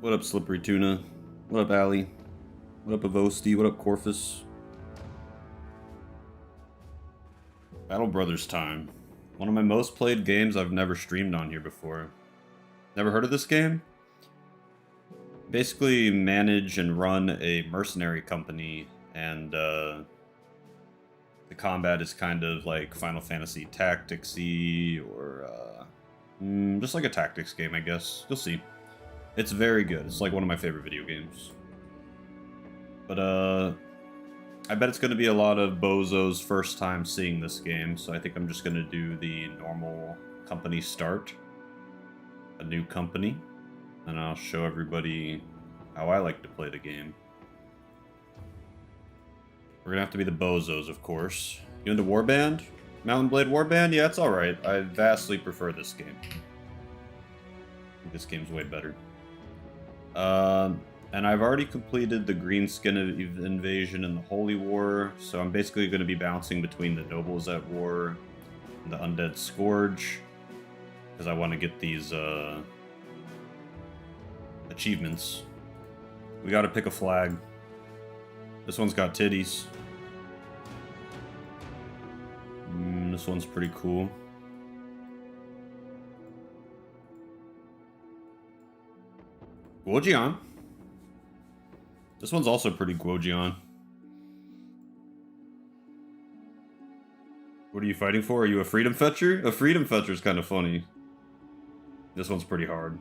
What up, Slippery Tuna? What up, Allie? What up, Avosti? What up, Corfus? Battle Brothers time. One of my most played games I've never streamed on here before. Never heard of this game? Basically manage and run a mercenary company, and the combat is kind of like Final Fantasy Tactics-y, or just like a tactics game, I guess. You'll see. It's very good. It's like one of my favorite video games. But I bet it's going to be a lot of Bohzos' first time seeing this game, so I think I'm just going to do the normal company start. A new company. And I'll show everybody how I like to play the game. We're going to have to be the Bohzos, of course. You into Warband? Mountain Blade Warband? Yeah, it's alright. I vastly prefer this game. I think this game's way better. And I've already completed the Greenskin invasion and the Holy War, so I'm basically going to be bouncing between the Nobles at War and the Undead Scourge, because I want to get these achievements. We got to pick a flag. This one's got titties. This one's pretty cool. Guojian. This one's also pretty Guojian. What are you fighting for? Are you a freedom fetcher? A freedom fetcher is kind of funny. This one's pretty hard.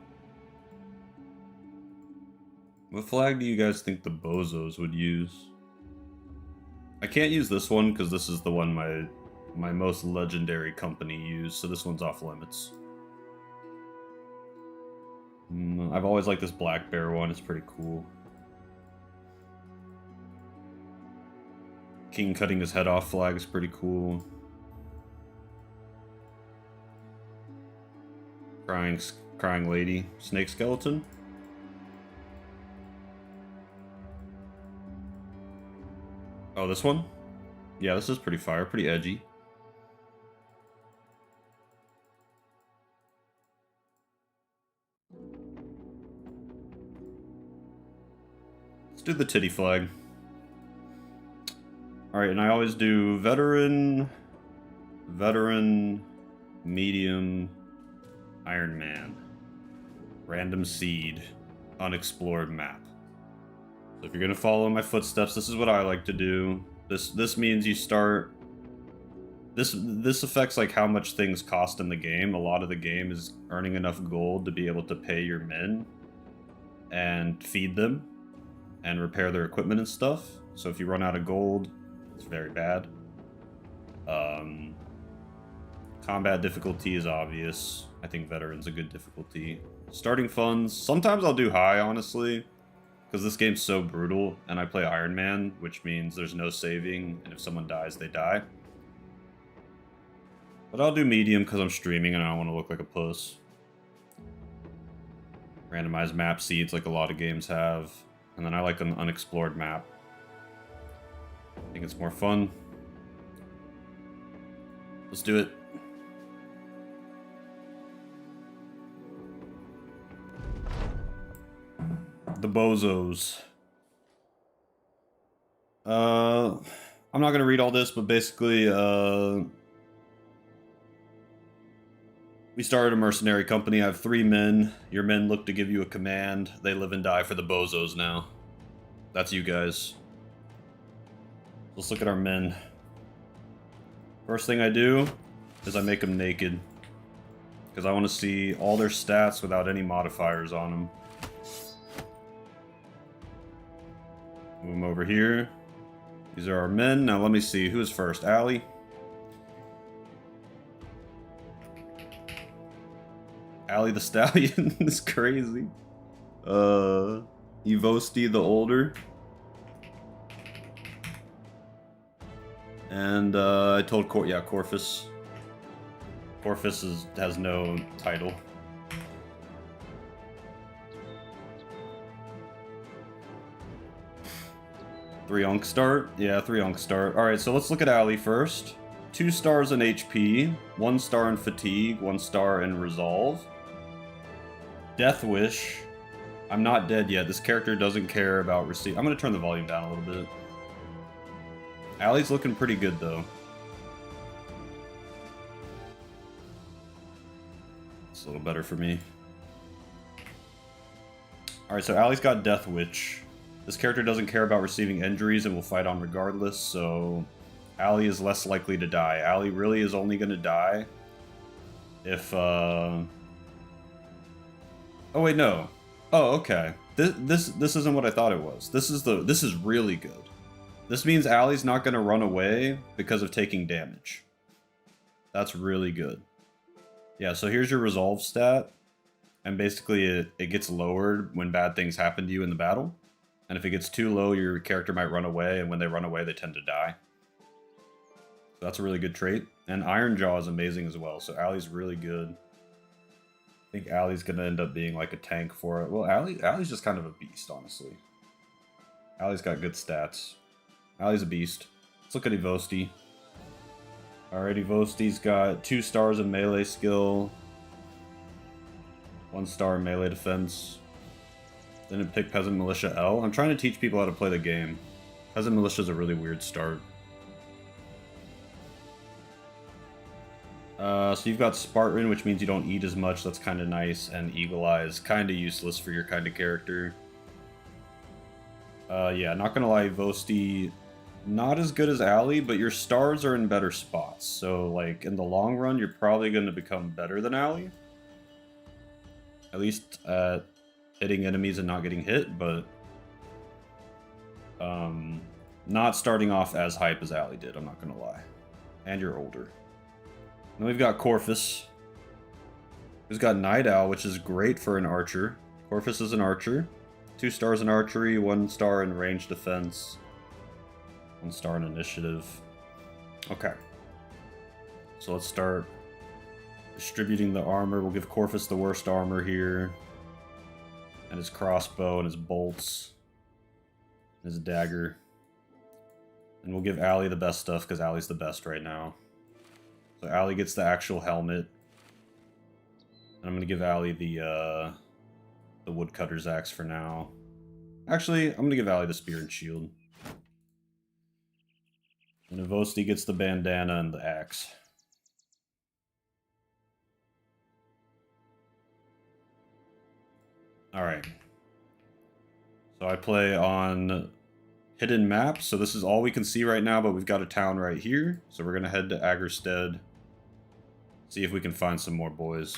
What flag do you guys think the Bohzos would use? I can't use this one because this is the one my most legendary company used, so this one's off limits. I've always liked this Black Bear one, it's pretty cool. King cutting his head off flag is pretty cool. Crying lady, snake skeleton. Oh, this one? Yeah, this is pretty fire, pretty edgy. Let's do the titty flag. Alright, and I always do veteran, medium, Ironman, random seed, unexplored map. So if you're gonna follow my footsteps, this is what I like to do. This means you start. This affects like how much things cost in the game. A lot of the game is earning enough gold to be able to pay your men and feed them and repair their equipment and stuff. So if you run out of gold, it's very bad. Combat difficulty is obvious. I think veteran's a good difficulty. Starting funds, sometimes I'll do high, honestly, because this game's so brutal, and I play Ironman, which means there's no saving, and if someone dies, they die. But I'll do medium because I'm streaming and I don't want to look like a puss. Randomized map seeds like a lot of games have. And then I like an unexplored map. I think it's more fun. Let's do it. The Bohzos. I'm not gonna read all this, but basically, we started a mercenary company. I have 3 men. Your men look to give you a command. They live and die for the Bohzos now. That's you guys. Let's look at our men. First thing I do is I make them naked, because I want to see all their stats without any modifiers on them. Move them over here. These are our men. Now let me see. Who is first? Allie? Allie the Stallion is crazy. Evosti the Older. And I told Corfus. Corfus has no title. Three Unk start? Yeah, 3 Unk start. Alright, so let's look at Allie first. 2 stars in HP, 1 star in Fatigue, 1 star in Resolve. Death Wish, I'm not dead yet. This character doesn't care about receive. I'm going to turn the volume down a little bit. Allie's looking pretty good, though. It's a little better for me. Alright, so Allie's got Death Witch. This character doesn't care about receiving injuries and will fight on regardless, so Allie is less likely to die. Allie really is only going to die if, Oh, wait, no. Oh, okay. This isn't what I thought it was. This is really good. This means Allie's not going to run away because of taking damage. That's really good. Yeah, so here's your resolve stat. And basically it gets lowered when bad things happen to you in the battle. And if it gets too low, your character might run away, and when they run away, they tend to die. So that's a really good trait. And Iron Jaw is amazing as well, so Allie's really good. I think Allie's going to end up being like a tank for it. Well, Allie's just kind of a beast, honestly. Allie's got good stats. Allie's a beast. Let's look at Evosti. Alright, Evosti's got 2 stars in melee skill. 1 star in melee defense. Then it picked Peasant Militia L. I'm trying to teach people how to play the game. Peasant Militia is a really weird start. So you've got Spartan, which means you don't eat as much. That's kind of nice. And Eagle Eye is kind of useless for your kind of character. Yeah, not gonna lie, Vosti, not as good as Allie, but your stars are in better spots. So, like, in the long run, you're probably going to become better than Allie. At least at hitting enemies and not getting hit, but not starting off as hype as Allie did, I'm not gonna lie. And you're older. Then we've got Corphus, who's got Night Owl, which is great for an archer. Corphus is an archer. 2 stars in archery, 1 star in range defense, 1 star in initiative. Okay. So let's start distributing the armor. We'll give Corphus the worst armor here. And his crossbow and his bolts. And his dagger. And we'll give Allie the best stuff because Allie's the best right now. So Allie gets the actual helmet. And I'm going to give Allie the woodcutter's axe for now. Actually, I'm going to give Allie the spear and shield. And Evosti gets the bandana and the axe. Alright. So I play on hidden maps, so this is all we can see right now, but we've got a town right here. So we're going to head to Agerstead. See if we can find some more boys.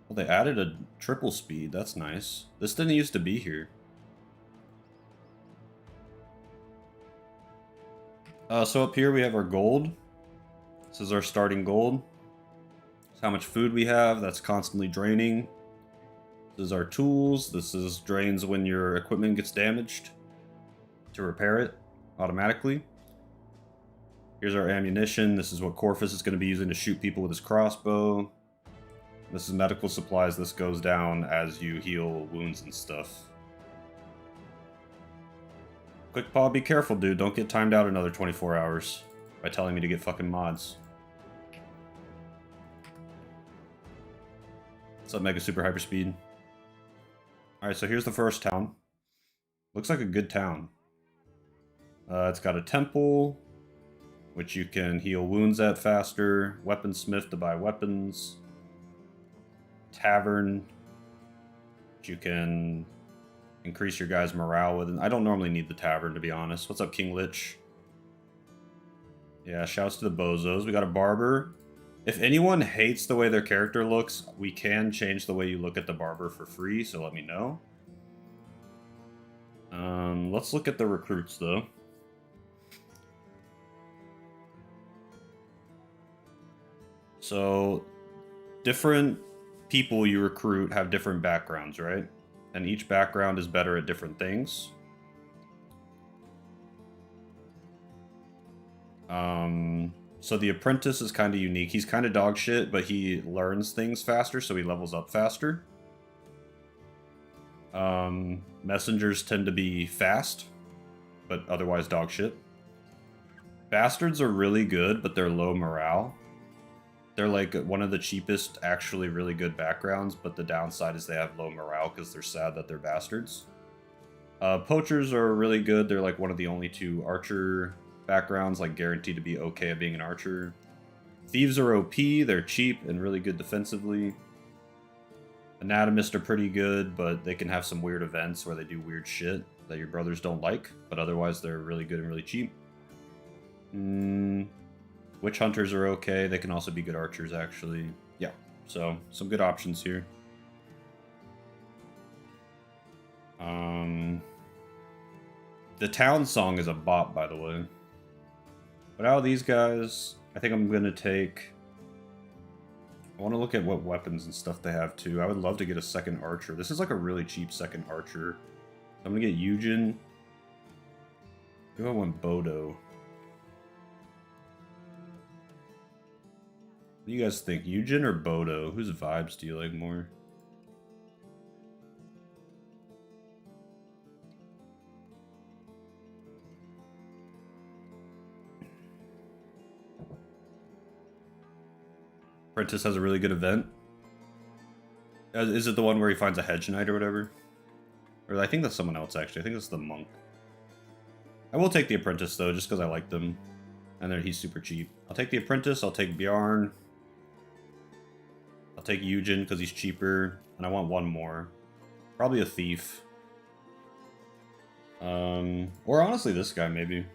Well, they added a triple speed. That's nice. This didn't used to be here. So up here we have our gold. This is our starting gold. This is how much food we have. That's constantly draining. This is our tools. This is drains when your equipment gets damaged to repair it automatically. Here's our ammunition. This is what Corphus is going to be using to shoot people with his crossbow. This is medical supplies. This goes down as you heal wounds and stuff. Quick Paw, be careful, dude. Don't get timed out another 24 hours by telling me to get fucking mods. What's up, Mega Super Hyperspeed? Alright, so here's the first town. Looks like a good town. It's got a temple, which you can heal wounds at faster. Weaponsmith to buy weapons. Tavern, which you can increase your guys' morale with. And I don't normally need the tavern, to be honest. What's up, King Lich? Yeah, shouts to the Bohzos. We got a barber. If anyone hates the way their character looks, we can change the way you look at the barber for free, so let me know. Let's look at the recruits, though. So, different people you recruit have different backgrounds, right? And each background is better at different things. So the apprentice is kind of unique. He's kind of dog shit, but he learns things faster, so he levels up faster. Messengers tend to be fast, but otherwise dog shit. Bastards are really good, but they're low morale. They're like one of the cheapest, actually really good backgrounds, but the downside is they have low morale because they're sad that they're bastards. Poachers are really good. They're like one of the only 2 archer backgrounds, like guaranteed to be okay at being an archer. Thieves are OP, they're cheap and really good defensively. Anatomists are pretty good, but they can have some weird events where they do weird shit that your brothers don't like, but otherwise they're really good and really cheap. Witch hunters are okay. They can also be good archers, actually. Yeah, so some good options here. The town song is a bop, by the way. But out of these guys, I think I'm gonna take... I want to look at what weapons and stuff they have, too. I would love to get a second archer. This is like a really cheap second archer. I'm gonna get Eugen. Maybe I want Bodo. What do you guys think? Eugen or Bodo? Whose vibes do you like more? Apprentice has a really good event. Is it the one where he finds a hedge knight or whatever? Or I think that's someone else, actually. I think that's the monk. I will take the apprentice, though, just because I like them. And he's super cheap. I'll take the apprentice. I'll take Bjarn. I'll take Eugen because he's cheaper. And I want one more. Probably a thief. Or honestly, this guy, maybe.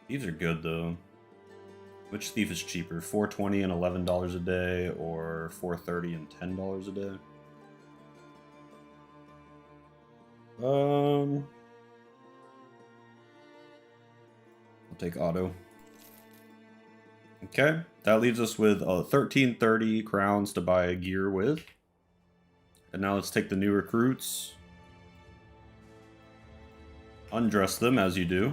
Thieves are good, though. Which thief is cheaper? $4.20 and $11 a day, or $4.30 and $10 a day? I'll take Otto. Okay, that leaves us with 1330 crowns to buy gear with. And now let's take the new recruits. Undress them as you do.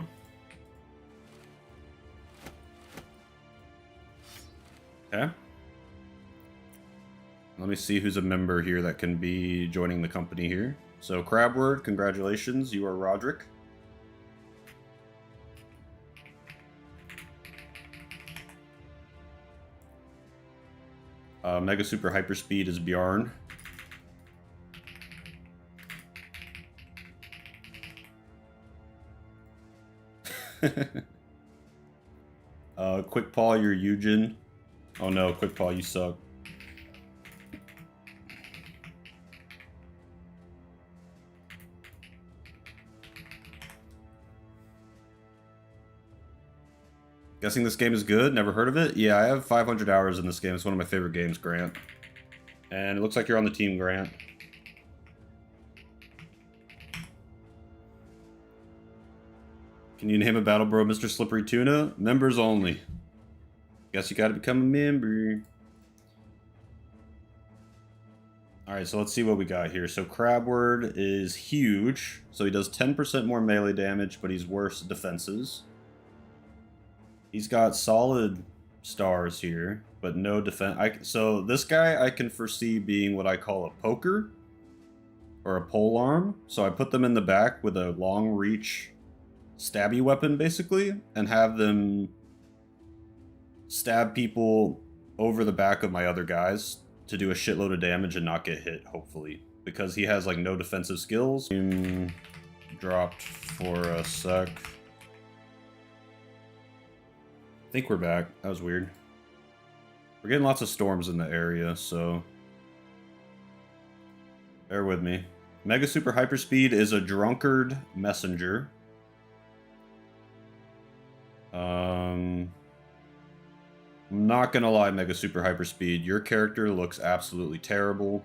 Okay. Let me see who's a member here that can be joining the company here. So, Crabword, congratulations, you are Roderick. Mega Super Hyperspeed is Bjarn. Quick Paw, you're Eugen. Oh no, Quick Paw, you suck. Guessing this game is good? Never heard of it? Yeah, I have 500 hours in this game. It's one of my favorite games, Grant. And it looks like you're on the team, Grant. Can you name a battle bro, Mr. Slippery Tuna? Members only. Guess you gotta become a member. Alright, so let's see what we got here. So Crabword is huge. So he does 10% more melee damage, but he's worse defenses. He's got solid stars here, but no defense. So this guy I can foresee being what I call a poker or a pole arm. So I put them in the back with a long reach stabby weapon, basically, and have them stab people over the back of my other guys to do a shitload of damage and not get hit, hopefully. Because he has, like, no defensive skills. Dropped for a sec. I think we're back. That was weird. We're getting lots of storms in the area, so bear with me. Mega Super Hyperspeed is a drunkard messenger. I'm not gonna lie, Mega Super Hyperspeed, your character looks absolutely terrible.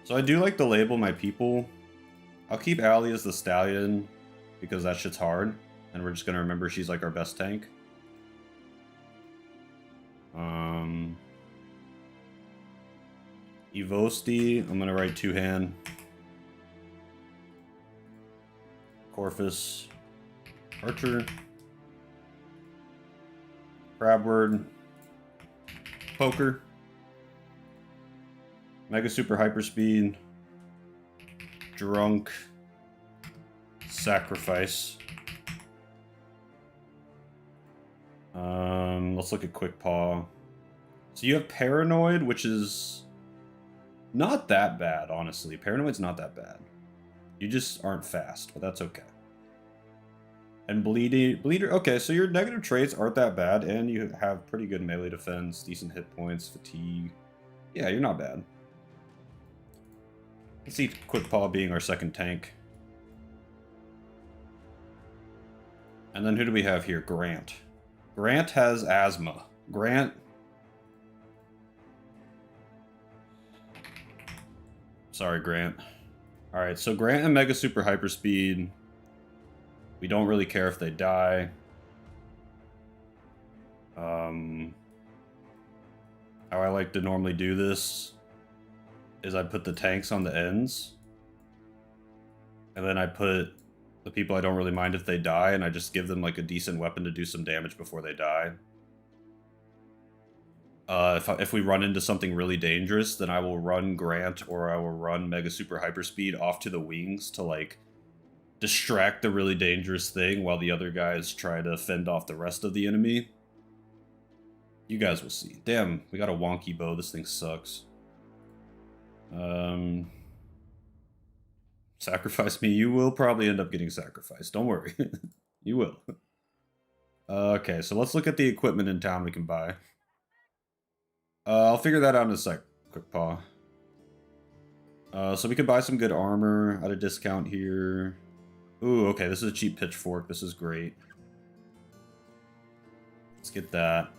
So I do like to label my people. I'll keep Allie as the Stallion, because that shit's hard. And we're just gonna remember she's like our best tank. Evosti, I'm gonna write two-hand. Corvus, Archer. Crabword, Poker. Mega Super Hyperspeed. Drunk. Sacrifice. Let's look at Quick Paw. So you have Paranoid, which is not that bad, honestly. Paranoid's not that bad. You just aren't fast, but that's okay. And Bleeder, okay, so your negative traits aren't that bad, and you have pretty good melee defense, decent hit points, fatigue. Yeah, you're not bad. Let's see Quick Paw being our second tank. And then who do we have here? Grant. Grant has asthma. Grant... Sorry, Grant. Alright, so Grant and Mega Super Hyperspeed. We don't really care if they die. How I like to normally do this is I put the tanks on the ends. And then I put the people I don't really mind if they die, and I just give them like a decent weapon to do some damage before they die. If we run into something really dangerous, then I will run Grant or I will run Mega Super Hyperspeed off to the wings to like distract the really dangerous thing while the other guys try to fend off the rest of the enemy. You guys will see. Damn, we got a wonky bow. This thing sucks. Sacrifice me. You will probably end up getting sacrificed. Don't worry. You will. Okay, so let's look at the equipment in town we can buy. I'll figure that out in a sec. Quick Paw. So we could buy some good armor at a discount here. Ooh, okay, this is a cheap pitchfork. This is great. Let's get that.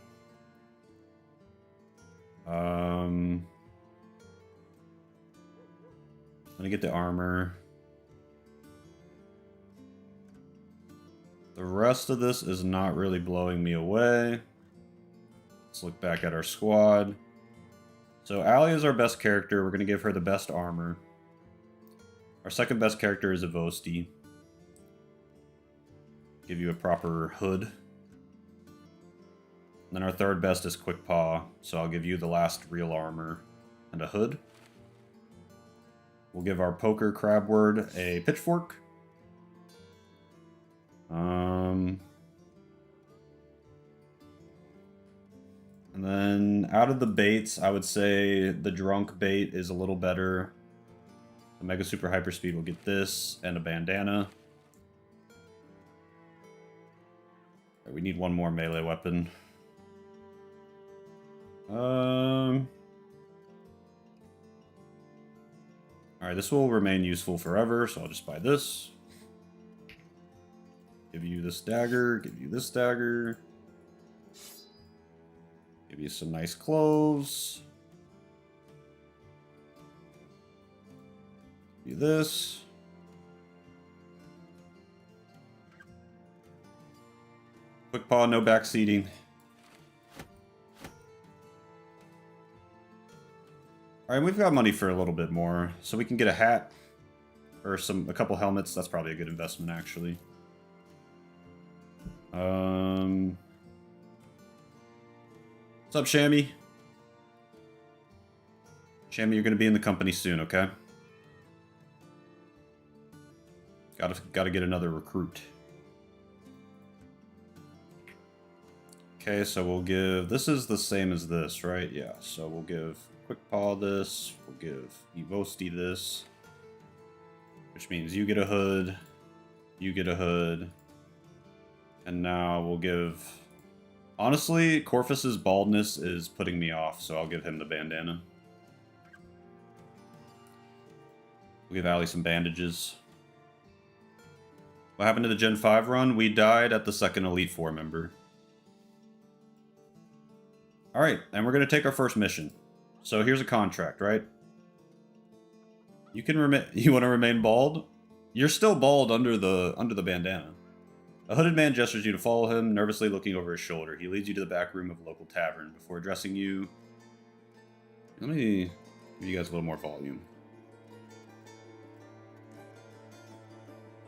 I'm gonna get the armor. The rest of this is not really blowing me away. Let's look back at our squad. So Allie is our best character. We're gonna give her the best armor. Our second best character is Avosti. Give you a proper hood. And then our third best is Quick Paw, so I'll give you the last real armor and a hood. We'll give our poker crabword a pitchfork. And then out of the baits, I would say the drunk bait is a little better. The Mega Super Hyperspeed will get this and a bandana. We need one more melee weapon. Alright, this will remain useful forever, so I'll just buy this. Give you this dagger, give you this dagger. Give you some nice clothes. Give you this. Quick Paw, no backseating. Alright, we've got money for a little bit more, so we can get a hat or a couple helmets. That's probably a good investment, actually. What's up, Shammy? Shammy, you're gonna be in the company soon, okay? Gotta get another recruit. Okay, so we'll give... This is the same as this, right? Yeah, so we'll give Quick Paw this. We'll give Evosti this. Which means you get a hood. You get a hood. And now we'll give... Honestly, Corvus's baldness is putting me off, so I'll give him the bandana. We'll give Allie some bandages. What happened to the Gen 5 run? We died at the second Elite Four member. Alright, and we're going to take our first mission. So here's a contract, right? You can you want to remain bald? You're still bald under the bandana. A hooded man gestures you to follow him, nervously looking over his shoulder. He leads you to the back room of a local tavern. Before addressing you... Let me give you guys a little more volume.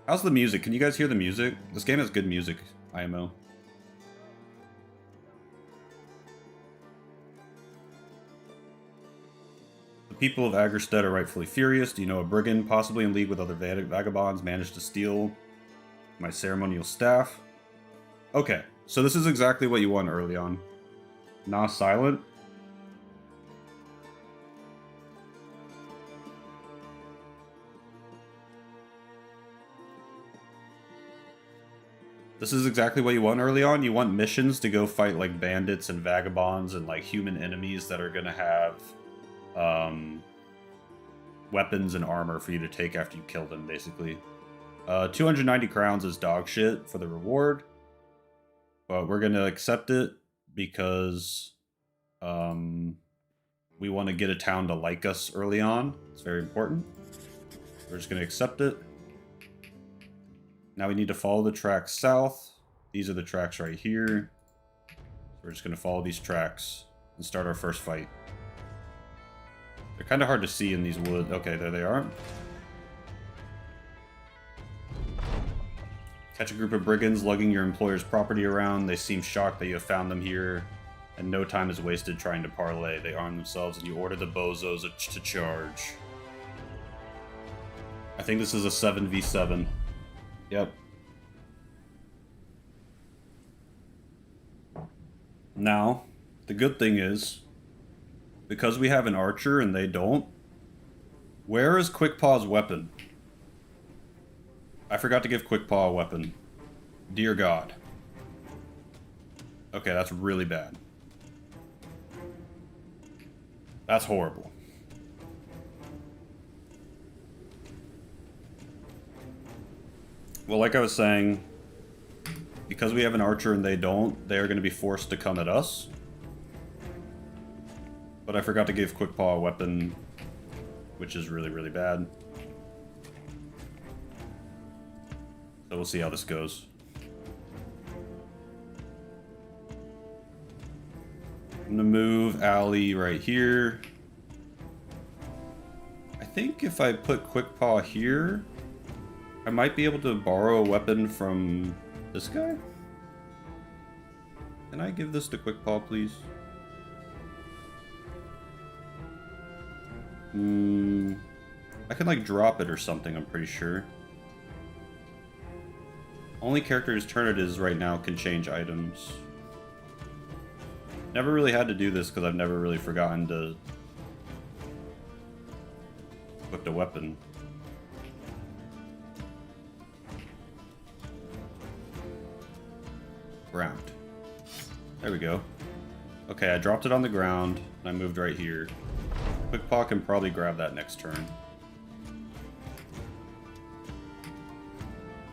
How's the music? Can you guys hear the music? This game has good music, IMO. The people of Agerstedt are rightfully furious. Do you know a brigand, possibly in league with other vagabonds, managed to steal my ceremonial staff? Okay, So this is exactly what you want early on. Nah, silent. This is exactly what you want early on. You want missions to go fight like bandits and vagabonds and like human enemies that are gonna have weapons and armor for you to take after you kill them, basically. 290 crowns is dog shit for the reward, but we're gonna accept it because we want to get a town to like us early on. It's very important. We're just gonna accept it. Now we need to follow the tracks south. These are the tracks right here. We're just going to follow these tracks and start our first fight. They're kind of hard to see in these woods. Okay, there they are. Catch a group of brigands lugging your employer's property around. They seem shocked that you have found them here, and no time is wasted trying to parley. They arm themselves, and you order the Bohzos to charge. I think this is a 7v7. Yep. Now, the good thing is, because we have an archer and they don't, where is Quickpaw's weapon? I forgot to give Quickpaw a weapon. Dear God. Okay, that's really bad. That's horrible. Well, like I was saying, because we have an archer and they don't, they are going to be forced to come at us. But I forgot to give Quickpaw a weapon, which is really, really bad. So we'll see how this goes. I'm going to move Allie right here. I think if I put Quickpaw here, I might be able to borrow a weapon from this guy? Can I give this to Quickpaw, please? I can like drop it or something, I'm pretty sure. Only character whose turn it is right now can change items. Never really had to do this because I've never really forgotten to equip a weapon. Ground. There we go. Okay, I dropped it on the ground, and I moved right here. Quickpaw can probably grab that next turn.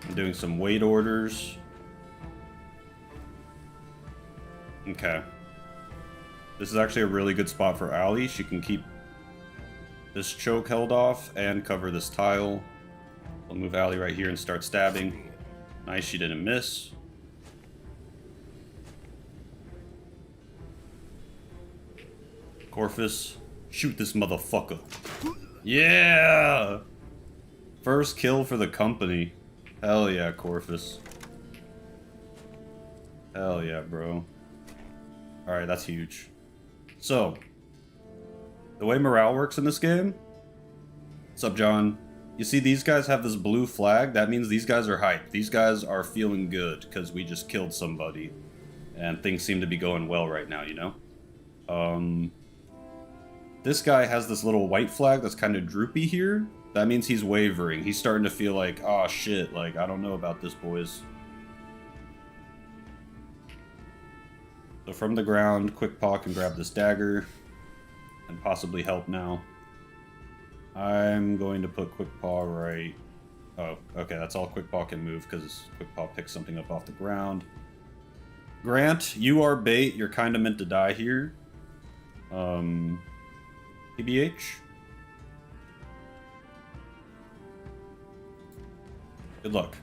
I'm doing some weight orders. Okay. This is actually a really good spot for Allie. She can keep this choke held off and cover this tile. I'll move Allie right here and start stabbing. Nice, she didn't miss. Corvus, shoot this motherfucker. Yeah! First kill for the company. Hell yeah, Corvus. Hell yeah, bro. Alright, that's huge. So, the way morale works in this game... What's up, John? You see these guys have this blue flag? That means these guys are hyped. These guys are feeling good because we just killed somebody. And things seem to be going well right now, you know? This guy has this little white flag that's kind of droopy here. That means he's wavering. He's starting to feel like, oh shit, like, I don't know about this, boys. So from the ground, Quickpaw can grab this dagger and possibly help now. I'm going to put Quickpaw right... Oh, okay, that's all Quickpaw can move because Quickpaw picks something up off the ground. Grant, you are bait. You're kind of meant to die here. PBH? Good luck.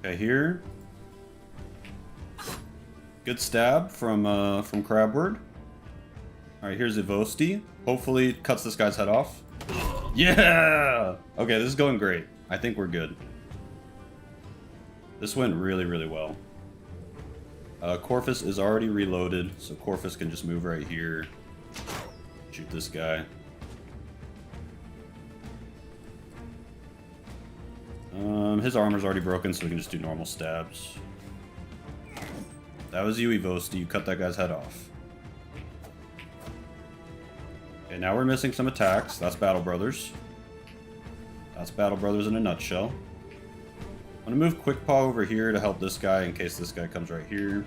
Okay, here. Good stab from Crabward. Alright, here's Ivosti. Hopefully it cuts this guy's head off. Yeah! Okay, this is going great. I think we're good. This went really, really well. Corvus is already reloaded, so Corvus can just move right here. Shoot this guy. His armor's already broken, so we can just do normal stabs. That was you, Evosti. You cut that guy's head off. Okay, now we're missing some attacks. That's Battle Brothers. That's Battle Brothers in a nutshell. I'm gonna move Quick Paw over here to help this guy in case this guy comes right here.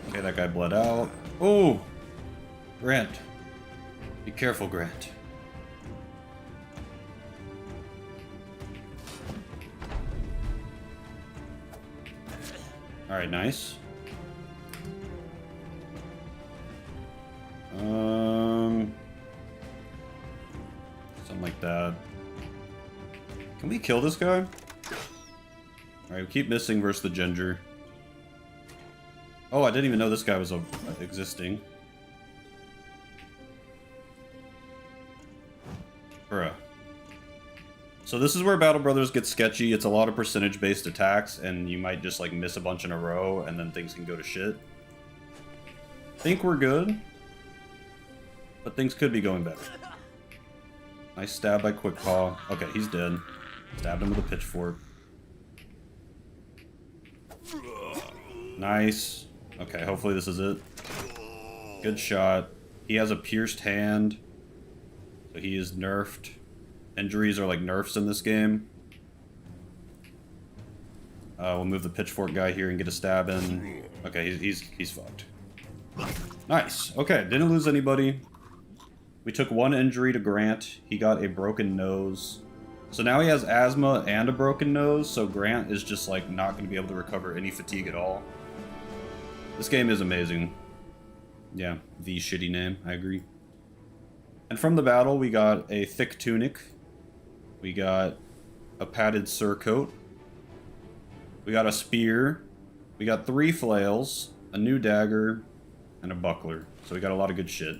Okay, that guy bled out. Oh! Grant. Be careful, Grant. Alright, nice. Something like that. Can we kill this guy? Alright, we keep missing versus the Ginger. Oh, I didn't even know this guy was existing. Bruh. So this is where Battle Brothers gets sketchy. It's a lot of percentage-based attacks, and you might just like miss a bunch in a row, and then things can go to shit. Think we're good, but things could be going better. Nice stab by Quick Paw. Okay, he's dead. Stabbed him with a pitchfork. Nice. Okay, hopefully this is it. Good shot. He has a pierced hand, so he is nerfed. Injuries are like nerfs in this game. We'll move the pitchfork guy here and get a stab in. Okay, he's fucked. Nice. Okay, didn't lose anybody. We took one injury to Grant. He got a broken nose. So now he has asthma and a broken nose, so Grant is just like not going to be able to recover any fatigue at all. This game is amazing. Yeah, the shitty name, I agree. And from the battle, we got a thick tunic. We got a padded surcoat. We got a spear. We got 3 flails, a new dagger, and a buckler. So we got a lot of good shit.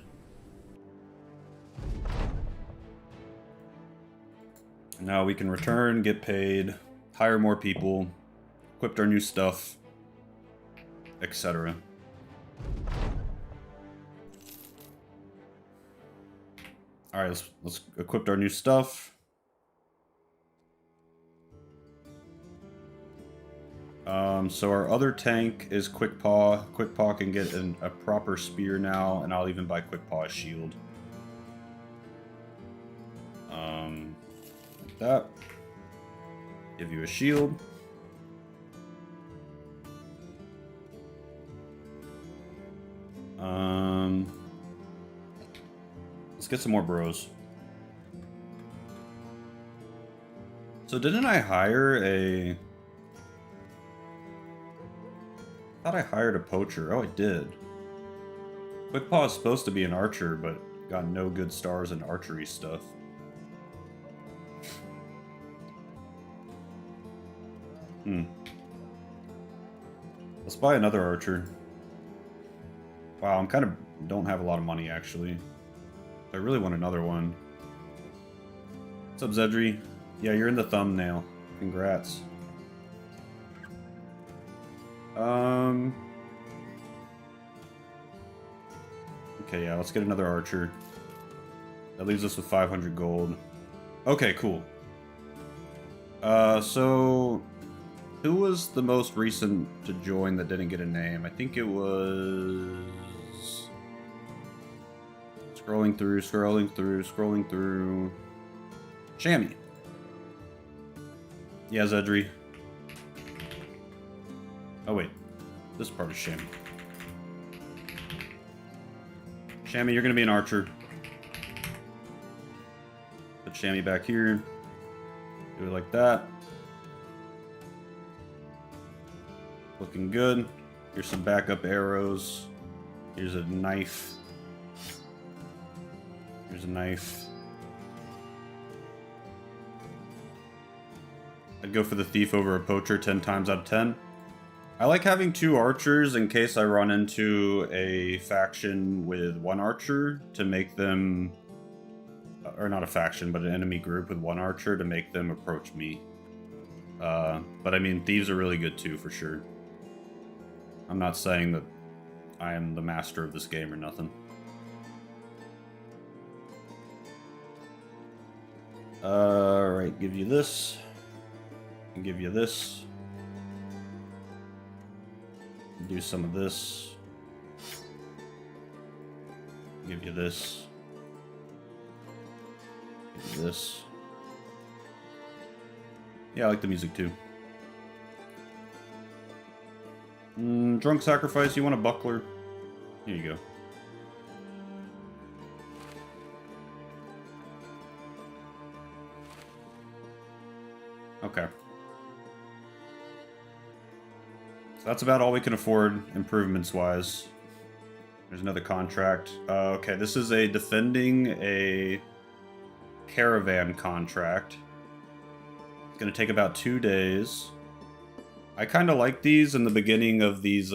And now we can return, get paid, hire more people, equip our new stuff, etc. Alright, let's equip our new stuff. So our other tank is Quick Paw. Quick Paw can get a proper spear now, and I'll even buy Quick Paw a shield. Like that. Give you a shield. Let's get some more bros. So didn't I hire a... I thought I hired a poacher. Oh, I did. Quick Paw is supposed to be an archer, but got no good stars in archery stuff. Let's buy another archer. Wow, I'm kind of... don't have a lot of money, actually. I really want another one. What's up, Zedri? Yeah, you're in the thumbnail. Congrats. Okay, yeah, let's get another archer. That leaves us with 500 gold. Okay, cool. So... who was the most recent to join that didn't get a name? I think it was... Scrolling through... Shammy. Yeah, Zedri. Oh, wait. This part is Shammy. Shammy, you're gonna be an archer. Put Shammy back here. Do it like that. Looking good. Here's some backup arrows. Here's a knife. Here's a knife. I'd go for the thief over a poacher 10 times out of 10. I like having 2 archers in case I run into a faction with 1 archer to make them... or not a faction, but an enemy group with 1 archer to make them approach me. But I mean, thieves are really good too, for sure. I'm not saying that I am the master of this game or nothing. Alright, give you this. And give you this. Do some of this. Give you this. Give you this. Yeah, I like the music too. Drunk sacrifice, you want a buckler? Here you go. Okay. So that's about all we can afford, improvements-wise. There's another contract. Okay, this is a defending a caravan contract. It's going to take about 2 days. I kind of like these in the beginning of these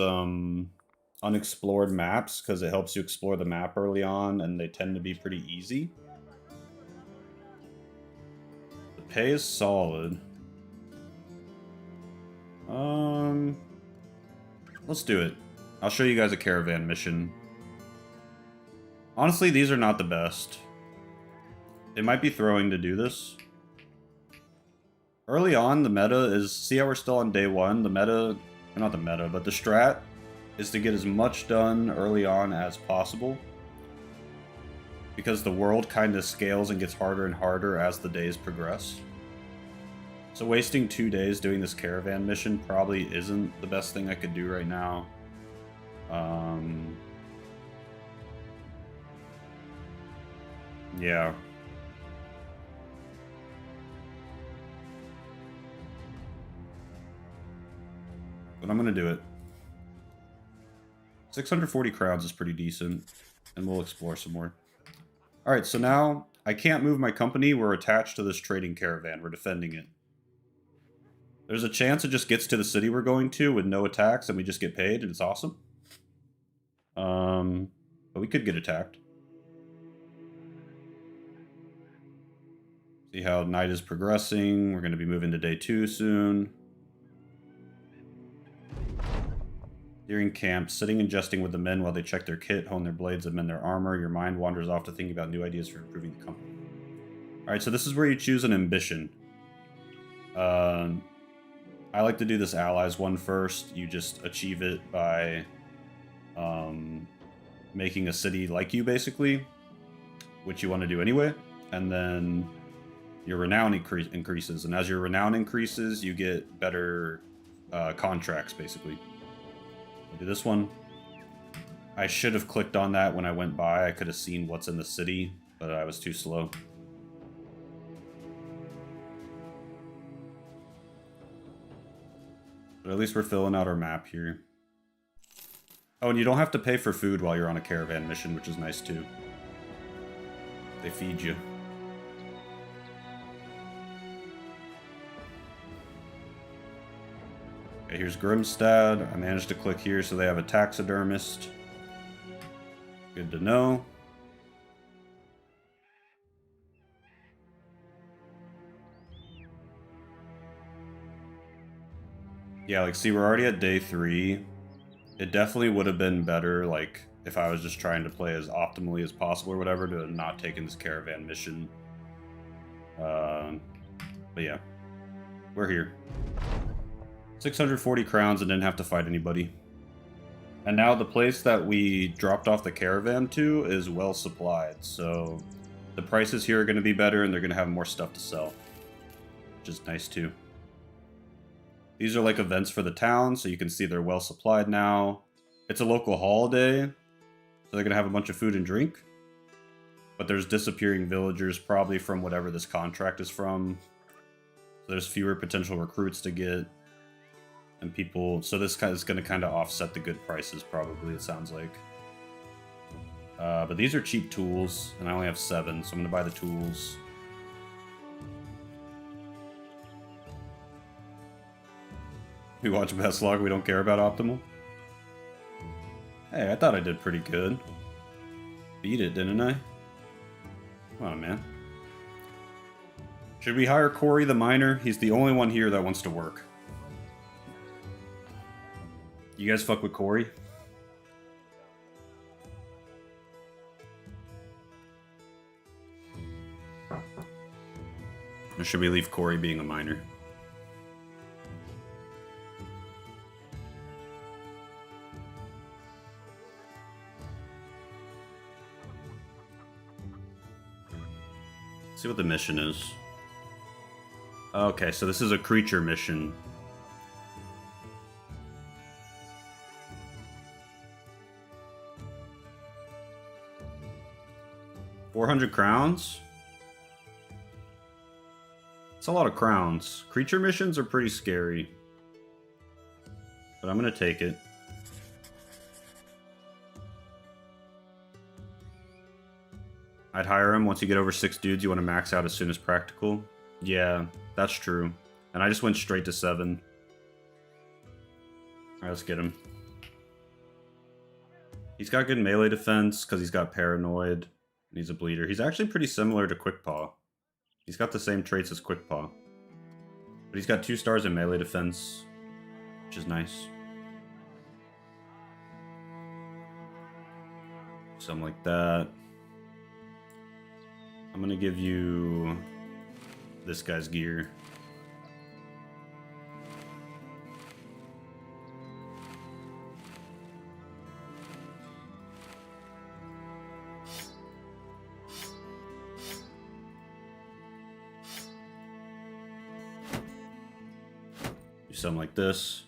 unexplored maps, because it helps you explore the map early on, and they tend to be pretty easy. The pay is solid. Let's do it. I'll show you guys a caravan mission. Honestly, these are not the best. It might be throwing to do this. Early on, the meta is... See how we're still on day 1? The meta... Not the meta, but the strat is to get as much done early on as possible. Because the world kind of scales and gets harder and harder as the days progress. So wasting 2 days doing this caravan mission probably isn't the best thing I could do right now. Yeah. But I'm gonna do it. 640 crowns is pretty decent, and we'll explore some more. Alright, so now I can't move my company. We're attached to this trading caravan. We're defending it. There's a chance it just gets to the city we're going to with no attacks and we just get paid and it's awesome. But we could get attacked. See how night is progressing. We're going to be moving to day 2 soon. During camp, sitting and jesting with the men while they check their kit, hone their blades, and mend their armor, your mind wanders off to thinking about new ideas for improving the company. Alright, so this is where you choose an ambition. I like to do this allies one first. You just achieve it by making a city like you, basically, which you want to do anyway. And then your renown increases. And as your renown increases, you get better contracts, basically. I'll do this one. I should have clicked on that when I went by. I could have seen what's in the city, but I was too slow. But at least we're filling out our map here. Oh, and you don't have to pay for food while you're on a caravan mission, which is nice too. They feed you. Okay, here's Grimstad. I managed to click here, so they have a taxidermist. Good to know. Yeah, like, see, we're already at day 3. It definitely would have been better, like, if I was just trying to play as optimally as possible or whatever, to have not taken this caravan mission. But yeah, we're here. 640 crowns and didn't have to fight anybody. And now the place that we dropped off the caravan to is well supplied, so the prices here are going to be better and they're going to have more stuff to sell, which is nice too. These are like events for the town, so you can see they're well supplied now. It's a local holiday, so they're going to have a bunch of food and drink. But there's disappearing villagers, probably from whatever this contract is from. So there's fewer potential recruits to get. And people, so this is going to kind of offset the good prices, probably, it sounds like. But these are cheap tools, and I only have 7, so I'm going to buy the tools. We watch Best Log, we don't care about Optimal. Hey, I thought I did pretty good. Beat it, didn't I? Come on, man. Should we hire Corey the miner? He's the only one here that wants to work. You guys fuck with Corey? Or should we leave Corey being a miner? Let's see what the mission is. Okay, so this is a creature mission. $400 crowns? It's a lot of crowns. Creature missions are pretty scary. But I'm gonna take it. I'd hire him. Once you get over 6 dudes, you want to max out as soon as practical. Yeah, that's true. And I just went straight to 7. Alright, let's get him. He's got good melee defense because he's got Paranoid. And he's a bleeder. He's actually pretty similar to Quickpaw. He's got the same traits as Quickpaw. But he's got 2 stars in melee defense, which is nice. Something like that. I'm gonna give you this guy's gear. Do something like this.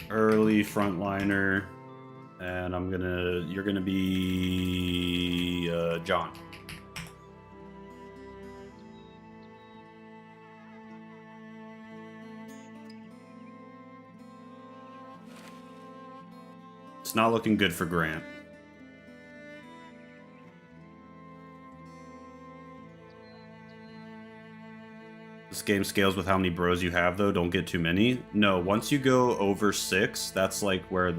Early frontliner. And you're gonna be John. It's not looking good for Grant. This game scales with how many bros you have, though. Don't get too many. No, once you go over 6, that's like where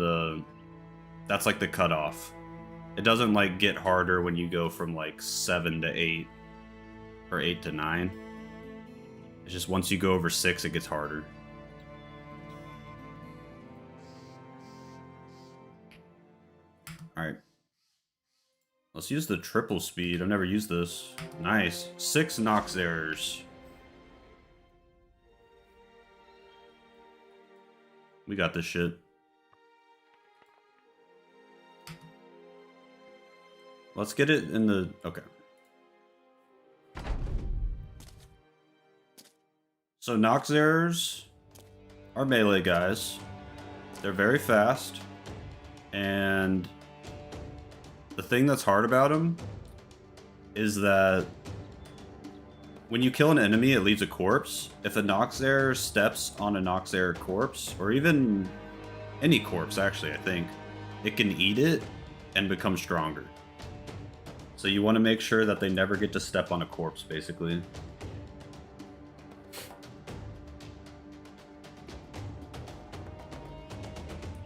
that's like the cutoff. It doesn't like get harder when you go from like 7 to 8 or 8 to 9. It's just once you go over 6, it gets harder. Alright. Let's use the triple speed. I've never used this. Nice. 6 Nox errors. We got this shit. Let's get it in the... Okay. So Nox errors are melee guys. They're very fast. And the thing that's hard about them is that when you kill an enemy, it leaves a corpse. If a Nox error steps on a Nox error corpse, or even any corpse actually, I think, it can eat it and become stronger. So you want to make sure that they never get to step on a corpse, basically.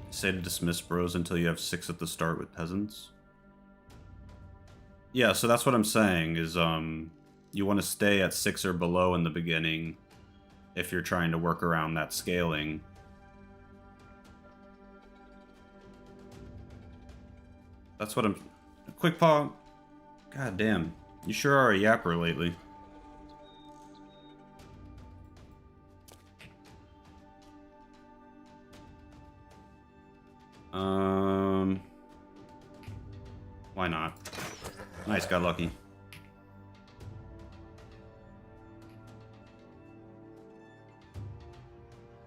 Say to dismiss bros until you have 6 at the start with peasants. Yeah, so that's what I'm saying, is you want to stay at 6 or below in the beginning if you're trying to work around that scaling. That's what I'm... Quickpaw... God damn, you sure are a yapper lately. Why not? Nice, got lucky.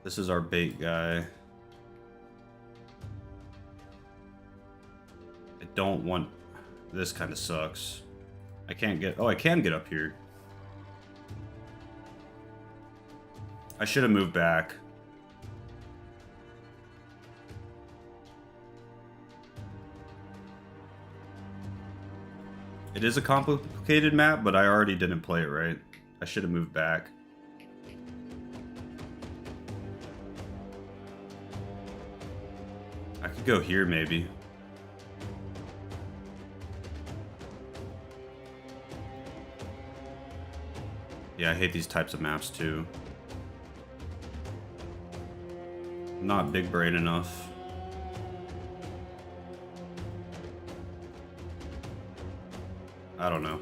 This is our bait guy. I don't want... This kind of sucks. I can't get... Oh, I can get up here. I should have moved back. It is a complicated map, but I already didn't play it right. I should have moved back. I could go here, maybe. Yeah, I hate these types of maps, too. I'm not big brain enough. I don't know.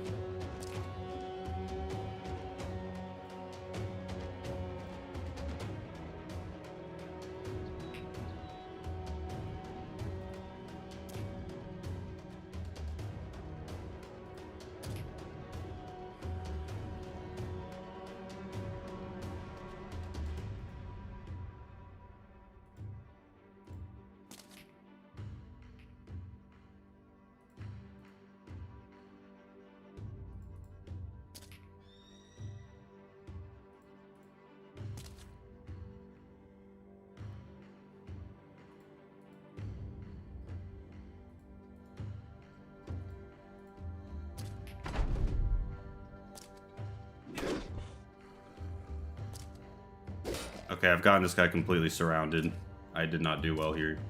Okay, I've gotten this guy completely surrounded. I did not do well here.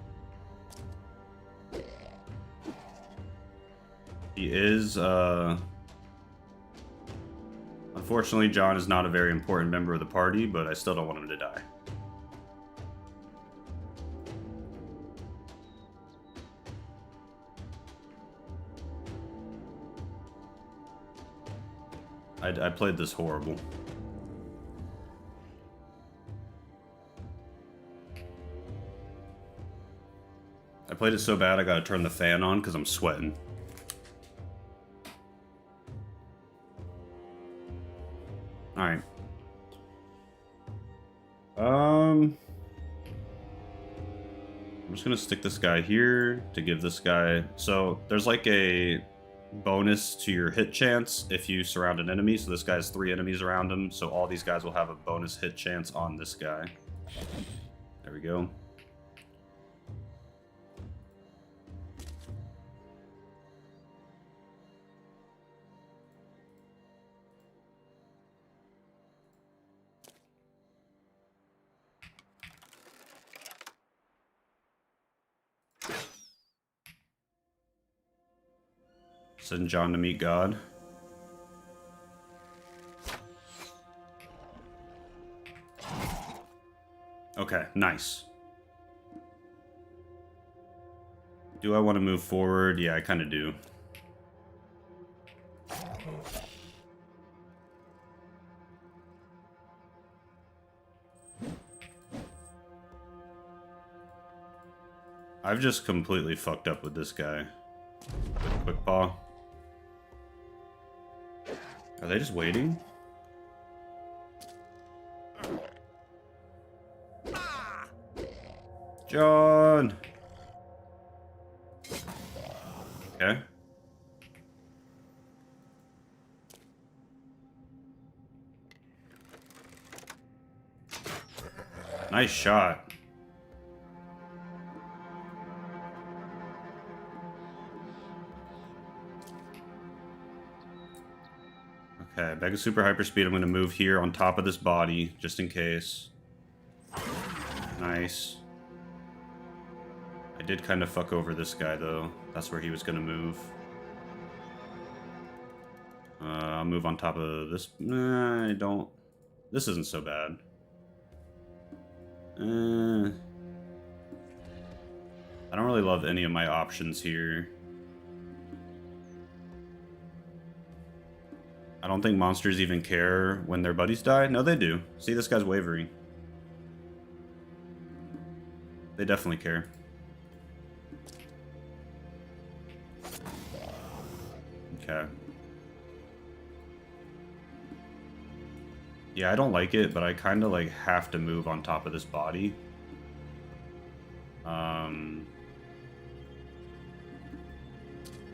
He is, unfortunately, John is not a very important member of the party, but I still don't want him to die. I played this horrible. I played it so bad I gotta turn the fan on because I'm sweating. Alright. I'm just gonna stick this guy here to give this guy... So, there's like a bonus to your hit chance if you surround an enemy. So this guy has 3 enemies around him, so all these guys will have a bonus hit chance on this guy. There we go. Send John to meet God. Okay, nice. Do I want to move forward? Yeah, I kind of do. I've just completely fucked up with this guy. With Quick Paw. Are they just waiting? John! Okay. Nice shot. Okay, back at super hyperspeed. I'm going to move here on top of this body, just in case. Nice. I did kind of fuck over this guy, though. That's where he was going to move. I'll move on top of this. Nah, I don't... This isn't so bad. I don't really love any of my options here. I don't think monsters even care when their buddies die. No, they do. See, this guy's wavering. They definitely care. Okay. Yeah, I don't like it, but I kind of like have to move on top of this body. Because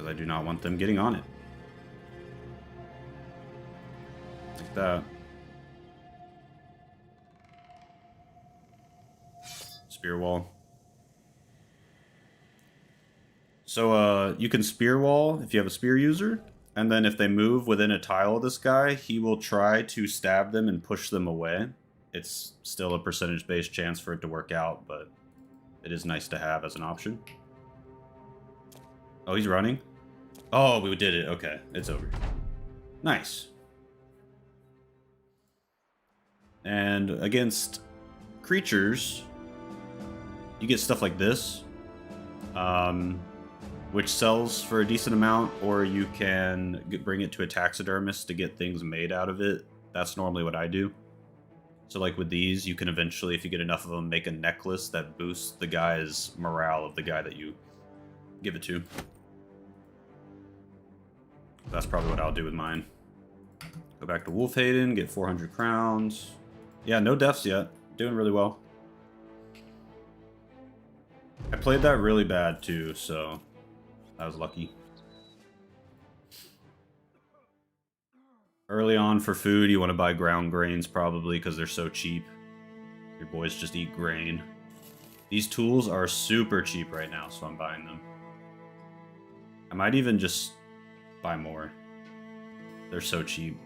I do not want them getting on it. Like that. Spear wall. So, you can spear wall if you have a spear user. And then if they move within a tile of this guy, he will try to stab them and push them away. It's still a percentage-based chance for it to work out, but it is nice to have as an option. Oh, he's running? Oh, we did it. Okay, it's over. Nice. And against creatures, you get stuff like this. Which sells for a decent amount, or you can bring it to a taxidermist to get things made out of it. That's normally what I do. So like with these, you can eventually, if you get enough of them, make a necklace that boosts the guy's morale of the guy that you give it to. That's probably what I'll do with mine. Go back to Wolfhaden, get 400 crowns. Yeah, no deaths yet. Doing really well. I played that really bad too, so I was lucky. Early on for food, you want to buy ground grains probably because they're so cheap. Your boys just eat grain. These tools are super cheap right now, so I'm buying them. I might even just buy more. They're so cheap.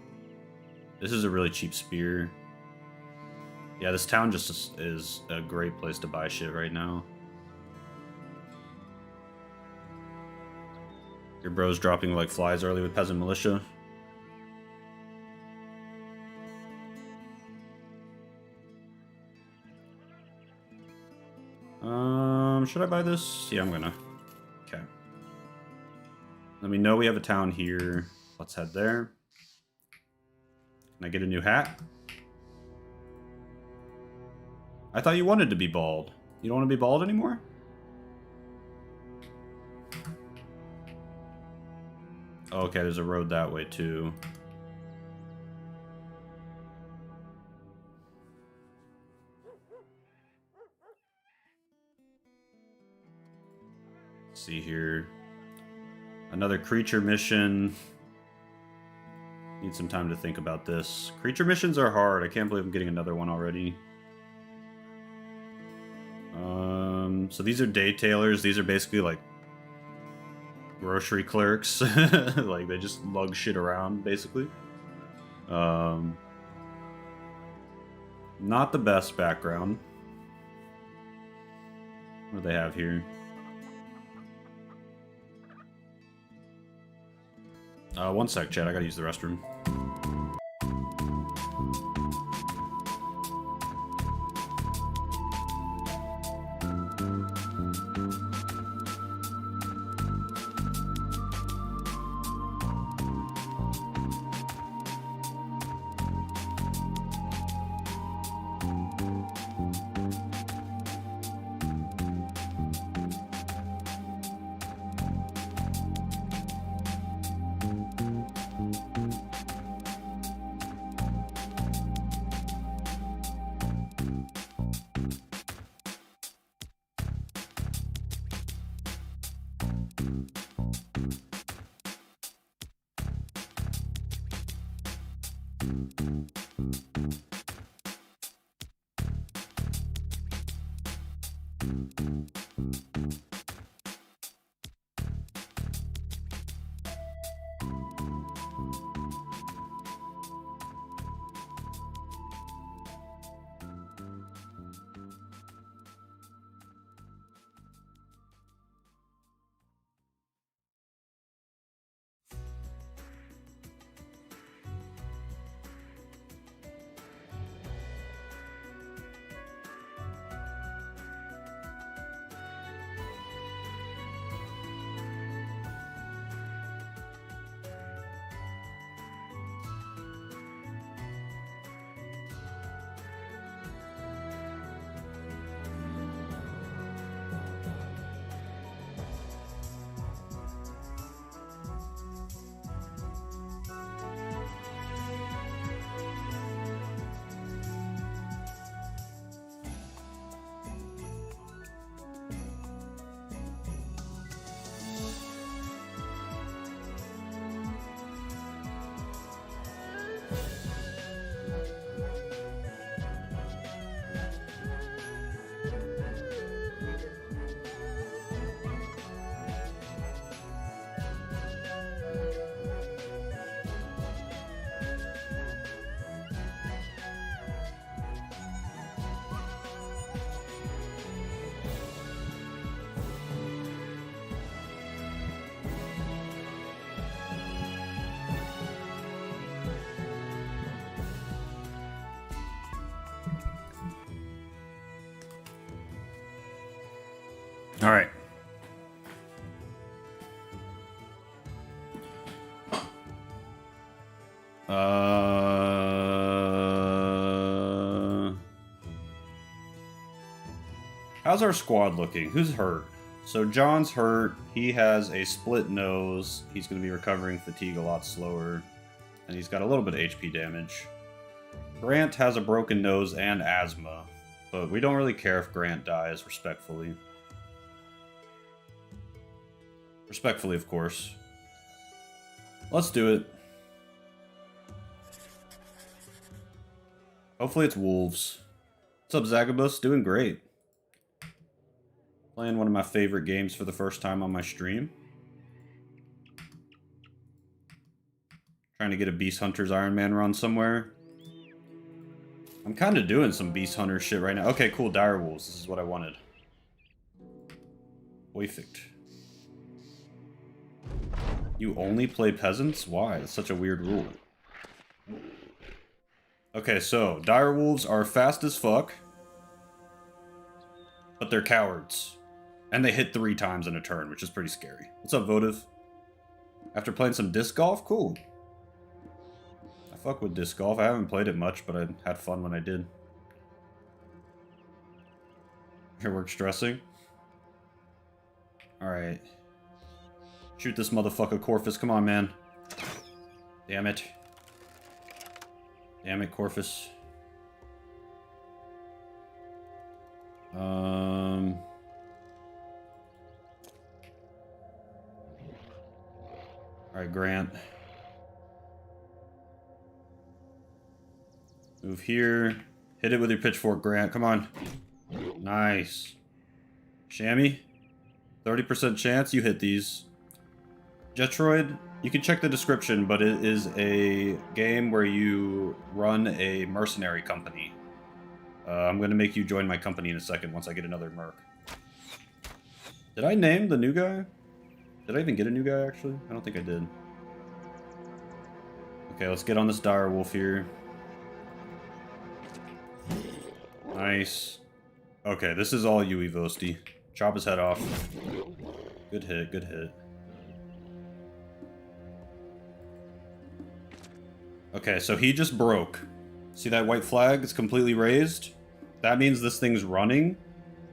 This is a really cheap spear. Yeah, this town just is a great place to buy shit right now. Your bro's dropping like flies early with peasant militia. Should I buy this? Yeah, I'm gonna. Okay. Let me know we have a town here. Let's head there. Can I get a new hat? I thought you wanted to be bald. You don't want to be bald anymore? Oh, okay, there's a road that way too. Let's see here. Another creature mission. Need some time to think about this. Creature missions are hard. I can't believe I'm getting another one already. So these are day tailors. These are basically like grocery clerks. Like they just lug shit around, basically. Not the best background. What do they have here? One sec, chat. I gotta use the restroom. All right. How's our squad looking? Who's hurt? So John's hurt. He has a split nose. He's going to be recovering fatigue a lot slower. And he's got a little bit of HP damage. Grant has a broken nose and asthma. But we don't really care if Grant dies, respectfully. Respectfully, of course. Let's do it. Hopefully it's wolves. What's up, Zagabus? Doing great. Playing one of my favorite games for the first time on my stream. Trying to get a Beast Hunter's Ironman run somewhere. I'm kind of doing some Beast Hunter shit right now. Okay, cool. Dire Wolves. This is what I wanted. Perfect. You only play peasants? Why? That's such a weird rule. Okay, so Dire Wolves are fast as fuck, but they're cowards. And they hit 3 times in a turn, which is pretty scary. What's up, Votive? After playing some disc golf? Cool. I fuck with disc golf. I haven't played it much, but I had fun when I did. Your work stressing? Alright. Shoot this motherfucker, Corvus. Come on, man. Damn it. Damn it, Corvus. Alright, Grant. Move here. Hit it with your pitchfork, Grant. Come on. Nice. Chamois. 30% chance you hit these. Jetroid, you can check the description, but it is a game where you run a mercenary company. I'm going to make you join my company in a second once I get another merc. Did I name the new guy? Did I even get a new guy, actually? I don't think I did. Okay, let's get on this dire wolf here. Nice. Okay, this is all you, Evosti. Chop his head off. Good hit, good hit. Okay, so he just broke. See that white flag? It's completely raised. That means this thing's running.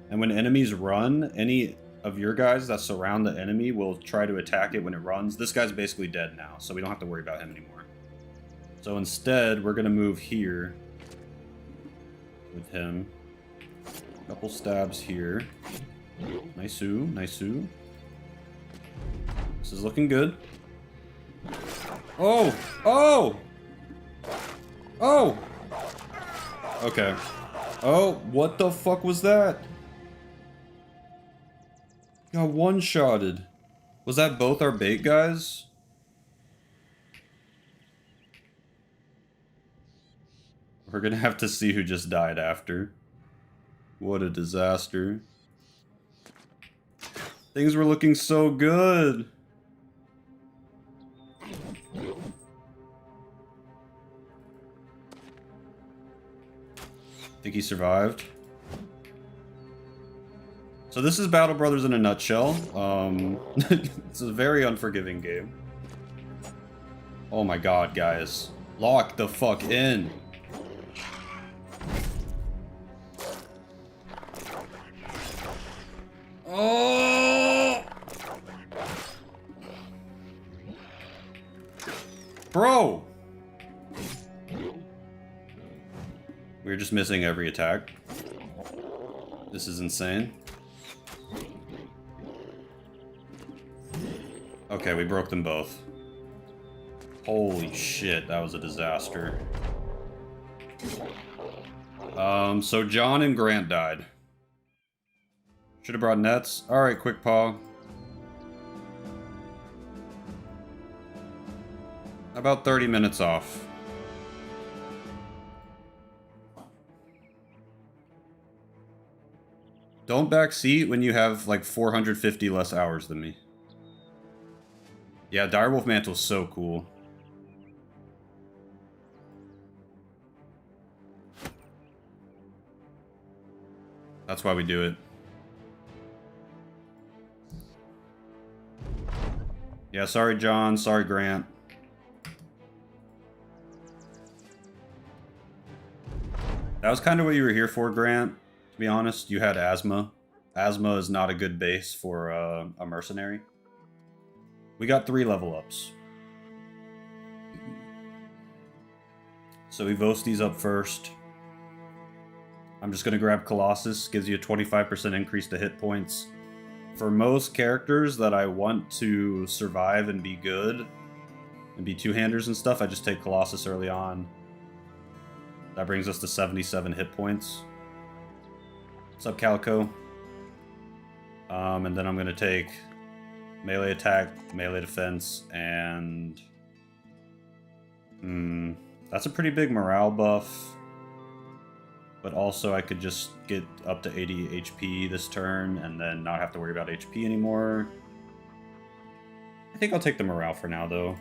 And when enemies run, any of your guys that surround the enemy will try to attack it when it runs. This guy's basically dead now, so we don't have to worry about him anymore. So instead, we're going to move here with him. Couple stabs here. Nice-oo, nice-oo. This is looking good. Oh! Oh! Oh! Okay. Oh, what the fuck was that? Got one-shotted. Was that both our bait guys? We're gonna have to see who just died after. What a disaster. Things were looking so good. Think he survived. So this is Battle Brothers in a nutshell. It's a very unforgiving game. Oh my god, guys. Lock the fuck in. Oh! Bro! We're just missing every attack. This is insane. Okay, we broke them both. Holy shit, that was a disaster. So John and Grant died. Should have brought nets. Alright, quick paw. About 30 minutes off. Don't backseat when you have like 450 less hours than me. Yeah, Direwolf Mantle's so cool. That's why we do it. Yeah, sorry John, sorry Grant. That was kind of what you were here for, Grant. To be honest, you had asthma. Asthma is not a good base for a mercenary. We got 3 level ups. So Evosti's up first. I'm just going to grab Colossus. Gives you a 25% increase to hit points. For most characters that I want to survive and be good, and be two-handers and stuff, I just take Colossus early on. That brings us to 77 hit points. What's up, Calico? And then I'm going to take melee attack, melee defense, and... that's a pretty big morale buff. but also I could just get up to 80 HP this turn and then not have to worry about HP anymore. I think I'll take the morale for now, though.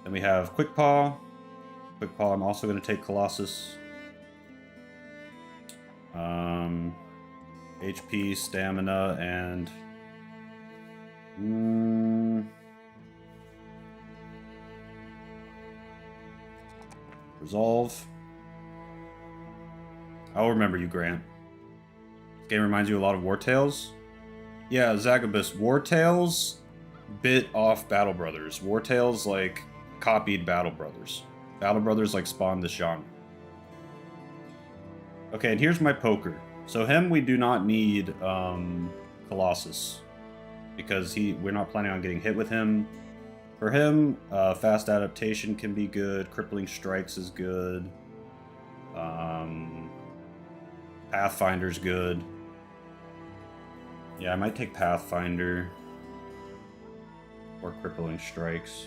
Then we have Quick Paw. Quick Paw, I'm also going to take Colossus. HP, Stamina, and... Resolve. I'll remember you, Grant. This game reminds you a lot of War Tales. Yeah, Zagabus. War Tales bit off Battle Brothers. War Tales, like, copied Battle Brothers. Battle Brothers, like, spawned this genre. Okay, and here's my poker. So him, we do not need Colossus. Because we're not planning on getting hit with him. For him, fast adaptation can be good. Crippling strikes is good. Pathfinder's good. Yeah, I might take Pathfinder. Or crippling strikes.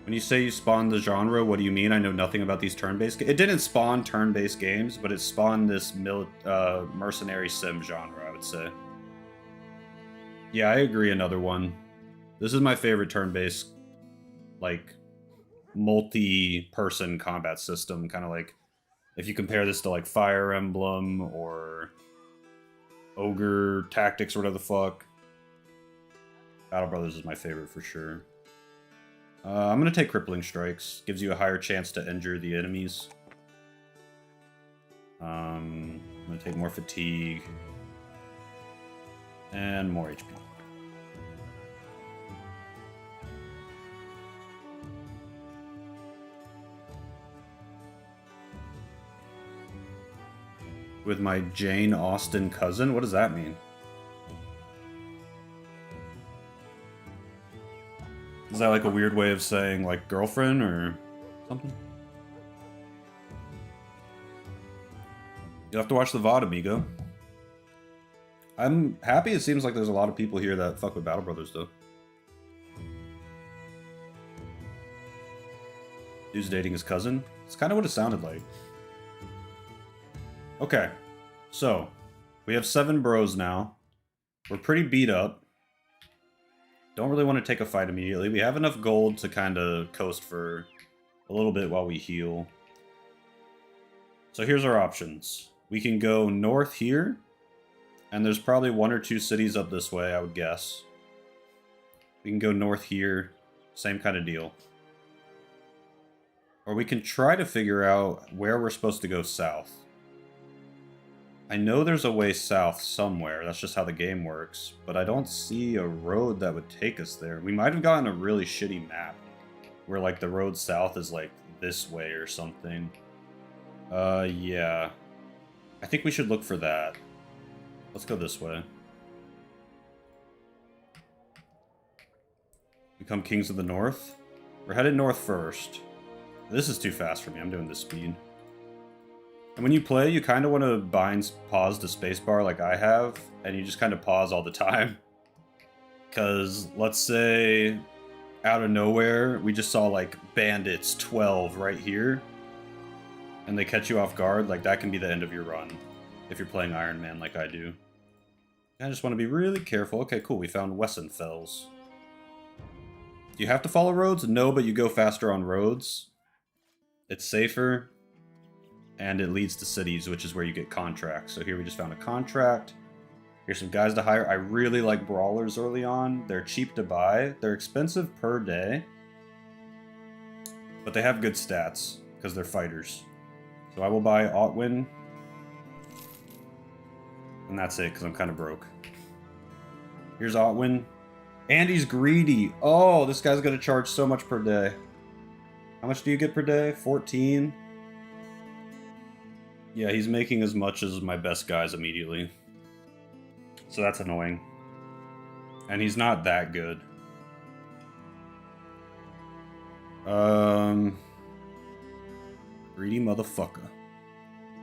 When you say you spawned the genre, what do you mean? I know nothing about these turn-based games. It didn't spawn turn-based games, but it spawned this mercenary sim genre, I would say. Yeah, I agree, another one. This is my favorite turn-based, like, multi-person combat system. Kind of like, if you compare this to, like, Fire Emblem or Ogre Tactics or whatever the fuck. Battle Brothers is my favorite for sure. I'm going to take Crippling Strikes. Gives you a higher chance to injure the enemies. I'm going to take more Fatigue. And more HP. With my Jane Austen cousin? What does that mean? Is that like a weird way of saying, like, girlfriend or something? You'll have to watch the VOD, amigo. I'm happy it seems like there's a lot of people here that fuck with Battle Brothers, though. Dude's dating his cousin? It's kind of what it sounded like. Okay, so we have 7 bros now. We're pretty beat up. Don't really want to take a fight immediately. We have enough gold to kind of coast for a little bit while we heal. So here's our options. We can go north here, and there's probably 1 or 2 cities up this way, I would guess. We can go north here, same kind of deal. Or we can try to figure out where we're supposed to go south. I know there's a way south somewhere, that's just how the game works, but I don't see a road that would take us there. We might have gotten a really shitty map, where like the road south is like this way or something. Yeah. I think we should look for that. Let's go this way. Become Kings of the North? We're headed north first. This is too fast for me, I'm doing this speed. And when you play, you kind of want to bind pause to spacebar like I have, and you just kind of pause all the time. Because, let's say, out of nowhere, we just saw, like, bandits 12 right here, and they catch you off guard, like, that can be the end of your run, if you're playing Ironman like I do. I just want to be really careful. Okay, cool, we found Wessenfels. Do you have to follow roads? No, but you go faster on roads. It's safer. And it leads to cities, which is where you get contracts. So here we just found a contract. Here's some guys to hire. I really like brawlers early on. They're cheap to buy. They're expensive per day. But they have good stats, because they're fighters. So I will buy Otwin. And that's it, because I'm kind of broke. Here's Otwin. And he's greedy. Oh, this guy's going to charge so much per day. How much do you get per day? 14? Yeah, he's making as much as my best guys immediately. So that's annoying. And he's not that good. Greedy motherfucker.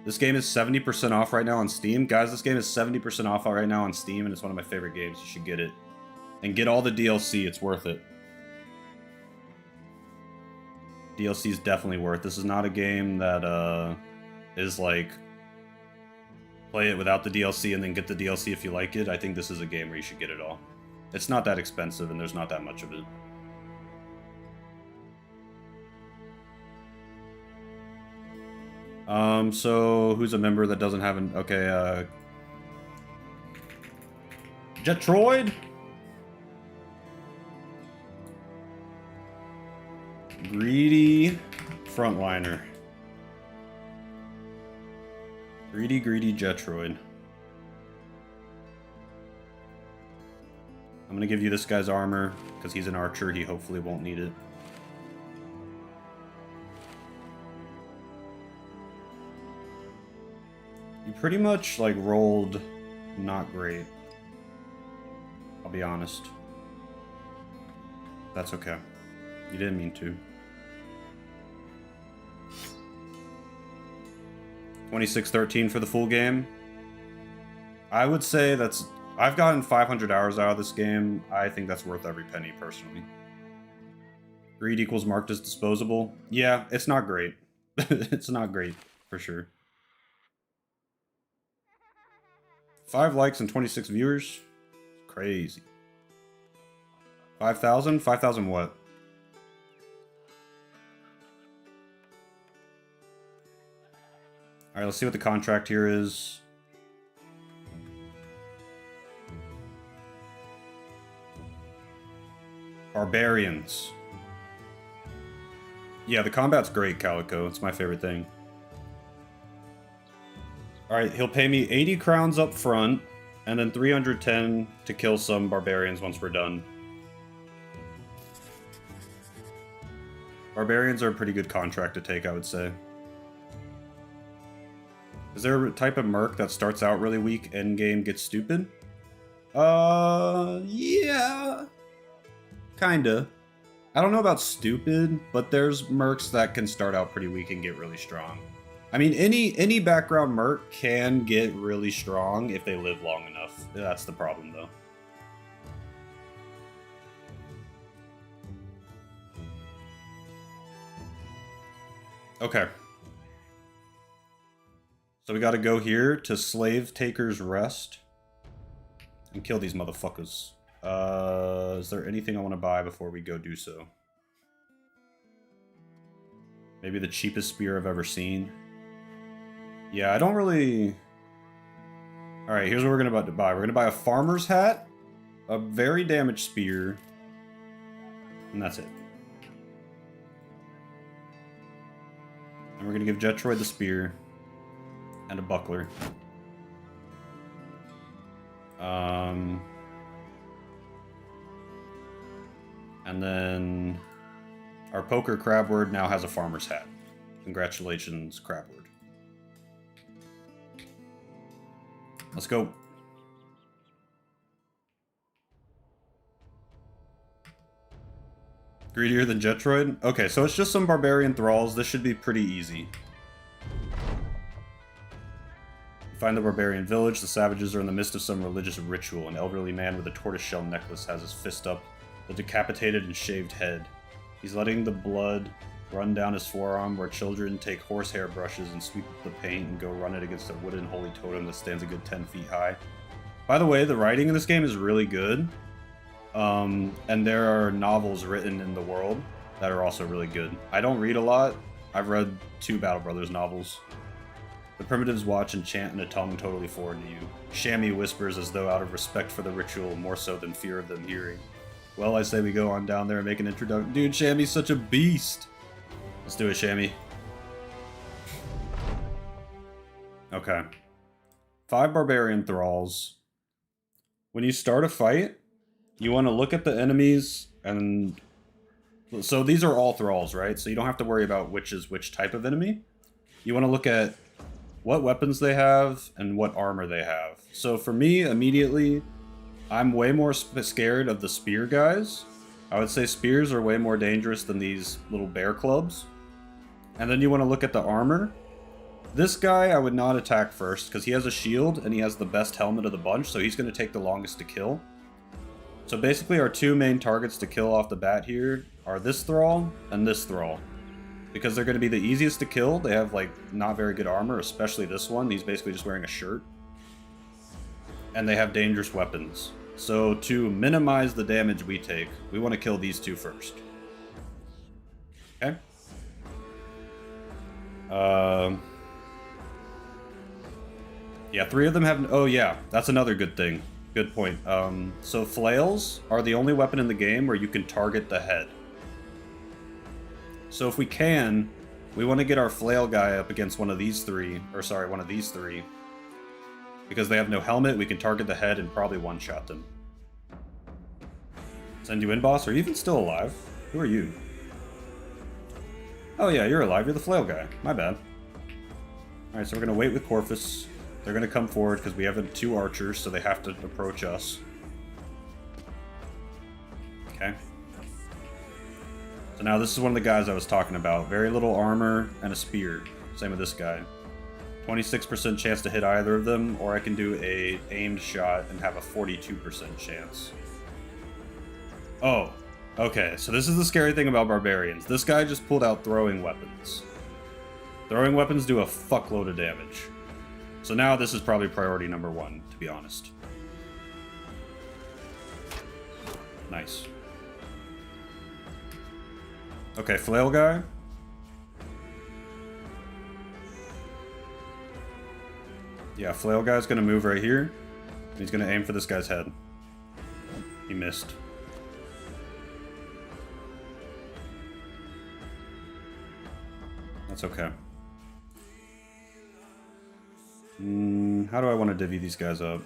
This game is 70% off right now on Steam. Guys, this game is 70% off right now on Steam, and it's one of my favorite games. You should get it. And get all the DLC. It's worth it. DLC is definitely worth. This is not a game that is like play it without the DLC and then get the DLC if you like it. I think this is a game where you should get it all. It's not that expensive and there's not that much of it. So who's a member that doesn't have an okay, Jetroid? Greedy frontliner. Greedy Jetroid. I'm gonna give you this guy's armor, because he's an archer, he hopefully won't need it. You pretty much, like, rolled not great. I'll be honest. That's okay. You didn't mean to. 2613 for the full game. I would say that's... I've gotten 500 hours out of this game. I think that's worth every penny, personally. Greed equals marked as disposable. Yeah, it's not great. It's not great, for sure. 5 likes and 26 viewers? Crazy. 5,000? 5,000 what? Alright, let's see what the contract here is. Barbarians. Yeah, the combat's great, Calico. It's my favorite thing. Alright, he'll pay me 80 crowns up front, and then 310 to kill some barbarians once we're done. Barbarians are a pretty good contract to take, I would say. Is there a type of merc that starts out really weak, endgame gets stupid? Yeah. Kinda. I don't know about stupid, but there's mercs that can start out pretty weak and get really strong. I mean, any background merc can get really strong if they live long enough. That's the problem, though. Okay. So we gotta go here to Slave Taker's Rest and kill these motherfuckers. Is there anything I want to buy before we go do so? Maybe the cheapest spear I've ever seen. Yeah, I don't really... Alright, here's what we're about to buy. We're gonna buy a farmer's hat, a very damaged spear, and that's it. And we're gonna give Jetroid the spear. And a buckler. And then our poker crabword now has a farmer's hat. Congratulations, crabword. Let's go. Greedier than Jetroid? Okay, so it's just some barbarian thralls. This should be pretty easy. Find the barbarian village. The savages are in the midst of some religious ritual. An elderly man with a tortoiseshell necklace has his fist up, the decapitated and shaved head. He's letting the blood run down his forearm, where children take horsehair brushes and sweep up the paint and go run it against a wooden holy totem that stands a good 10 feet high. By the way, the writing in this game is really good. And there are novels written in the world that are also really good. I don't read a lot. I've read 2 Battle Brothers novels. The primitives watch and chant in a tongue totally foreign to you. Shammy whispers as though out of respect for the ritual, more so than fear of them hearing. Well, I say we go on down there and make an introduction. Dude, Shammy's such a beast! Let's do it, Shammy. Okay. 5 barbarian thralls. When you start a fight, you want to look at the enemies and... So these are all thralls, right? So you don't have to worry about which is which type of enemy. You want to look at what weapons they have and what armor they have. So for me, immediately, I'm way more scared of the spear guys. I would say spears are way more dangerous than these little bear clubs. And then you want to look at the armor. This guy I would not attack first, because he has a shield, and he has the best helmet of the bunch, so he's going to take the longest to kill. So basically our two main targets to kill off the bat here are this Thrall and this Thrall. Because they're going to be the easiest to kill. They have, like, not very good armor, especially this one. He's basically just wearing a shirt. And they have dangerous weapons. So to minimize the damage we take, we want to kill these two first. Okay? Yeah, 3 of them have... Oh, yeah, that's another good thing. Good point. So flails are the only weapon in the game where you can target the head. So if we can, we want to get our flail guy up against one of these 3. Or sorry, one of these 3. Because they have no helmet, we can target the head and probably one-shot them. Send you in, boss? Are you even still alive? Who are you? Oh yeah, you're alive. You're the flail guy. My bad. Alright, so we're going to wait with Corvus. They're going to come forward because we have 2 archers, so they have to approach us. Okay. So now this is one of the guys I was talking about. Very little armor and a spear. Same with this guy. 26% chance to hit either of them, or I can do a aimed shot and have a 42% chance. Oh, okay. So this is the scary thing about barbarians. This guy just pulled out throwing weapons. Throwing weapons do a fuckload of damage. So now this is probably priority number 1, to be honest. Nice. Okay, flail guy. Yeah, flail guy's gonna move right here. He's gonna aim for this guy's head. He missed. That's okay. How do I want to divvy these guys up?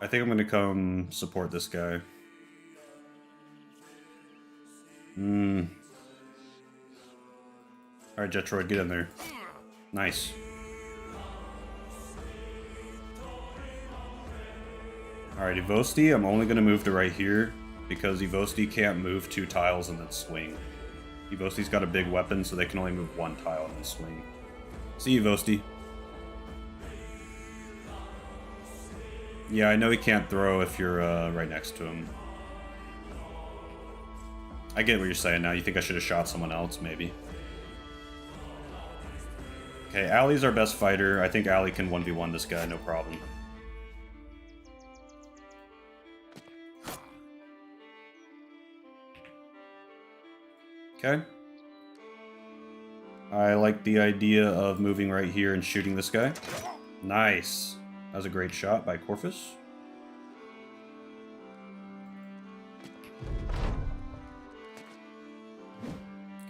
I think I'm going to come support this guy. Alright, Jetroid, get in there. Nice. Alright, Evosti, I'm only going to move to right here, because Evosti can't move 2 tiles and then swing. Evosti's got a big weapon, so they can only move 1 tile and then swing. See you, Evosti. Yeah, I know he can't throw if you're right next to him. I get what you're saying now. You think I should have shot someone else, maybe. Okay, Ali's our best fighter. I think Ali can 1v1 this guy, no problem. Okay. I like the idea of moving right here and shooting this guy. Nice. That was a great shot by Corvus.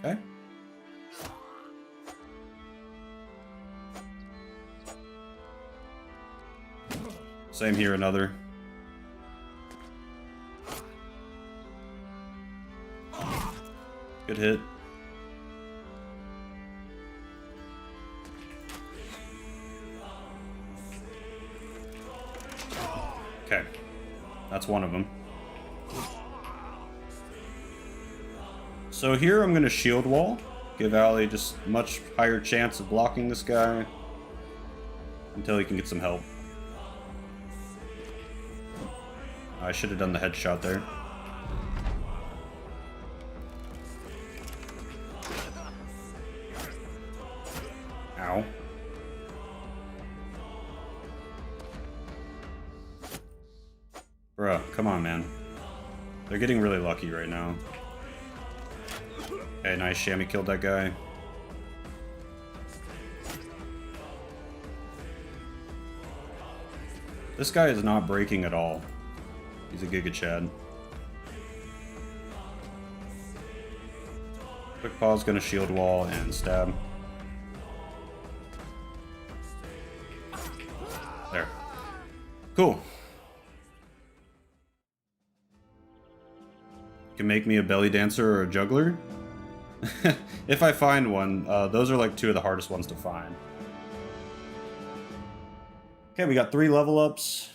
Okay. Same here, another. Good hit. Okay, that's one of them. So here I'm going to shield wall. Give Ali just much higher chance of blocking this guy until he can get some help. I should have done the headshot there. Ow. Bruh, come on, man. They're getting really lucky right now. Okay, nice. Shammy killed that guy. This guy is not breaking at all. He's a Giga Chad. Quick Paw's gonna shield wall and stab. There. Cool. Can make me a belly dancer or a juggler? If I find one, those are like 2 of the hardest ones to find. Okay, we got 3 level ups,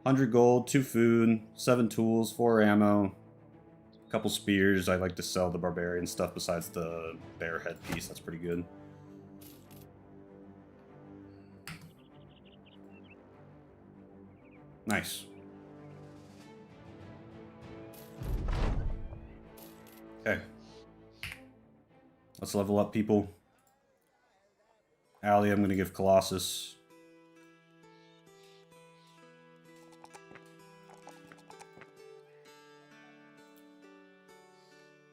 100 gold, 2 food, 7 tools, 4 ammo, a couple spears. I like to sell the barbarian stuff besides the bear headpiece. That's pretty good. Nice. Okay. Let's level up, people. Allie, I'm going to give Colossus.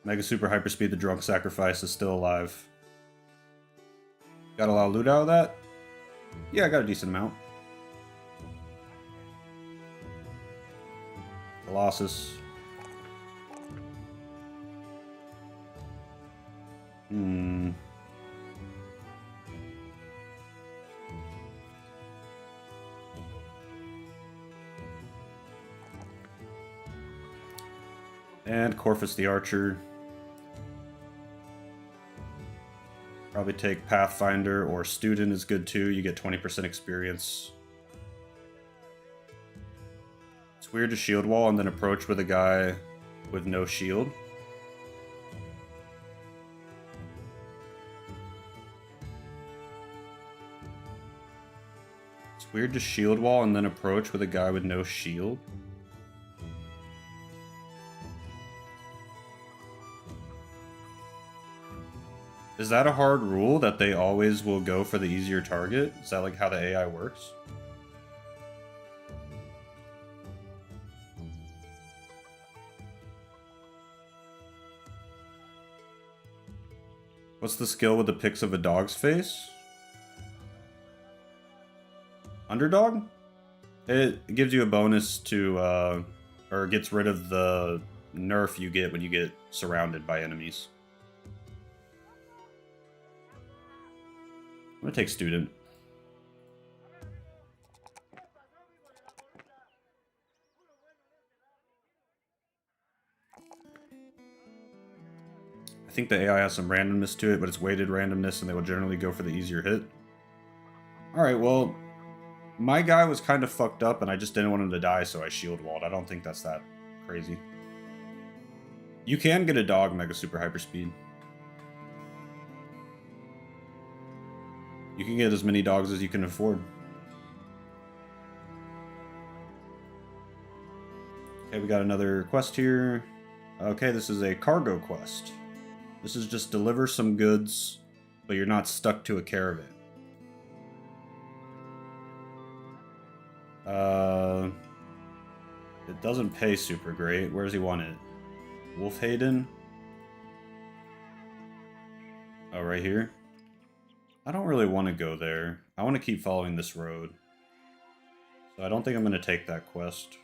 Mega Super Hyperspeed, the Drunk Sacrifice, is still alive. Got a lot of loot out of that? Yeah, I got a decent amount. Colossus. And Corvus the Archer. Probably take Pathfinder or Student is good too. You get 20% experience. It's weird to shield wall and then approach with a guy with no shield. It's weird to shield wall and then approach with a guy with no shield. Is that a hard rule that they always will go for the easier target? Is that like how the AI works? What's the skill with the pics of a dog's face? Underdog? It gives you a bonus to, or gets rid of the nerf you get when you get surrounded by enemies. I'm gonna take Student. I think the AI has some randomness to it, but it's weighted randomness and they will generally go for the easier hit. Alright, well, my guy was kind of fucked up and I just didn't want him to die, so I shield walled. I don't think that's that crazy. You can get a dog Mega Super Hyperspeed. You can get as many dogs as you can afford. Okay, we got another quest here. Okay, this is a cargo quest. This is just deliver some goods, but you're not stuck to a caravan. It doesn't pay super great. Where does he want it? Wolfhaden? Oh, right here? I don't really want to go there. I want to keep following this road. So I don't think I'm going to take that quest. Is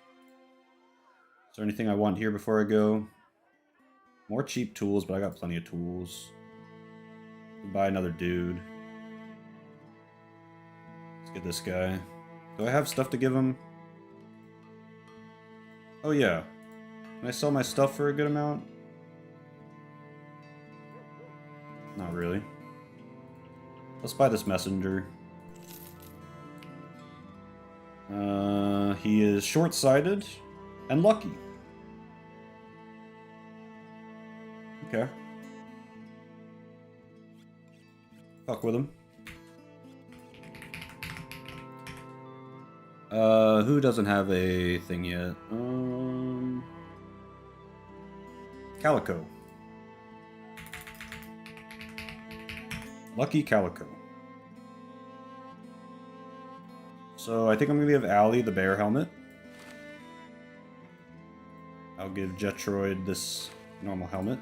there anything I want here before I go? More cheap tools, but I got plenty of tools. Buy another dude. Let's get this guy. Do I have stuff to give him? Oh yeah. Can I sell my stuff for a good amount? Not really. Let's buy this messenger. He is short-sighted and lucky. Okay. Fuck with him. Who doesn't have a thing yet? Calico. Lucky Calico. So I think I'm gonna give Allie the bear helmet. I'll give Jetroid this normal helmet.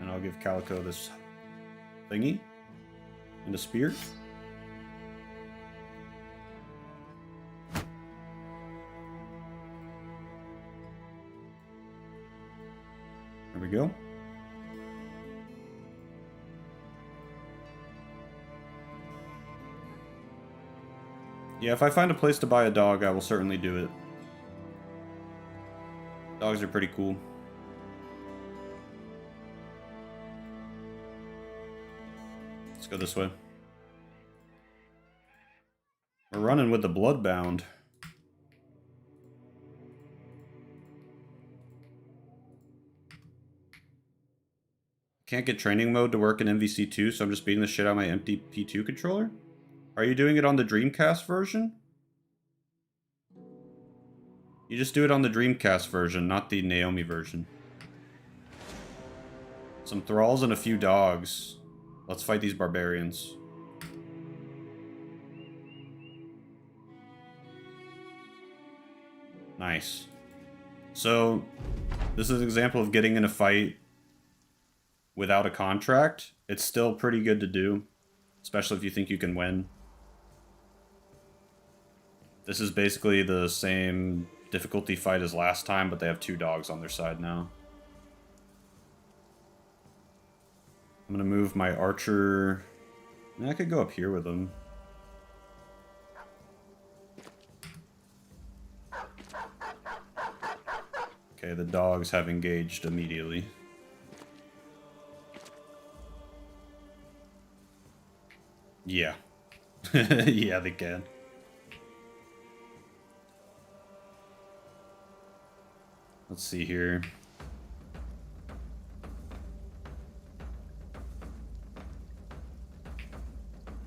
And I'll give Calico this thingy. And a spear. There we go. Yeah, if I find a place to buy a dog, I will certainly do it. Dogs are pretty cool. Let's go this way. We're running with the Bloodbound. Can't get training mode to work in MVC2, so I'm just beating the shit out of my empty P2 controller? Are you doing it on the Dreamcast version? You just do it on the Dreamcast version, not the Naomi version. Some thralls and a few dogs. Let's fight these barbarians. Nice. So, this is an example of getting in a fight without a contract. It's still pretty good to do, especially if you think you can win. This is basically the same difficulty fight as last time, but they have 2 dogs on their side now. I'm gonna move my archer. I could go up here with him. Okay, the dogs have engaged immediately. Yeah. Yeah, they can. Let's see here.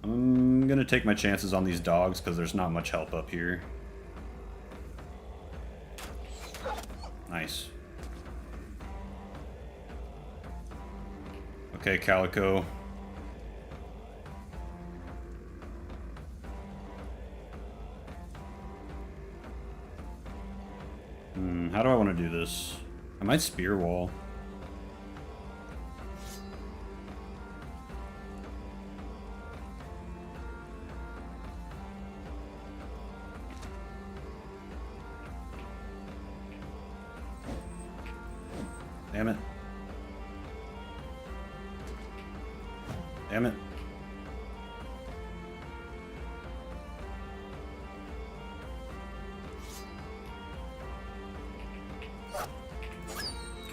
I'm gonna take my chances on these dogs because there's not much help up here. Nice. Okay, Calico. How do I want to do this? I might spear wall. Damn it. Damn it.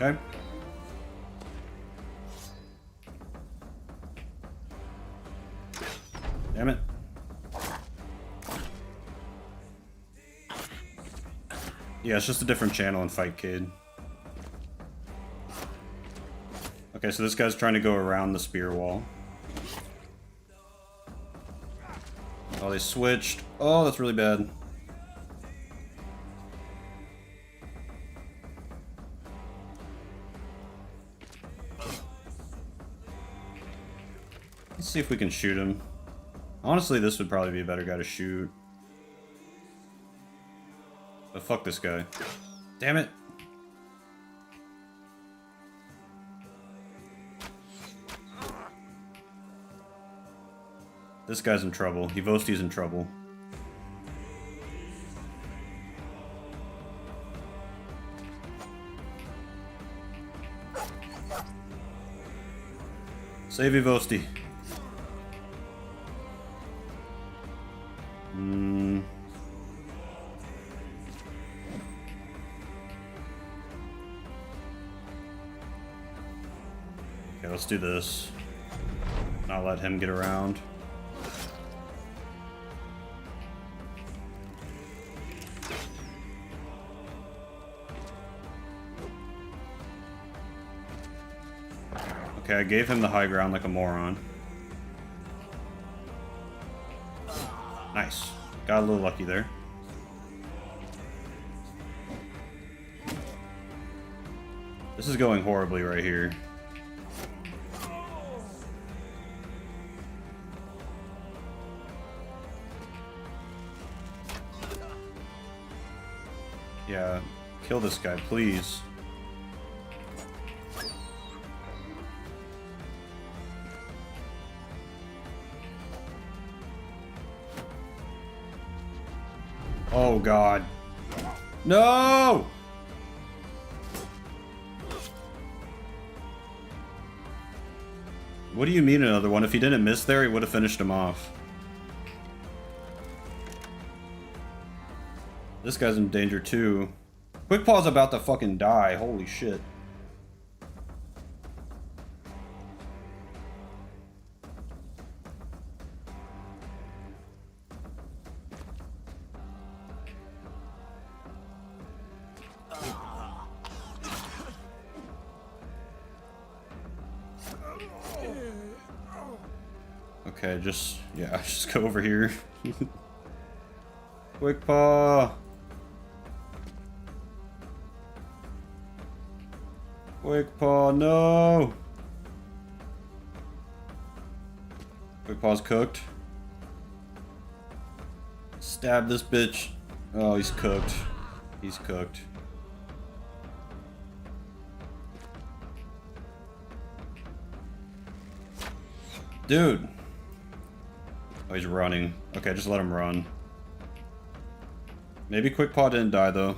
Okay. Damn it. Yeah, it's just a different channel in Fight Kid. Okay, so this guy's trying to go around the spear wall. Oh, they switched. Oh, that's really bad. Let's see if we can shoot him. Honestly, this would probably be a better guy to shoot. But fuck this guy. Damn it. This guy's in trouble. Bohzos in trouble. Save Bohzos. Okay, let's do this. Not let him get around. Okay, I gave him the high ground like a moron. Nice. Got a little lucky there. This is going horribly right here. Yeah, kill this guy, please. Oh god. No! What do you mean another one? If he didn't miss there, he would have finished him off. This guy's in danger too. Quick Paw's about to fucking die. Holy shit. Okay, just go over here. Quick Paw. Quick paw, no! Quick paw's cooked. Stab this bitch. Oh, he's cooked. He's cooked. Dude! Oh, he's running. Okay, just let him run. Maybe Quick Paw didn't die, though.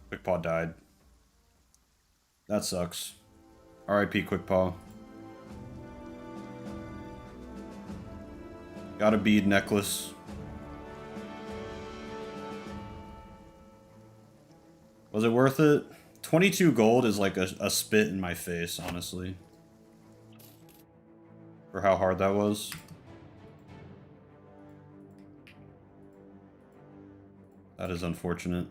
Quick Paw died. That sucks. RIP Quick Paw. Got a bead necklace. Was it worth it? 22 gold is like a spit in my face, honestly. For how hard that was. That is unfortunate.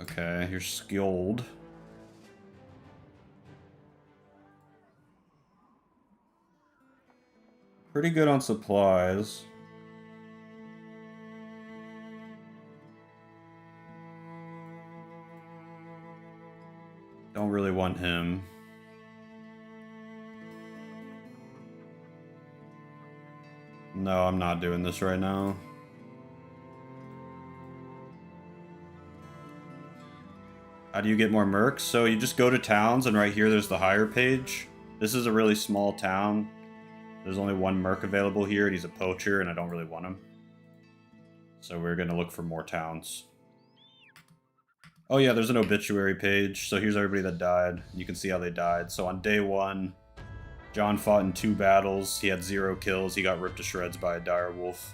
Okay, you're skilled. Pretty good on supplies. Don't really want him. No, I'm not doing this right now. How do you get more mercs? So you just go to towns, and right here there's the hire page. This is a really small town. There's only one merc available here, and he's a poacher, and I don't really want him. So we're gonna look for more towns. Oh yeah, there's an obituary page. So here's everybody that died. You can see how they died. So on day 1, John fought in 2 battles. He had 0 kills. He got ripped to shreds by a dire wolf.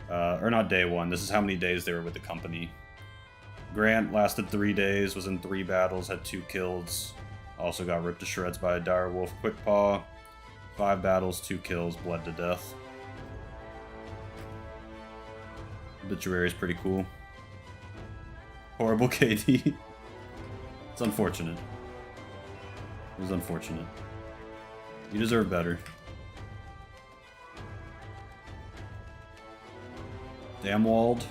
Or not day 1. This is how many days they were with the company. Grant lasted 3 days, was in 3 battles, had 2 kills. Also got ripped to shreds by a dire wolf. Quick Paw, 5 battles, 2 kills, bled to death. Obituary is pretty cool. Horrible KD. It's unfortunate. It was unfortunate. You deserve better. Damwald.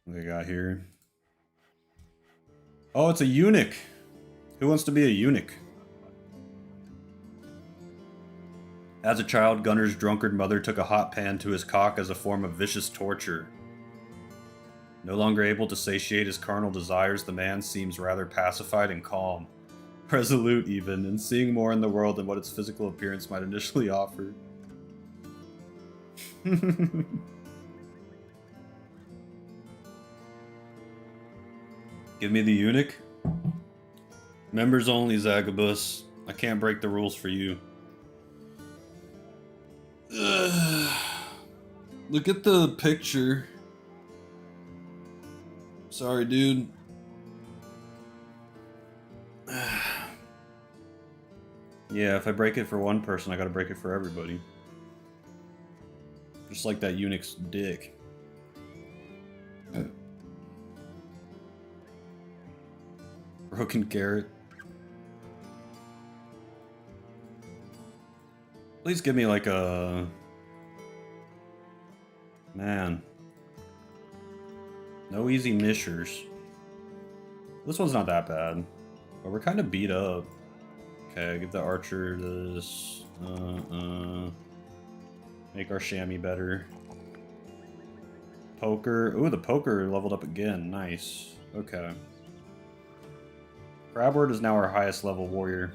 What do we got here? Oh, it's a eunuch. Who wants to be a eunuch? As a child, Gunner's drunkard mother took a hot pan to his cock as a form of vicious torture. No longer able to satiate his carnal desires, the man seems rather pacified and calm. Resolute, even, and seeing more in the world than what its physical appearance might initially offer. Give me the eunuch. Members only, Zagabus. I can't break the rules for you. Look at the picture. Sorry, dude. Yeah, if I break it for one person, I gotta break it for everybody. Just like that eunuch's dick. Broken carrot. Please give me like a... Man. No easy mishers. This one's not that bad. But we're kind of beat up. Okay, give the archer this. Make our chamois better. Poker. Ooh, the poker leveled up again. Nice. Okay. Crabward is now our highest level warrior.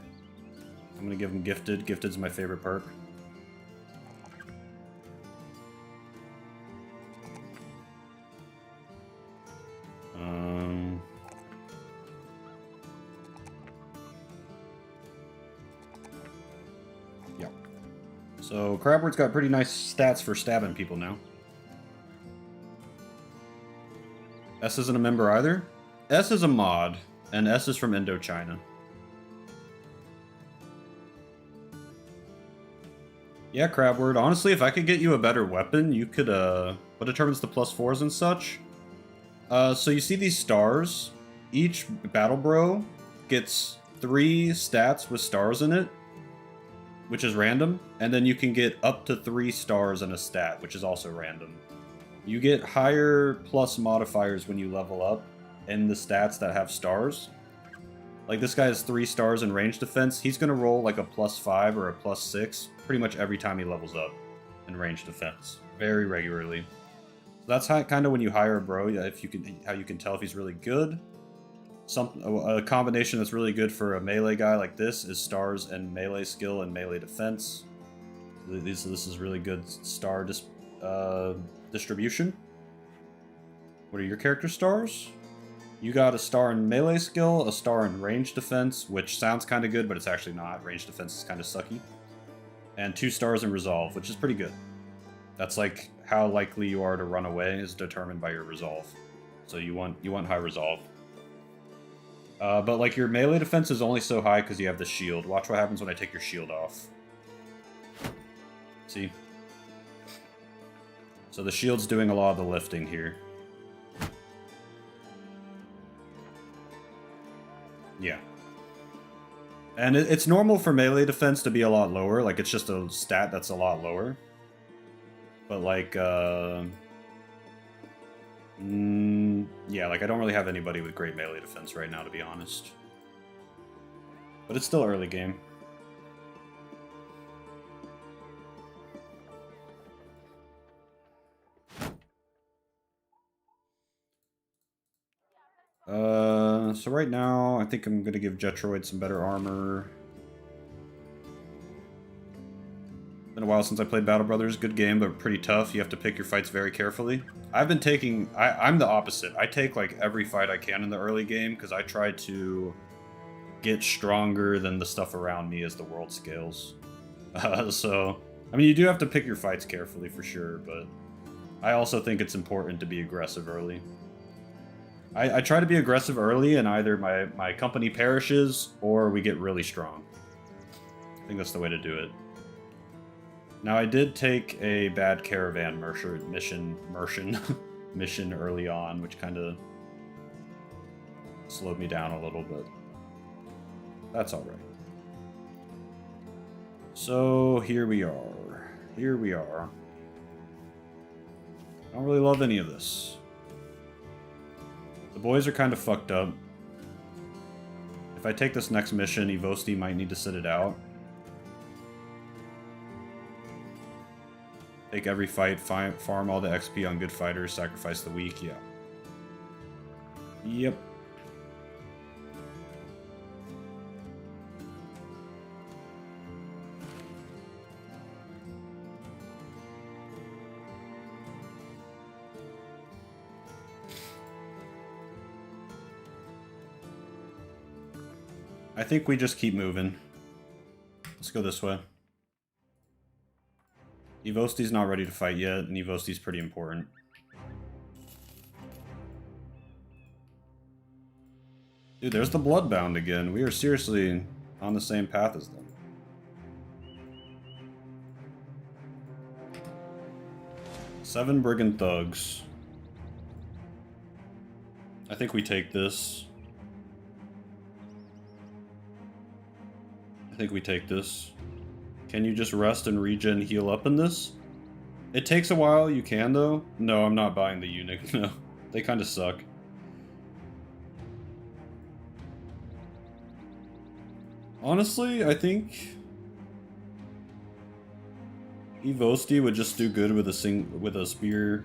I'm gonna give him Gifted. Gifted's my favorite perk. Yeah. So Crabward's got pretty nice stats for stabbing people now. S isn't a member either? S is a mod, and S is from Indochina. Yeah, Crabward. Honestly, if I could get you a better weapon, you could, what determines the +4s and such? So you see these stars? Each Battle Bro gets 3 stats with stars in it, which is random, and then you can get up to 3 stars in a stat, which is also random. You get higher plus modifiers when you level up in the stats that have stars. Like this guy has 3 stars in range defense. He's going to roll like a +5 or a +6 pretty much every time he levels up in range defense, very regularly. So that's how, kind of when you hire a bro, if you can, how you can tell if he's really good. A combination that's really good for a melee guy like this is stars and melee skill and melee defense. This is really good star distribution. What are your character stars? You got a star in melee skill, a star in range defense, which sounds kind of good, but it's actually not. Range defense is kind of sucky. And 2 stars in resolve, which is pretty good. That's like how likely you are to run away is determined by your resolve. So you want high resolve. But like your melee defense is only so high because you have the shield. Watch what happens when I take your shield off. See? So the shield's doing a lot of the lifting here. Yeah. And it's normal for melee defense to be a lot lower. Like, it's just a stat that's a lot lower. But, like, yeah, like, I don't really have anybody with great melee defense right now, to be honest. But it's still early game. So right now, I think I'm gonna give Jetroid some better armor. Been a while since I played Battle Brothers. Good game, but pretty tough. You have to pick your fights very carefully. I've been taking... I'm the opposite. I take, like, every fight I can in the early game, because I try to get stronger than the stuff around me as the world scales. So, I mean, you do have to pick your fights carefully, for sure, but I also think it's important to be aggressive early. I try to be aggressive early, and either my company perishes, or we get really strong. I think that's the way to do it. Now, I did take a bad caravan mission early on, which kind of slowed me down a little bit. That's alright. So, here we are. Here we are. I don't really love any of this. The boys are kind of fucked up. If I take this next mission, Evosti might need to sit it out. Take every fight, farm all the XP on good fighters, sacrifice the weak, yeah. Yep. I think we just keep moving. Let's go this way. Evosti's not ready to fight yet, and Evosti's pretty important. Dude, there's the Bloodbound again. We are seriously on the same path as them. Seven Brigand Thugs. I think we take this. I think we take this. Can you just rest and regen heal up in this? It takes a while, you can though. No, I'm not buying the eunuch, no. They kind of suck. Honestly, I think Evosti would just do good with a spear.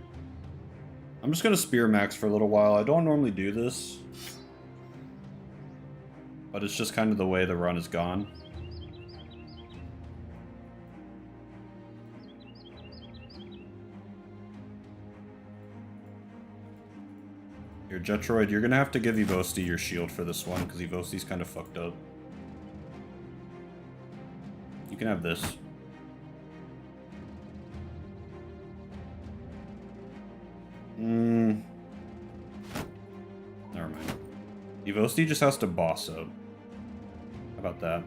I'm just gonna spear max for a little while. I don't normally do this, but it's just kind of the way the run is gone. Here, Jetroid, you're gonna have to give Evosti your shield for this one, because Evosti's kind of fucked up. You can have this. Never mind. Bohzos just has to boss up. How about that?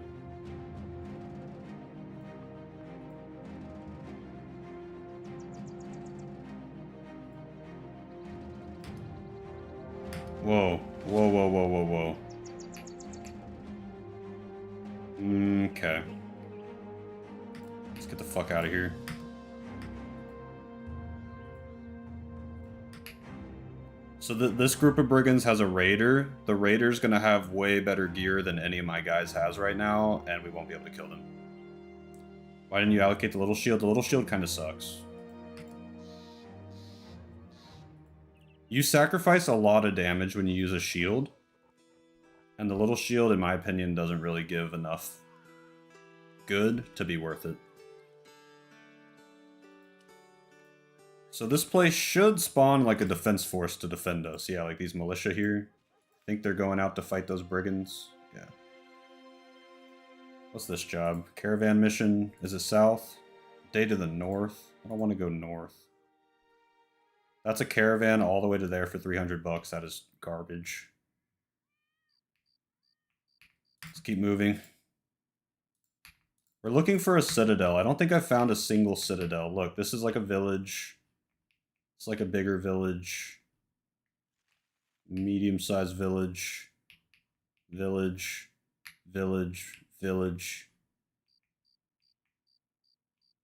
Whoa. Whoa, whoa, whoa, whoa, whoa. Okay. Let's get the fuck out of here. So this group of brigands has a raider. The raider's gonna have way better gear than any of my guys has right now, and we won't be able to kill them. Why didn't you allocate the little shield? The little shield kind of sucks. You sacrifice a lot of damage when you use a shield, and the little shield, in my opinion, doesn't really give enough good to be worth it. So this place should spawn like a defense force to defend us. Yeah, like these militia here. I think they're going out to fight those brigands. Yeah. What's this job? Caravan mission. Is it south? Day to the north. I don't want to go north. That's a caravan all the way to there for 300 bucks. That is garbage. Let's keep moving. We're looking for a citadel. I don't think I found a single citadel. Look, this is like a village. It's like a bigger village. Medium-sized village. Village. Village. Village.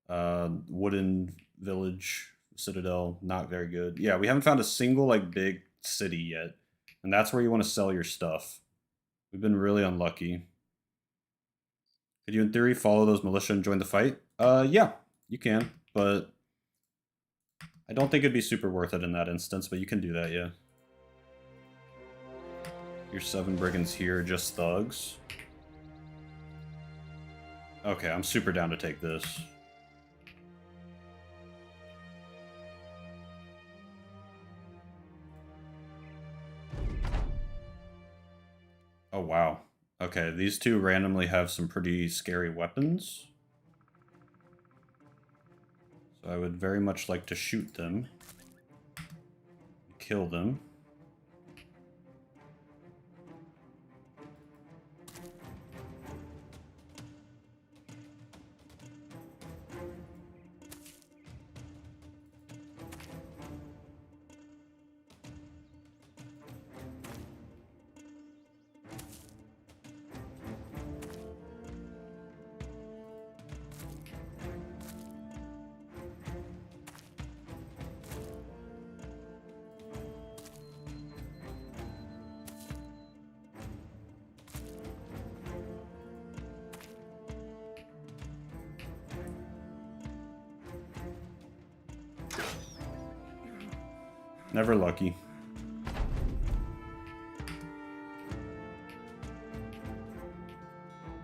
Wooden village. Citadel. Not very good. Yeah, we haven't found a single, like, big city yet. And that's where you want to sell your stuff. We've been really unlucky. Could you, in theory, follow those militia and join the fight? Yeah, you can, but I don't think it'd be super worth it in that instance, but you can do that, yeah. Your 7 brigands here, just thugs. Okay, I'm super down to take this. Oh, wow. Okay, these two randomly have some pretty scary weapons. So I would very much like to shoot them. Kill them. Never lucky.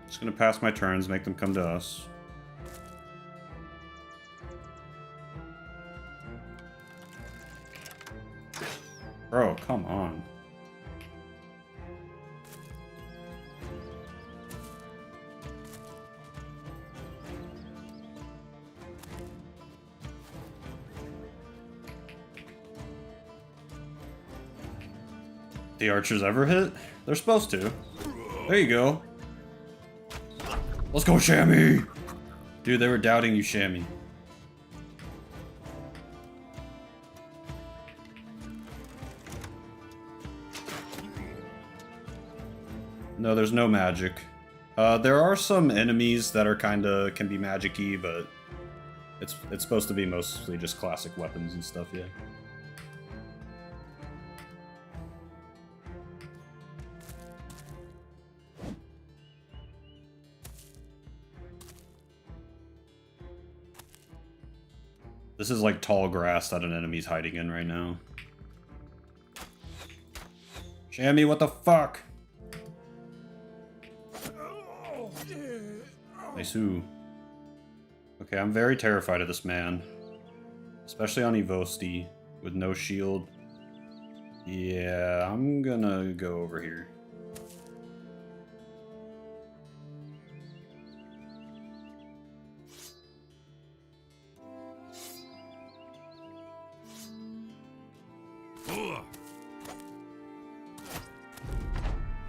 Just gonna pass my turns, make them come to us. Bro, come on. The archers ever hit? They're supposed to. There you go. Let's go, Shammy! Dude, they were doubting you, Shammy. No, there's no magic. There are some enemies that are kinda can be magic-y, but it's supposed to be mostly just classic weapons and stuff, yeah. This is like tall grass that an enemy's hiding in right now. Shammy, what the fuck? Nice who? Okay, I'm very terrified of this man. Especially on Evosti, with no shield. Yeah, I'm gonna go over here.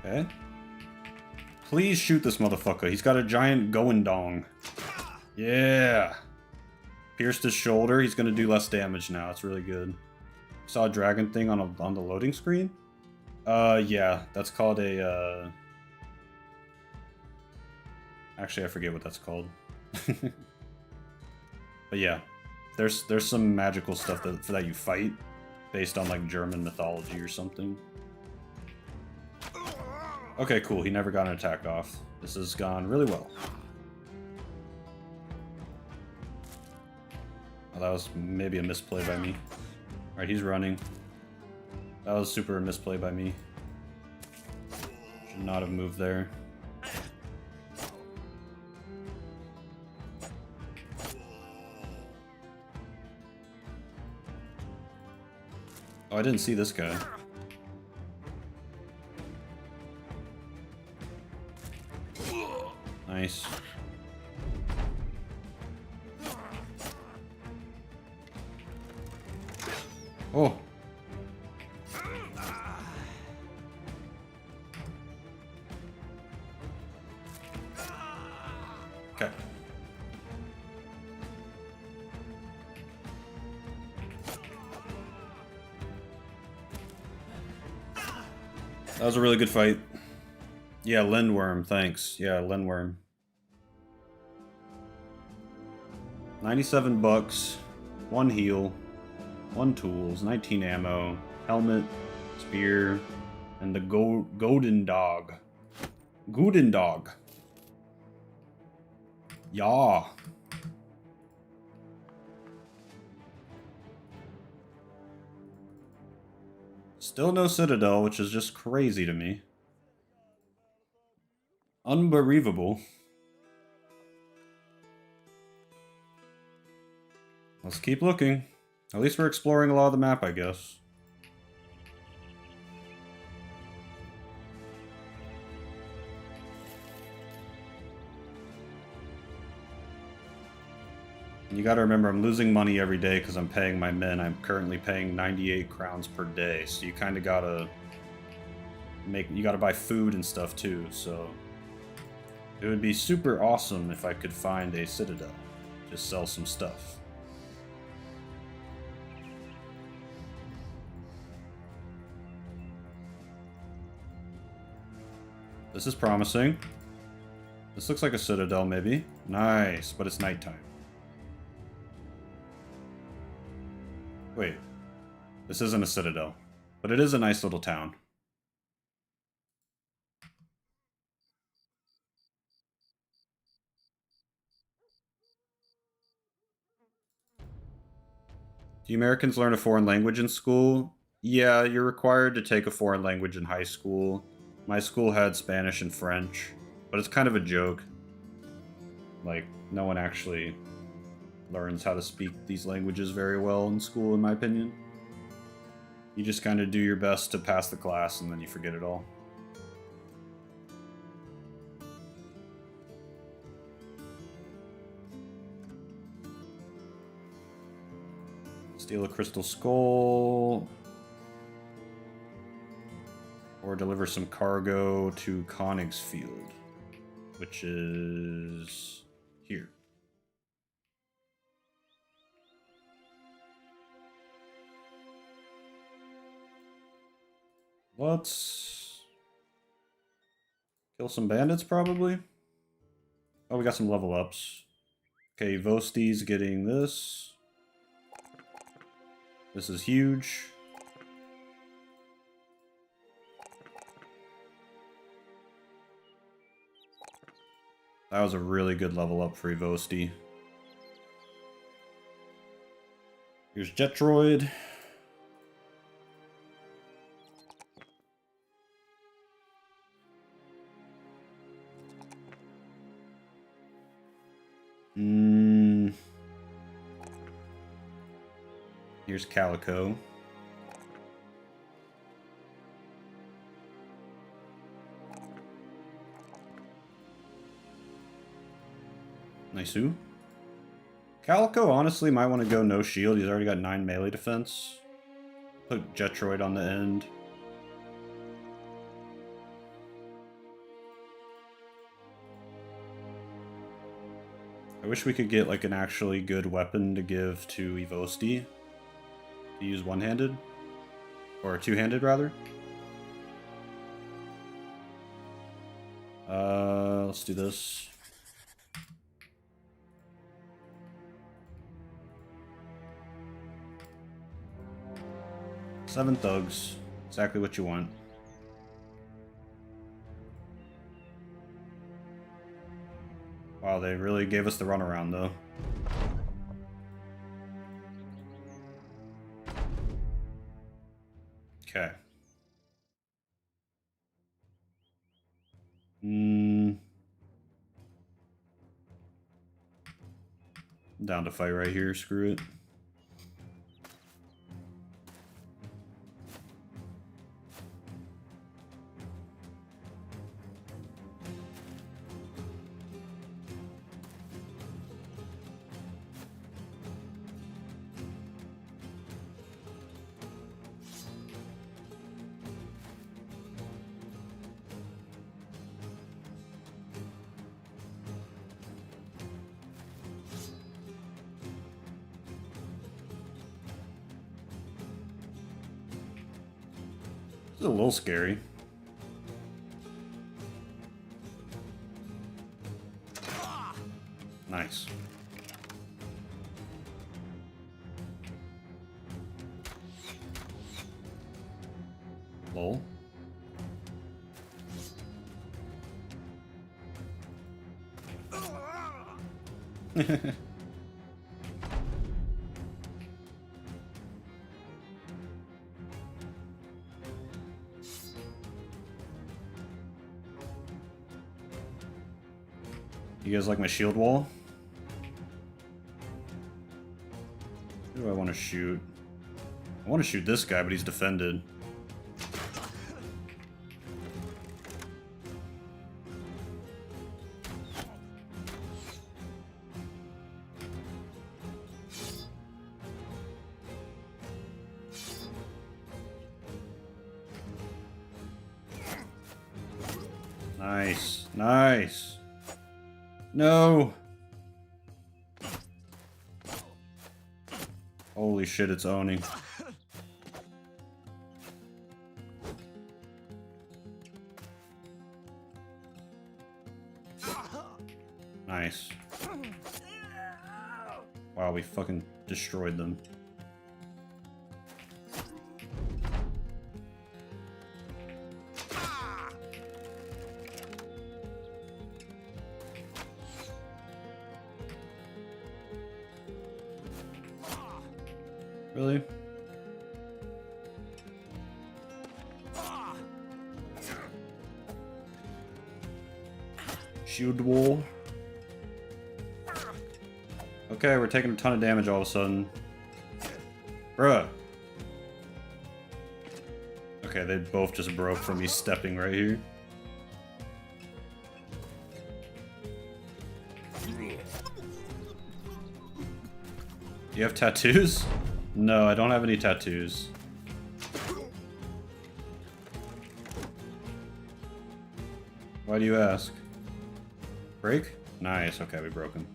Okay. Please shoot this motherfucker. He's got a giant Goendong. Yeah. Pierced his shoulder. He's gonna do less damage now. It's really good. Saw a dragon thing on the loading screen? Yeah. That's called a Actually, I forget what that's called. But yeah, there's some magical stuff that you fight based on like German mythology or something. Okay, cool. He never got an attack off. This has gone really well. Oh, that was maybe a misplay by me. Alright, he's running. That was super misplay by me. Should not have moved there. Oh, I didn't see this guy. Nice. Oh. Okay. That was a really good fight. Yeah, Lindworm, thanks. Yeah, Lindworm. 97 bucks, 1 heal, 1 tools, 19 ammo, helmet, spear, and the golden dog. Guten dog. Yeah. Still no Citadel, which is just crazy to me. Unbelievable. Let's keep looking. At least we're exploring a lot of the map, I guess. You gotta remember, I'm losing money every day because I'm paying my men. I'm currently paying 98 crowns per day, so you kind of gotta you gotta buy food and stuff too, so it would be super awesome if I could find a Citadel. Just sell some stuff. This is promising. This looks like a Citadel, maybe. Nice, but it's nighttime. Wait, this isn't a Citadel, but it is a nice little town. Do Americans learn a foreign language in school? Yeah, you're required to take a foreign language in high school. My school had Spanish and French, but it's kind of a joke. Like, no one actually learns how to speak these languages very well in school, in my opinion. You just kind of do your best to pass the class, and then you forget it all. Steal a crystal skull. Or deliver some cargo to Königsfield, which is here. Let's kill some bandits, probably. Oh, we got some level ups. Okay, Vosti's getting this. This is huge. That was a really good level up for Evosti. Here's Jetroid. Here's Calico. Nice-oo. Calico honestly might want to go no shield. He's already got 9 melee defense. Put Jetroid on the end. I wish we could get like an actually good weapon to give to Evosti. To use one-handed. Or two-handed rather. Let's do this. 7 thugs. Exactly what you want. Wow, they really gave us the runaround, though. Okay. Down to fight right here. Screw it. This is a little scary. Nice. Lol. You guys like my shield wall? Who do I want to shoot? I want to shoot this guy, but he's defended. Nice. Nice. No. Holy shit, it's owning. Nice. Wow, we fucking destroyed them. Really? Shield wall. Okay, we're taking a ton of damage all of a sudden. Bruh. Okay, they both just broke from me stepping right here. Do you have tattoos? No, I don't have any tattoos. Why do you ask? Break? Nice, okay, we broke him.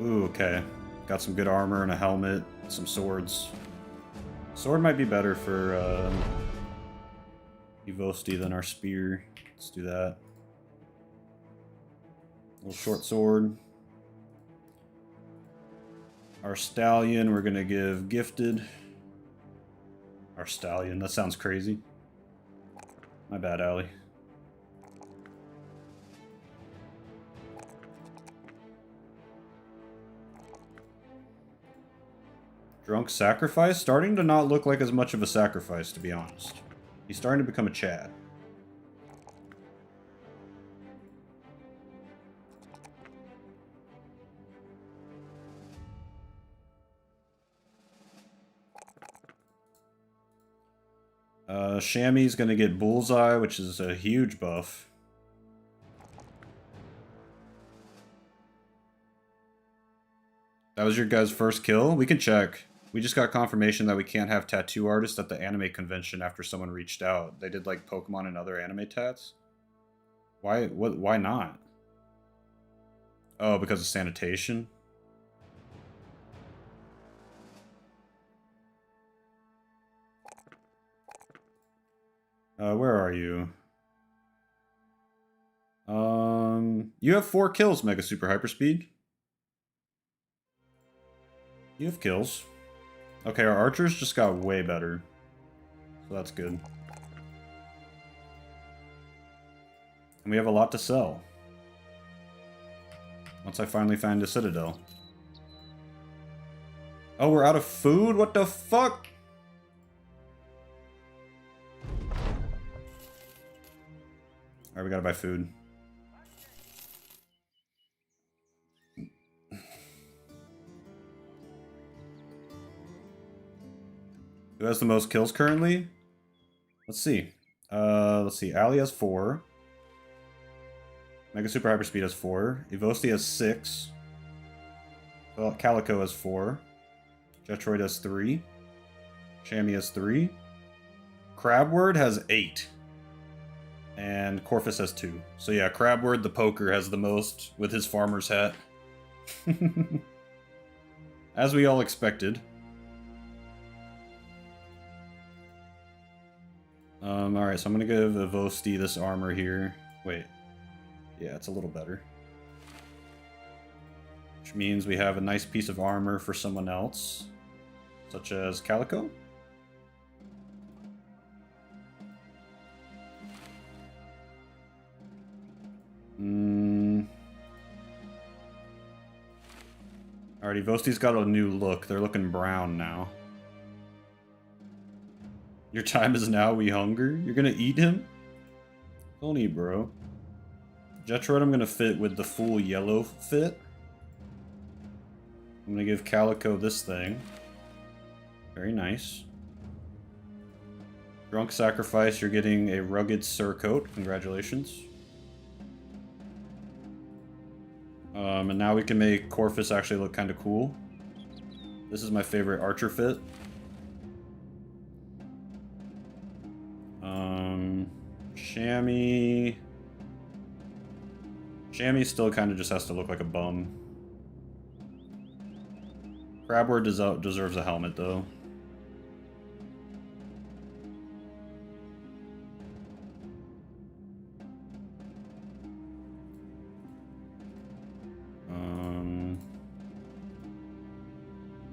Ooh, okay. Got some good armor and a helmet, some swords. Sword might be better for Evosti than our spear. Let's do that. Little short sword. Our stallion, we're gonna give gifted. Our stallion, that sounds crazy. My bad, Allie. Drunk sacrifice? Starting to not look like as much of a sacrifice, to be honest. He's starting to become a Chad. Shammy's gonna get Bullseye, which is a huge buff. That was your guys' first kill? We can check. We just got confirmation that we can't have tattoo artists at the anime convention after someone reached out. They did like Pokemon and other anime tats. Why not? Oh, because of sanitation? Where are you? You have 4 kills, Mega Super Hyperspeed. You have kills. Okay, our archers just got way better. So that's good. And we have a lot to sell. Once I finally find a citadel. Oh, we're out of food? What the fuck? Alright, we gotta buy food. Who has the most kills currently? Let's see. Ali has 4. Mega Super Hyperspeed has 4. Evosti has 6. Calico has 4. Jetroid has 3. Shammy has 3. Crabword has 8. And Corvus has 2. So yeah, Crabword the Poker has the most with his farmer's hat. As we all expected. Alright, so I'm gonna give Evosti this armor here. Wait. Yeah, it's a little better. Which means we have a nice piece of armor for someone else. Such as Calico. Alright, Evosti's got a new look. They're looking brown now. Your time is now, we hunger? You're gonna eat him? Don't eat, bro. Jetroid I'm gonna fit with the full yellow fit. I'm gonna give Calico this thing. Very nice. Drunk Sacrifice, you're getting a rugged surcoat. Congratulations. And now we can make Corvus actually look kind of cool. This is my favorite archer fit. Shammy... Shammy still kind of just has to look like a bum. Crabword deserves a helmet, though.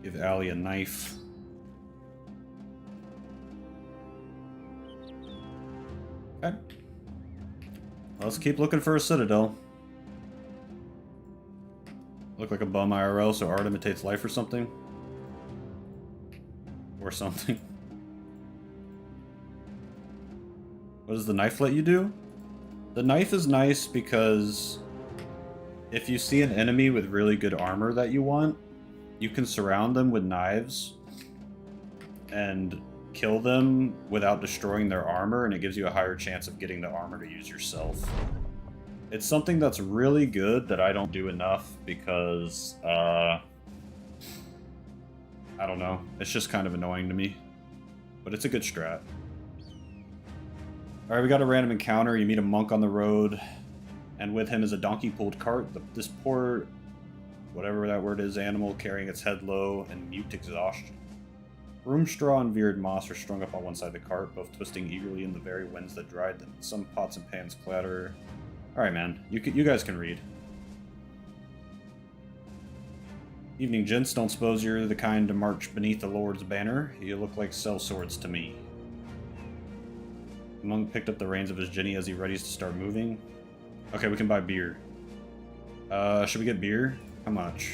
Give Ali a knife. Okay. Let's keep looking for a citadel. Look like a bum IRL, so art imitates life or something. Or something. What does the knife let you do? The knife is nice because if you see an enemy with really good armor that you want, you can surround them with knives and kill them without destroying their armor, and it gives you a higher chance of getting the armor to use yourself. It's something that's really good that I don't do enough because, I don't know. It's just kind of annoying to me. But it's a good strat. Alright, we got a random encounter. You meet a monk on the road, and with him is a donkey-pulled cart. This poor, whatever that word is, animal carrying its head low and mute exhaustion. Broom straw and veered moss are strung up on one side of the cart, both twisting eagerly in the very winds that dried them. Some pots and pans clatter. Alright, man. You guys can read. Evening, gents. Don't suppose you're the kind to march beneath the Lord's banner. You look like sellswords to me. The monk picked up the reins of his jinny as he readies to start moving. Okay, we can buy beer. Should we get beer? How much?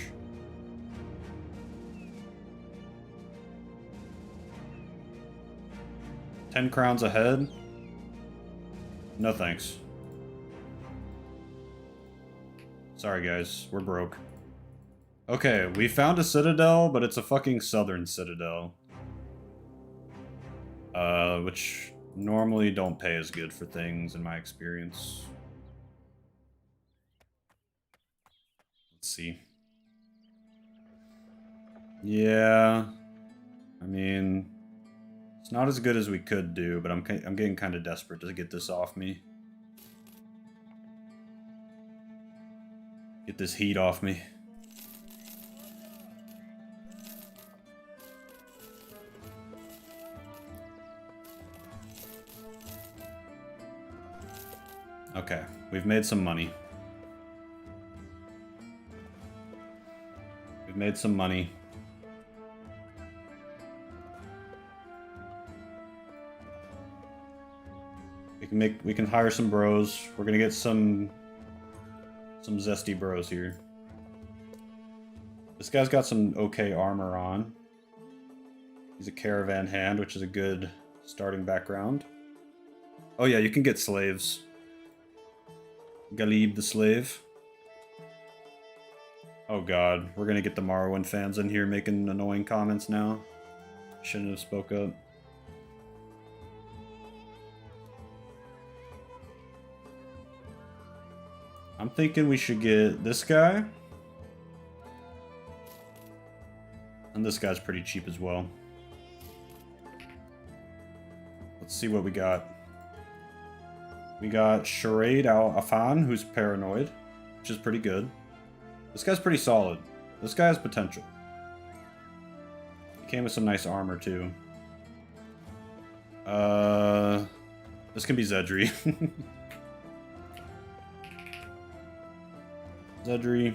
£10 a head? No thanks. Sorry guys, we're broke. Okay, we found a citadel, but it's a fucking southern citadel. Which normally don't pay as good for things in my experience. Let's see. Yeah, I mean, it's not as good as we could do, but I'm getting kind of desperate to get this off me. Get this heat off me. Okay, we've made some money. We've made some money. We can hire some bros. We're gonna get some zesty bros here. This guy's got some okay armor on. He's a caravan hand, which is a good starting background. Oh yeah, you can get slaves. Galib the slave. Oh god, we're gonna get the Morrowind fans in here making annoying comments now. Shouldn't have spoke up. I'm thinking we should get this guy. And this guy's pretty cheap as well. Let's see what we got. We got Charade Al-Afan, who's paranoid, which is pretty good. This guy's pretty solid. This guy has potential. He came with some nice armor, too. This can be Zedri. Zedri.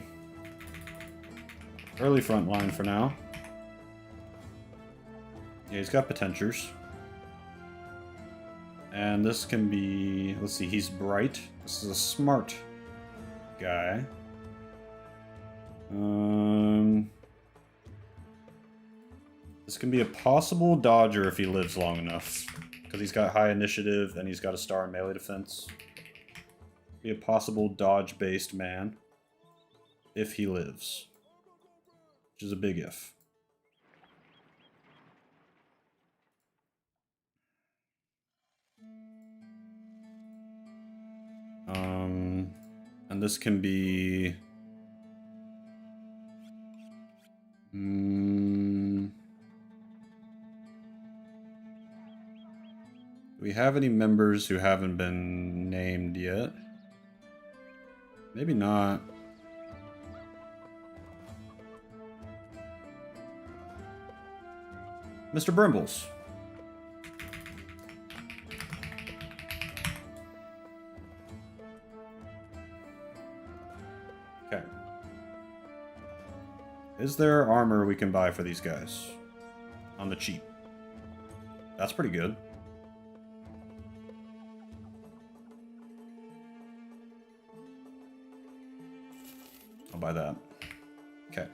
Early front line for now. Yeah, he's got potentials. And this can be... Let's see, he's bright. This is a smart guy. This can be a possible dodger if he lives long enough. Because he's got high initiative and he's got a star in melee defense. Be a possible dodge-based man. If he lives. Which is a big if. And this can be... Do we have any members who haven't been named yet? Maybe not. Mr. Brimbles. Okay. Is there armor we can buy for these guys? On the cheap. That's pretty good. I'll buy that. Okay.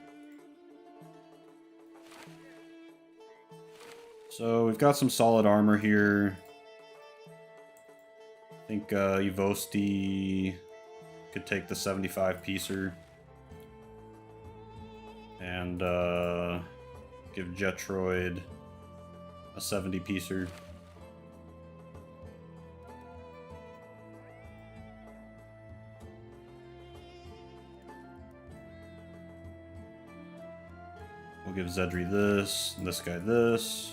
So we've got some solid armor here. I think Evosti could take the 75 piecer. And give Jetroid a 70 piecer. We'll give Zedri this, and this guy this.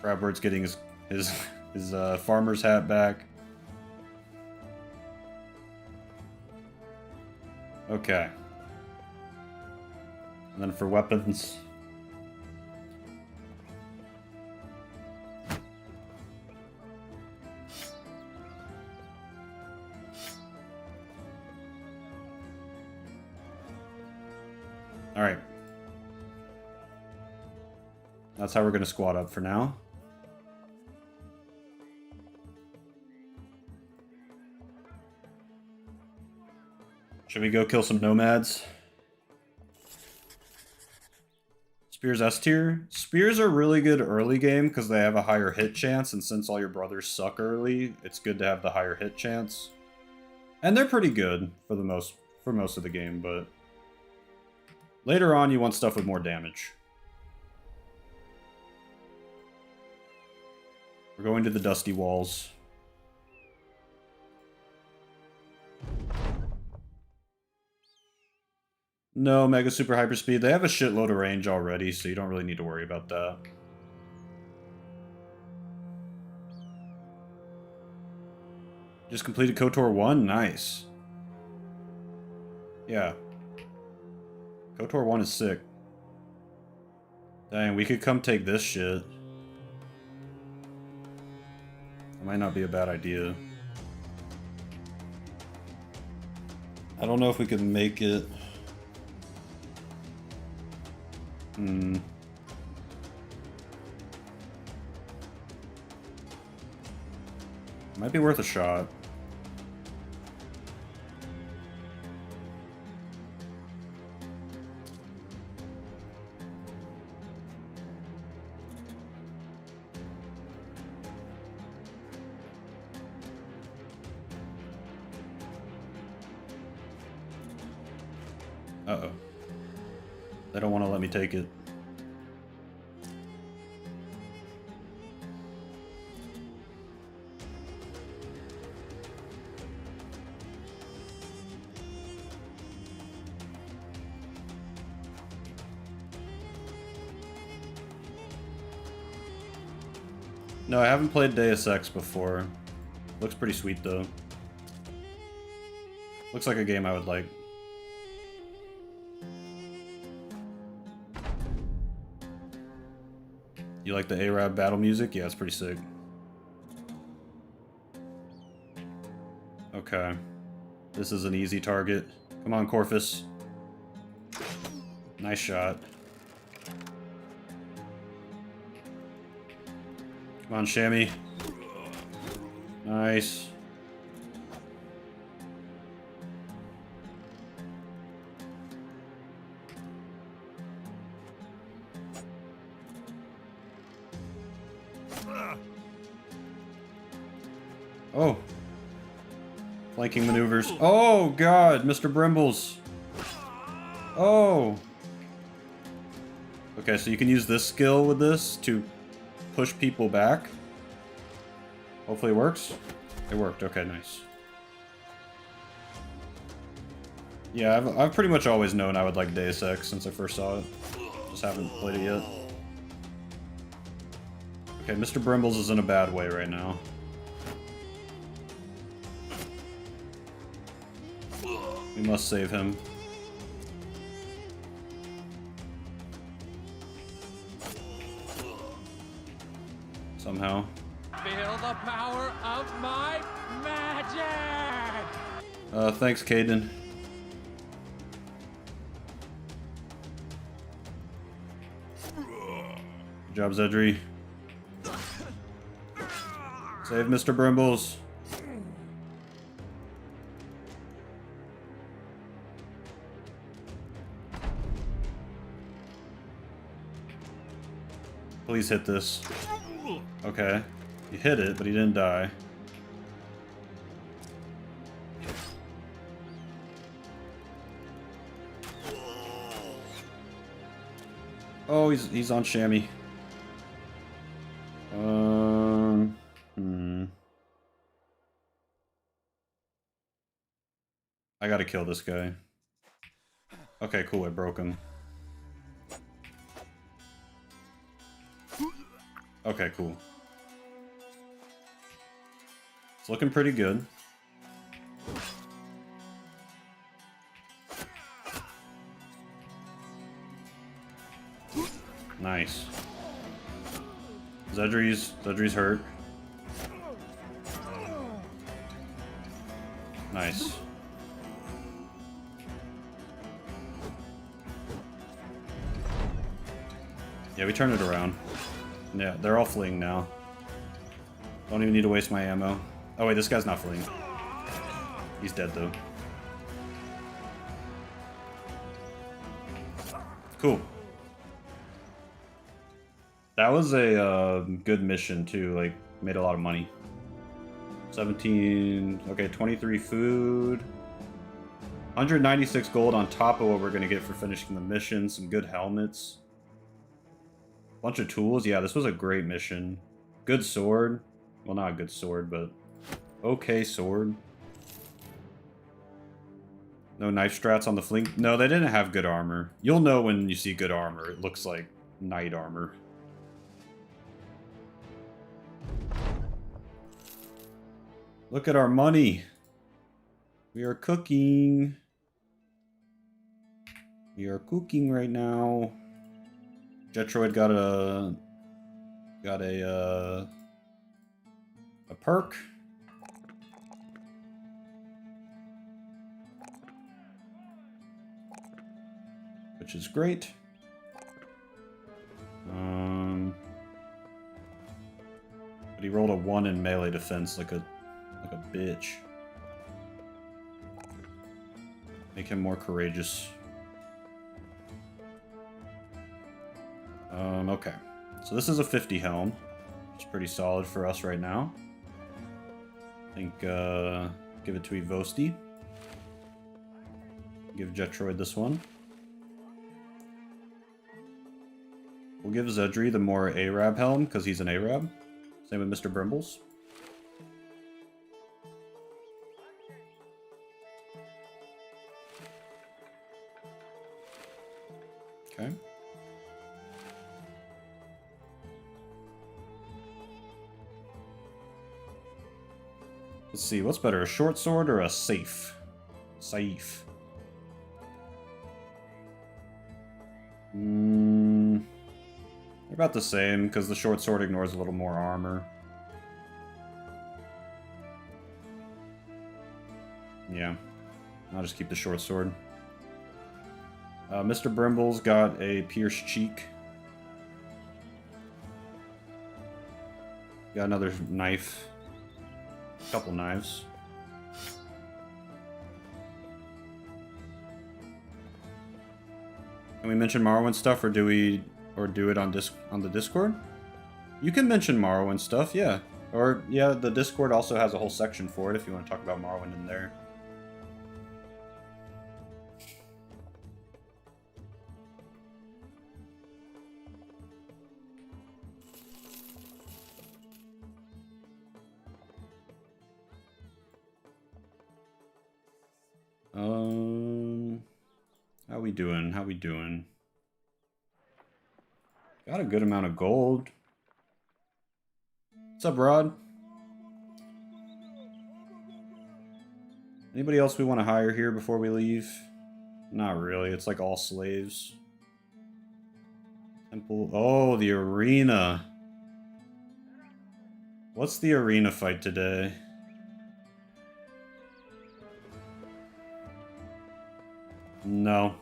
Crabbird's getting his farmer's hat back. Okay. And then for weapons. Alright. That's how we're going to squad up for now. Should we go kill some nomads? Spears S tier. Spears are really good early game because they have a higher hit chance, and since all your brothers suck early, it's good to have the higher hit chance. And they're pretty good for most of the game, but later on you want stuff with more damage. We're going to the Dusty Walls. No, Mega Super Hyperspeed. They have a shitload of range already, so you don't really need to worry about that. Just completed KOTOR 1? Nice. Yeah. KOTOR 1 is sick. Dang, we could come take this shit. That might not be a bad idea. I don't know if we can make it. Hmm. Might be worth a shot. Uh-oh. They don't want to let me take it. No, I haven't played Deus Ex before. Looks pretty sweet though. Looks like a game I would like. You like the Arab battle music? Yeah, it's pretty sick. Okay. This is an easy target. Come on, Corvus. Nice shot. Come on, Shammy. Nice. Oh. Flanking maneuvers. Oh, God, Mr. Brimbles. Oh. Okay, so you can use this skill with this to push people back. Hopefully it works. It worked. Okay, nice. Yeah, I've pretty much always known I would like Deus Ex since I first saw it. Just haven't played it yet. Okay, Mr. Brimbles is in a bad way right now. We must save him. Somehow. Feel the power of my magic! Thanks, Caden. Good job, Zedri. Save Mr. Brimbles. Please hit this. Okay. He hit it, but he didn't die. Oh, he's on Shammy. I gotta kill this guy. Okay, cool, I broke him. Okay, cool. It's looking pretty good. Nice. Zedri's hurt. Nice. Yeah, we turned it around. Yeah, they're all fleeing now. Don't even need to waste my ammo. Oh wait, this guy's not fleeing. He's dead though. Cool. That was a good mission too, like, made a lot of money. 17, okay, 23 food. 196 gold on top of what we're gonna get for finishing the mission. Some good helmets. Bunch of tools. Yeah, this was a great mission. Good sword. Well, not a good sword, but okay sword. No knife strats on the fling. No, they didn't have good armor. You'll know when you see good armor. It looks like knight armor. Look at our money. We are cooking. We are cooking right now. Jetroid got a perk. which is great. But he rolled a 1 in melee defense like a bitch. Make him more courageous. Okay. So this is a 50 helm, which is pretty solid for us right now. I think, give it to Evosti. Give Jetroid this one. We'll give Zedri the more Arab helm, because he's an Arab. Same with Mr. Brimbles. Okay. Let's see, what's better, a short sword or a safe? Saif. They're about the same, because the short sword ignores a little more armor. Yeah, I'll just keep the short sword. Mr. Brimble's got a pierced cheek. Got another knife. A couple knives. Can we mention Morrowind stuff, or do it on the Discord? You can mention Morrowind stuff, yeah. Or yeah, the Discord also has a whole section for it if you want to talk about Morrowind in there. How we doing? How we doing? Got a good amount of gold. What's up, Rod? Anybody else we want to hire here before we leave? Not really. It's like all slaves. Temple. Oh, the arena. What's the arena fight today? No.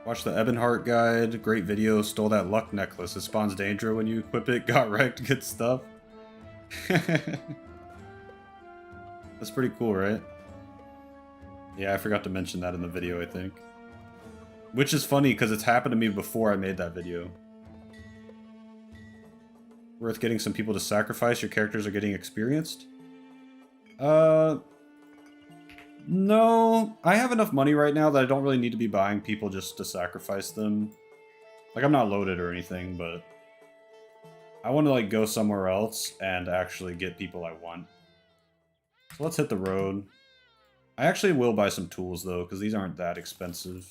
Watch the Ebonheart guide. Great video. Stole that luck necklace. It spawns danger when you equip it. Got wrecked. Good stuff. That's pretty cool, right? Yeah, I forgot to mention that in the video, I think. Which is funny, because it's happened to me before I made that video. Worth getting some people to sacrifice. Your characters are getting experienced? No, I have enough money right now that I don't really need to be buying people just to sacrifice them. Like, I'm not loaded or anything, but I want to, like, go somewhere else and actually get people I want. So let's hit the road. I actually will buy some tools, though, because these aren't that expensive.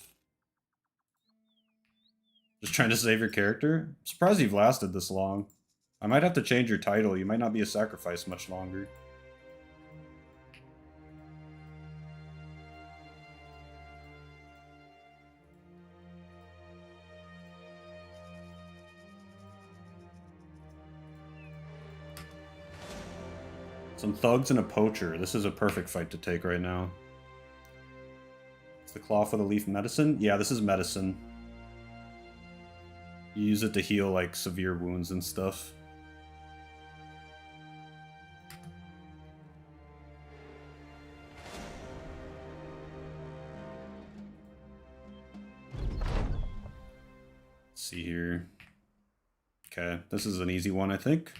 Just trying to save your character? I'm surprised you've lasted this long. I might have to change your title. You might not be a sacrifice much longer. Some thugs and a poacher. This is a perfect fight to take right now. It's the claw for the leaf medicine? Yeah, this is medicine. You use it to heal, like, severe wounds and stuff. Let's see here. Okay, this is an easy one, I think.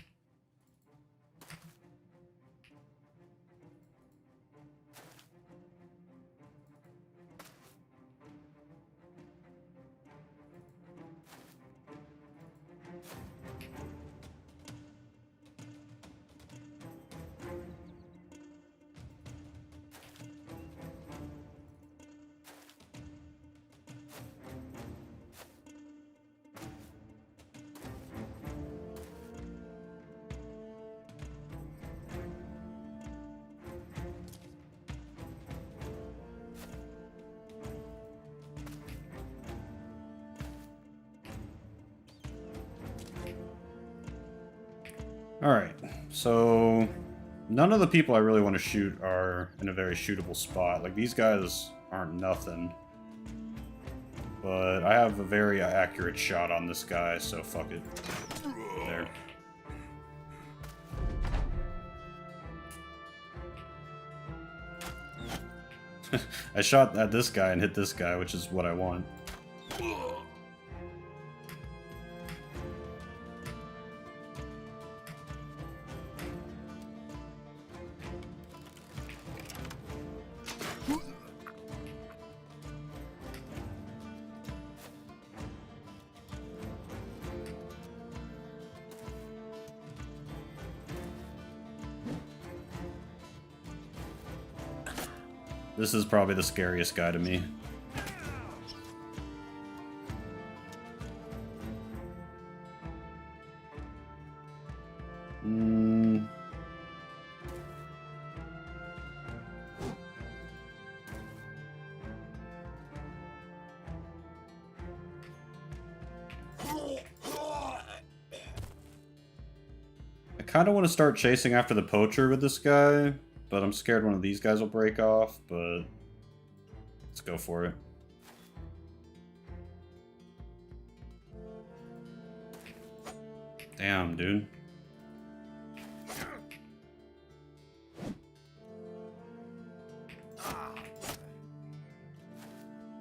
Alright, so none of the people I really want to shoot are are in a very shootable spot. Like, these guys aren't nothing. But I have a very accurate shot on this guy, so fuck it. There. I shot at this guy and hit this guy, which is what I want. This is probably the scariest guy to me. I kind of want to start chasing after the poacher with this guy, but I'm scared one of these guys will break off, but let's go for it. Damn, dude.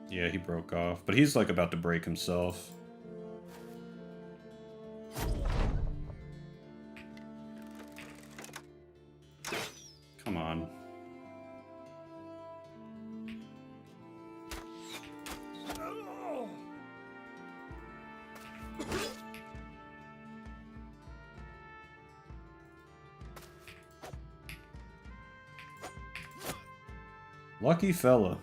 Yeah, he broke off, but he's like about to break himself. Come on. Lucky fella.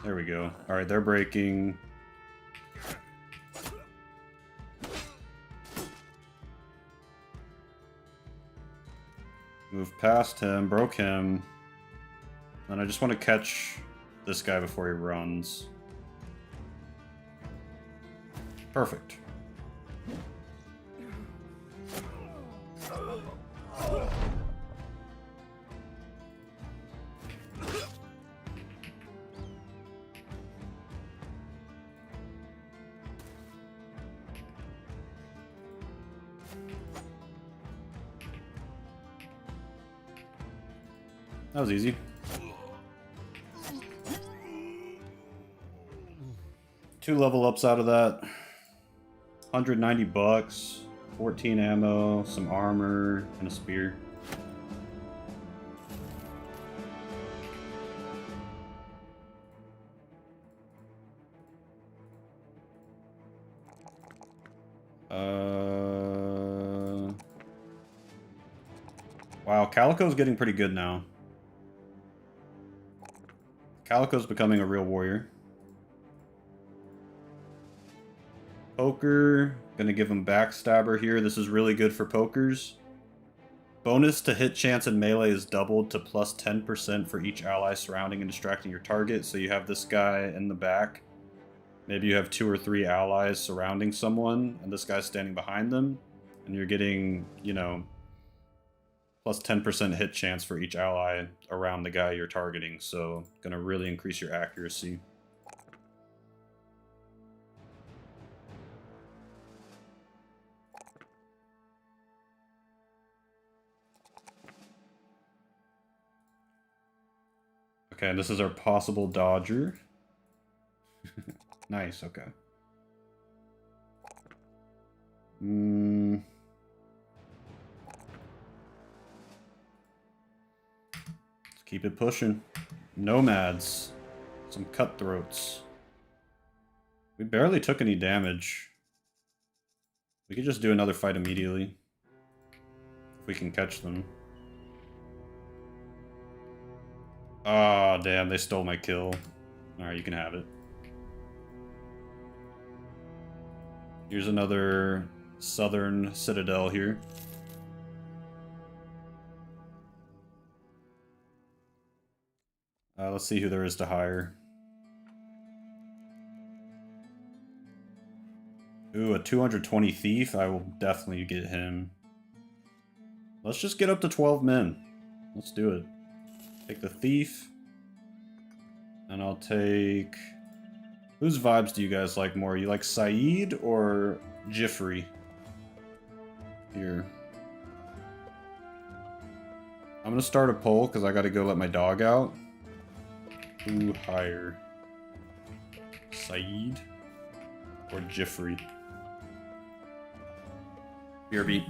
There we go. Alright, they're breaking. Moved past him, broke him. And I just want to catch this guy before he runs. Perfect. That was easy. 2 level ups out of that. 190 bucks, 14 ammo, some armor, and a spear. Wow, Calico's getting pretty good now. Calico's becoming a real warrior. Poker, gonna give him Backstabber here. This is really good for pokers. Bonus to hit chance in melee is doubled to plus 10% for each ally surrounding and distracting your target. So you have this guy in the back. Maybe you have 2 or 3 allies surrounding someone, and this guy's standing behind them. And you're getting, you know, plus 10% hit chance for each ally around the guy you're targeting. So gonna really increase your accuracy. Okay, this is our possible dodger. Nice, okay. Let's keep it pushing. Nomads. Some cutthroats. We barely took any damage. We could just do another fight immediately. If we can catch them. Ah, oh, damn, they stole my kill. Alright, you can have it. Here's another southern citadel here. Let's see who there is to hire. Ooh, a 220 thief? I will definitely get him. Let's just get up to 12 men. Let's do it. Take the thief. And I'll take... Whose vibes do you guys like more? You like Saeed or Jeffrey? Here. I'm gonna start a poll because I gotta go let my dog out. Who higher? Saeed or Jeffrey? BRB.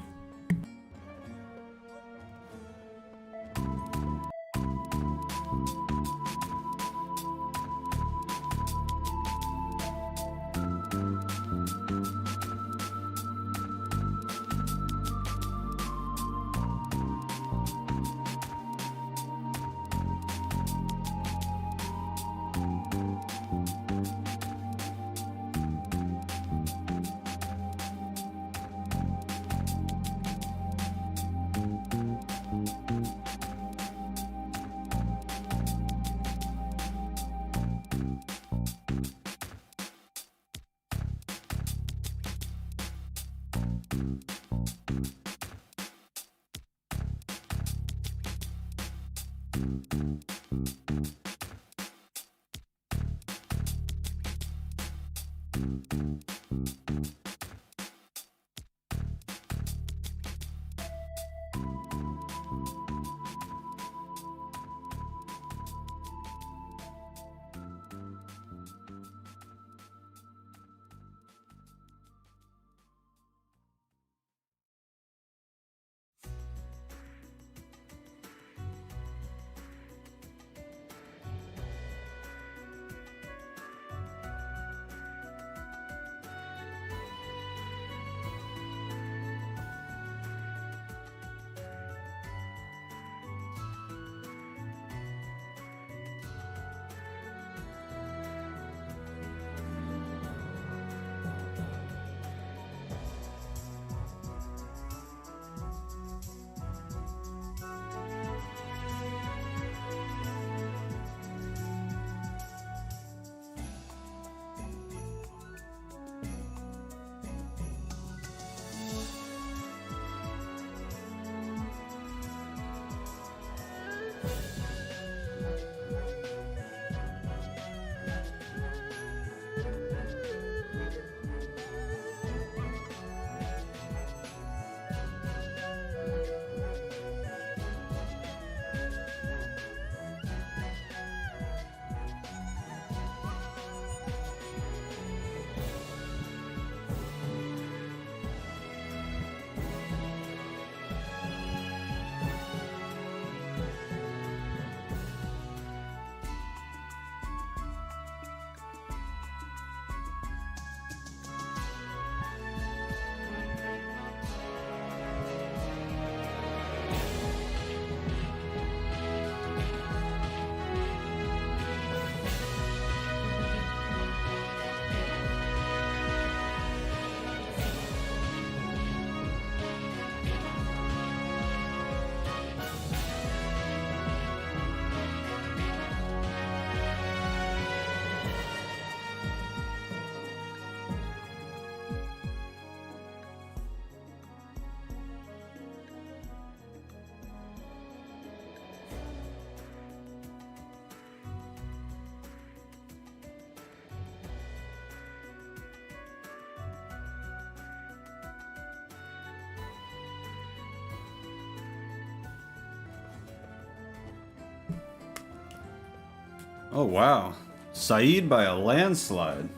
Oh wow. Saeed by a landslide.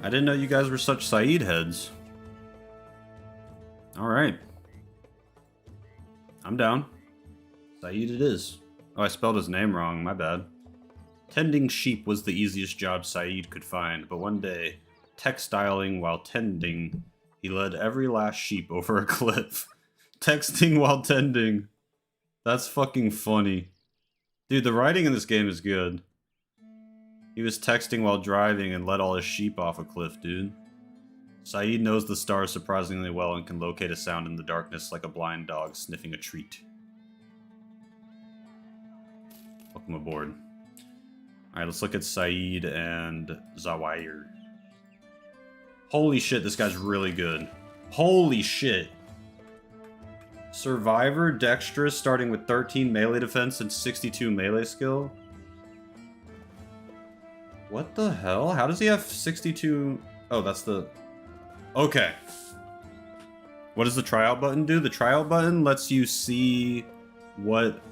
I didn't know you guys were such Saeed heads. Alright. I'm down. Saeed it is. Oh, I spelled his name wrong, my bad. Tending sheep was the easiest job Saeed could find, but one day, textiling while tending, he led every last sheep over a cliff. Texting while tending. That's fucking funny. Dude, the writing in this game is good. He was texting while driving and led all his sheep off a cliff, dude. Saeed knows the stars surprisingly well and can locate a sound in the darkness like a blind dog sniffing a treat. Welcome aboard. Alright, let's look at Saeed and Zawahir. Holy shit, this guy's really good. Holy shit. Survivor, dexterous, starting with 13 melee defense and 62 melee skill. What the hell? How does he have 62? Oh, that's the... Okay. What does the tryout button do? The tryout button lets you see what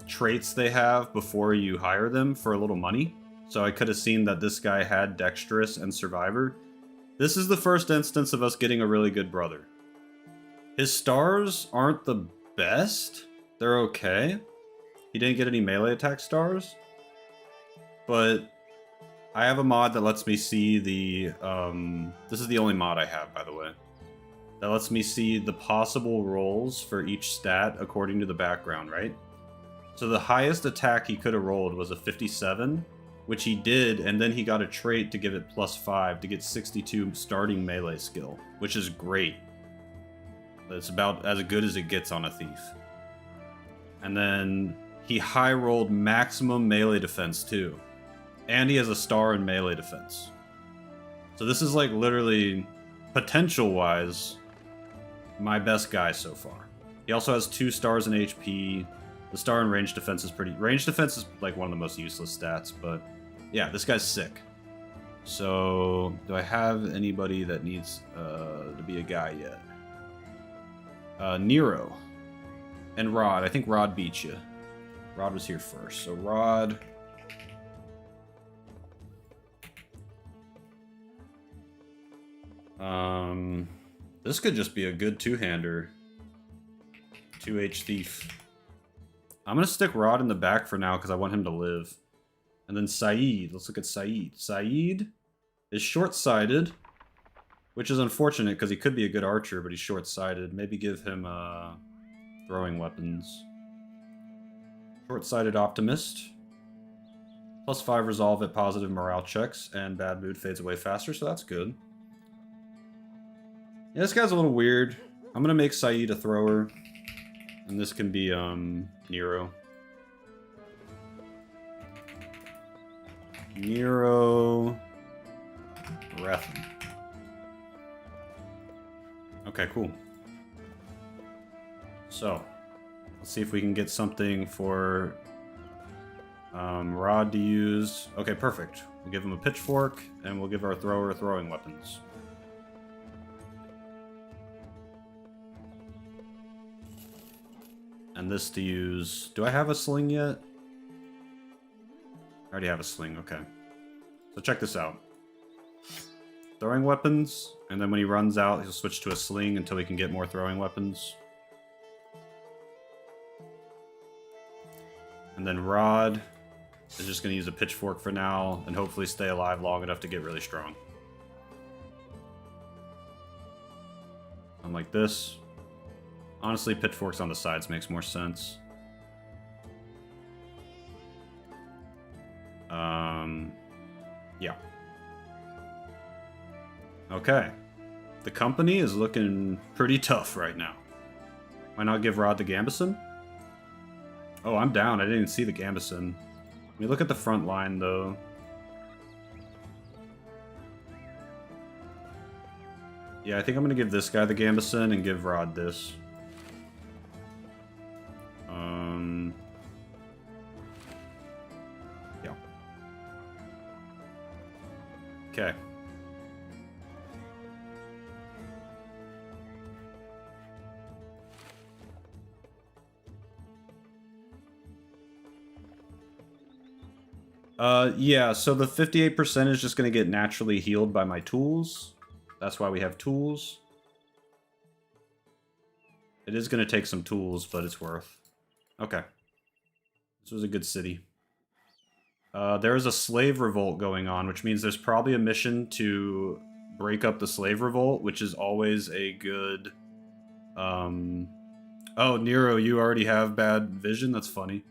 traits they have before you hire them for a little money. So I could have seen that this guy had dexterous and survivor. This is the first instance of us getting a really good brother. His stars aren't the best. They're okay. He didn't get any melee attack stars. But I have a mod that lets me see the... this is the only mod I have, by the way. That lets me see the possible rolls for each stat according to the background, right? So the highest attack he could have rolled was a 57, which he did, and then he got a trait to give it +5 to get 62 starting melee skill, which is great. It's about as good as it gets on a thief. And then he high rolled maximum melee defense too. And he has a star in melee defense. So this is like literally, potential-wise, my best guy so far. He also has 2 stars in HP. The star in range defense is pretty... Range defense is like one of the most useless stats, but yeah, this guy's sick. So, do I have anybody that needs to be a guy yet? Nero. And Rod. I think Rod beat you. Rod was here first. So Rod... This could just be a good two-hander. 2H Thief. I'm gonna stick Rod in the back for now because I want him to live. And then Saeed. Let's look at Saeed. Saeed is short-sighted, which is unfortunate because he could be a good archer, but he's short-sighted. Maybe give him throwing weapons. Short-sighted optimist. +5 resolve at positive morale checks, and bad mood fades away faster, so that's good. Yeah, this guy's a little weird. I'm gonna make Saeed a thrower. And this can be, Nero. Nero... Rethan. Okay, cool. So, let's see if we can get something for Rod to use. Okay, perfect. We'll give him a pitchfork, and we'll give our thrower throwing weapons. And this to use... Do I have a sling yet? I already have a sling, okay. So check this out. Throwing weapons, and then when he runs out, he'll switch to a sling until he can get more throwing weapons. And then Rod is just going to use a pitchfork for now, and hopefully stay alive long enough to get really strong. Unlike this. Honestly, pitchforks on the sides makes more sense. Yeah. Okay. The company is looking pretty tough right now. Why not give Rod the Gambeson? Oh, I'm down. I didn't even see the Gambeson. Let me look at the front line, though. Yeah, I think I'm going to give this guy the Gambeson and give Rod this. Yeah. Okay. Yeah, so the 58% is just going to get naturally healed by my tools. That's why we have tools. It is going to take some tools, but it's worth. Okay. This was a good city. There is a slave revolt going on, which means there's probably a mission to break up the slave revolt, which is always a good... Oh, Nero, you already have bad vision? That's funny.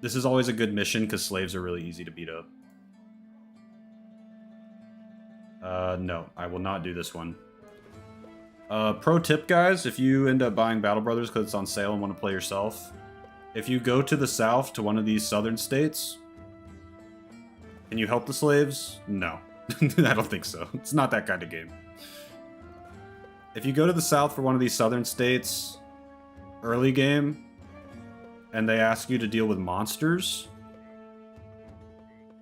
This is always a good mission, because slaves are really easy to beat up. No, I will not do this one. Pro tip, guys, if you end up buying Battle Brothers because it's on sale and want to play yourself, if you go to the south to one of these southern states, can you help the slaves? No. I don't think so. It's not that kind of game. if you go to the south for one of these southern states, early game, and they ask you to deal with monsters,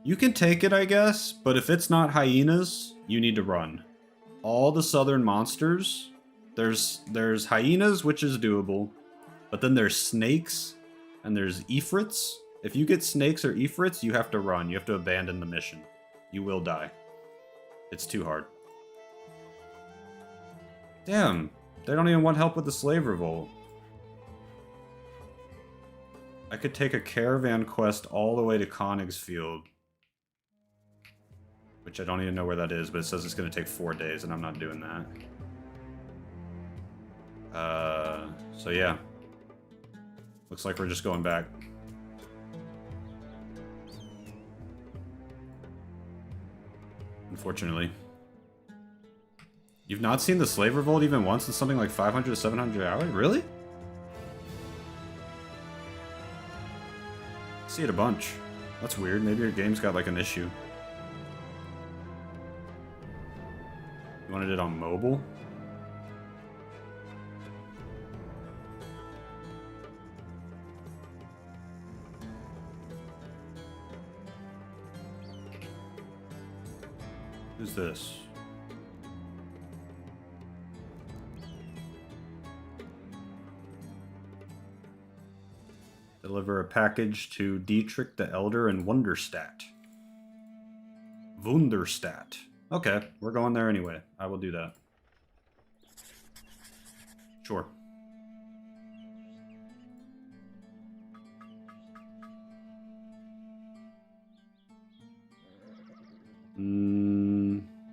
you can take it, I guess, but if it's not hyenas, you need to run. All the southern monsters, there's hyenas, which is doable, but then there's snakes, and there's ifrits. If you get snakes or ifrits, you have to run. You have to abandon the mission. You will die. It's too hard. Damn, they don't even want help with the slave revolt. I could take a caravan quest all the way to Königsfield. Which I don't even know where that is, but it says it's going to take 4 days, and I'm not doing that. So yeah. Looks like we're just going back. Unfortunately. You've not seen the slave revolt even once in something like 500 to 700 hours? Really? I see it a bunch. That's weird. Maybe your game's got like an issue. You wanted it on mobile? Who's this? Deliver a package to Dietrich the Elder in Wunderstadt. Wunderstadt. Okay, we're going there anyway. I will do that. Sure.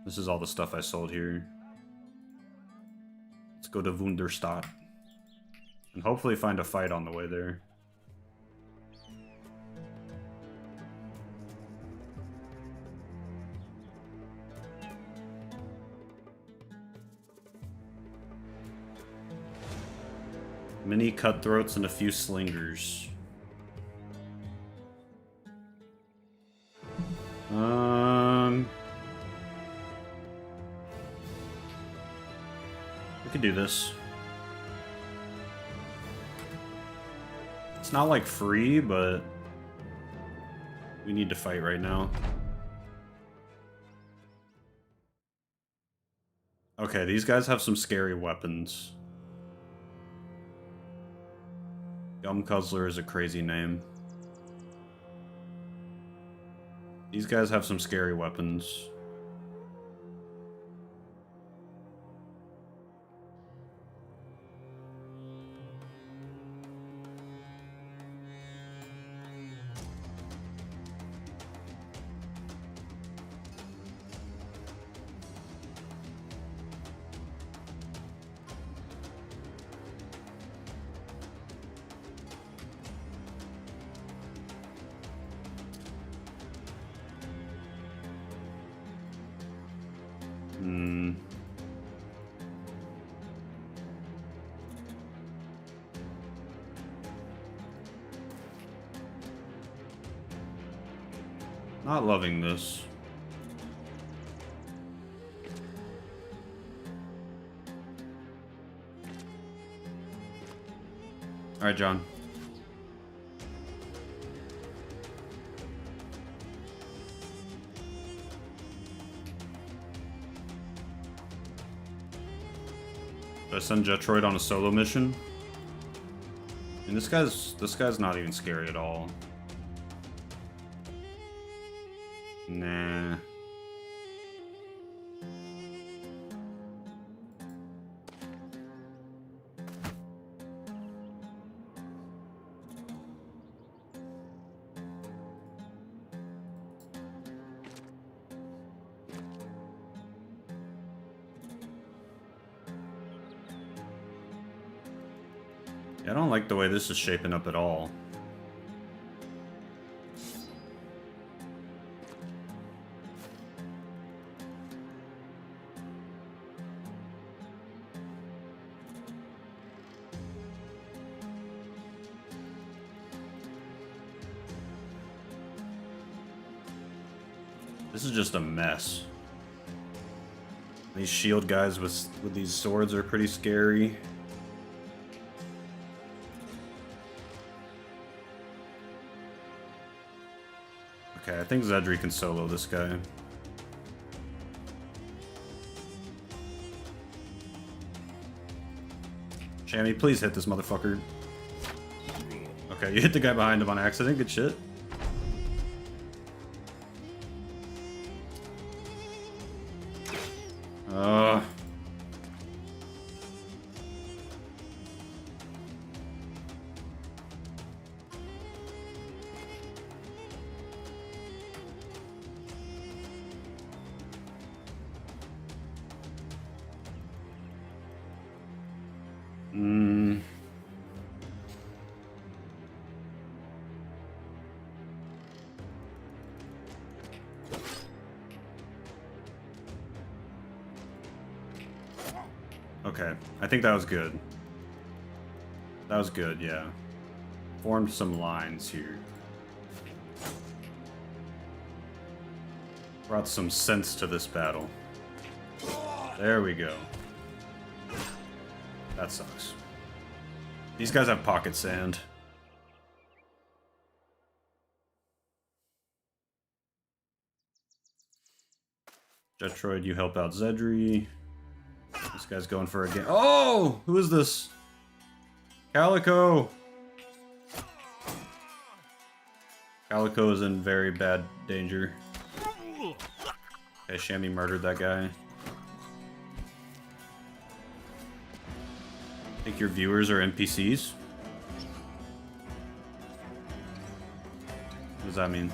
This is all the stuff I sold here. Let's go to Wunderstadt. And hopefully find a fight on the way there. Many cutthroats and a few slingers. We could do this. It's not like free, but we need to fight right now. Okay, these guys have some scary weapons. Gumcuzzler is a crazy name. These guys have some scary weapons. Not loving this. All right, John. Should I send Jetroid on a solo mission? And this guy's not even scary at all. Nah. Yeah, I don't like the way this is shaping up at all. This is just a mess. These shield guys with these swords are pretty scary. Okay, I think Zedri can solo this guy. Shammy, please hit this motherfucker. Okay, you hit the guy behind him on accident. Good shit. Okay, I think that was good. That was good, yeah. Formed some lines here. Brought some sense to this battle. There we go. That sucks. These guys have pocket sand. Jetroid, you help out Zedri. This guy's going for a game. Oh! Who is this? Calico! Calico is in very bad danger. Okay, Shammy murdered that guy. Think your viewers are NPCs? What does that mean?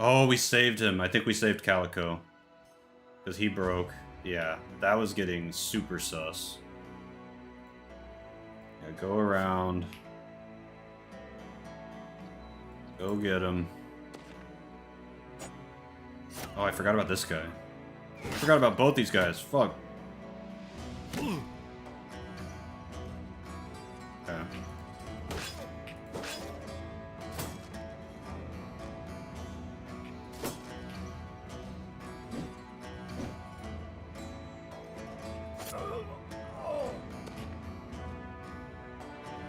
Oh, we saved him. I think we saved Calico. Because he broke. Yeah, that was getting super sus. Yeah, go around. Go get him. Oh, I forgot about this guy. I forgot about both these guys. Fuck. Okay.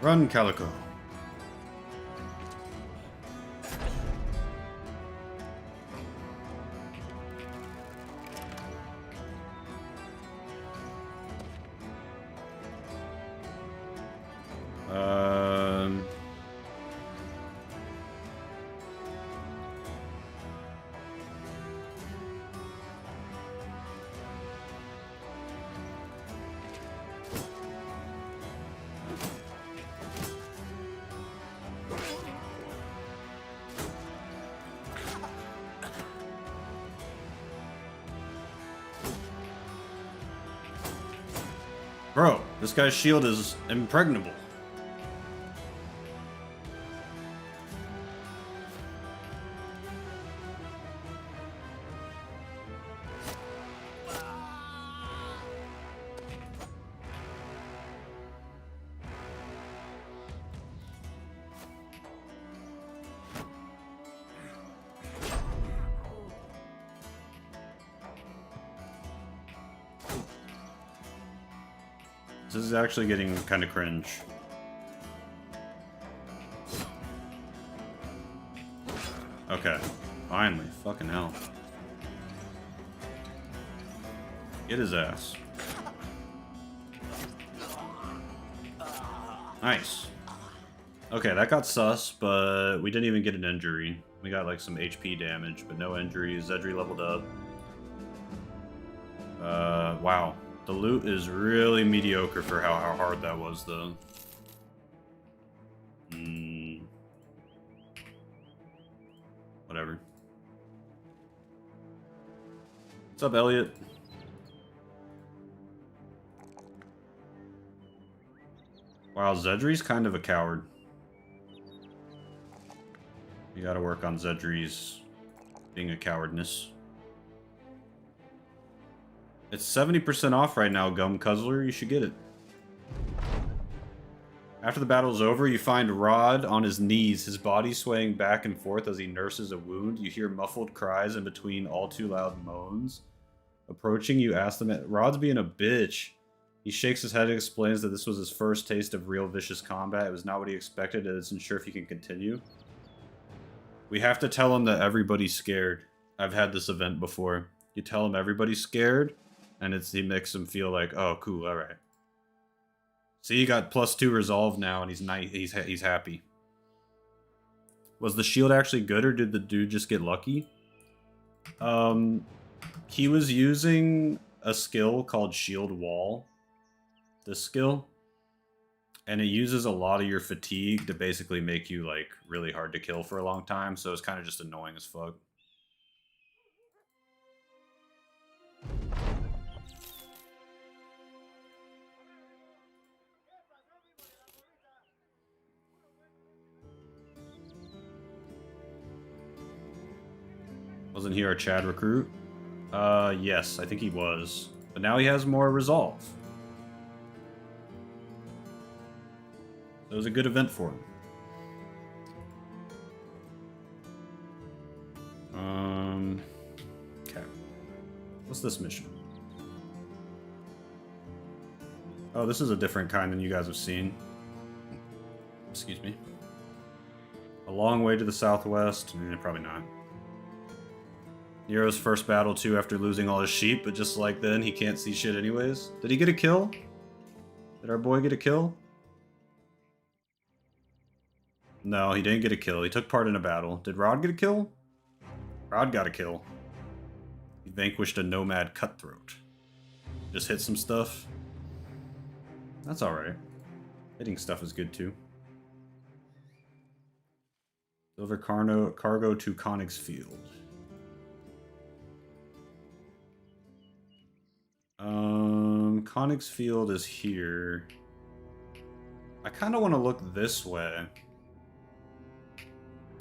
Run, Calico. Bro, this guy's shield is impregnable. This is actually getting kind of cringe. Okay, finally, fucking hell. Get his ass. Nice. Okay, that got sus, but we didn't even get an injury. We got like some HP damage, but no injuries. Zedri leveled up. Wow. The loot is really mediocre for how hard that was, though. Whatever. What's up, Elliot? Wow, Zedri's kind of a coward. You gotta work on Zedri's being a cowardness. It's 70% off right now, Gum Cuzzler. You should get it. After the battle is over, you find Rod on his knees, his body swaying back and forth as he nurses a wound. You hear muffled cries in between all too loud moans. Approaching, you ask them, Rod's being a bitch. He shakes his head and explains that this was his first taste of real vicious combat. It was not what he expected, and isn't sure if he can continue. We have to tell him that everybody's scared. I've had this event before. You tell him everybody's scared, and he makes him feel like, oh, cool, alright. See, he got +2 resolve now, and he's happy. Was the shield actually good, or did the dude just get lucky? He was using a skill called Shield Wall. This skill. And it uses a lot of your fatigue to basically make you, like, really hard to kill for a long time, so it's kind of just annoying as fuck. Wasn't he our Chad recruit? Yes, I think he was. But now he has more resolve. It was a good event for him. Okay. What's this mission? Oh, this is a different kind than you guys have seen. Excuse me. A long way to the southwest. Probably not. Nero's first battle, too, after losing all his sheep, but just like then, he can't see shit anyways. Did he get a kill? Did our boy get a kill? No, he didn't get a kill. He took part in a battle. Did Rod get a kill? Rod got a kill. He vanquished a nomad cutthroat. Just hit some stuff. That's alright. Hitting stuff is good, too. Deliver cargo to Konig's Field. Konig's Field is here. I kind of want to look this way.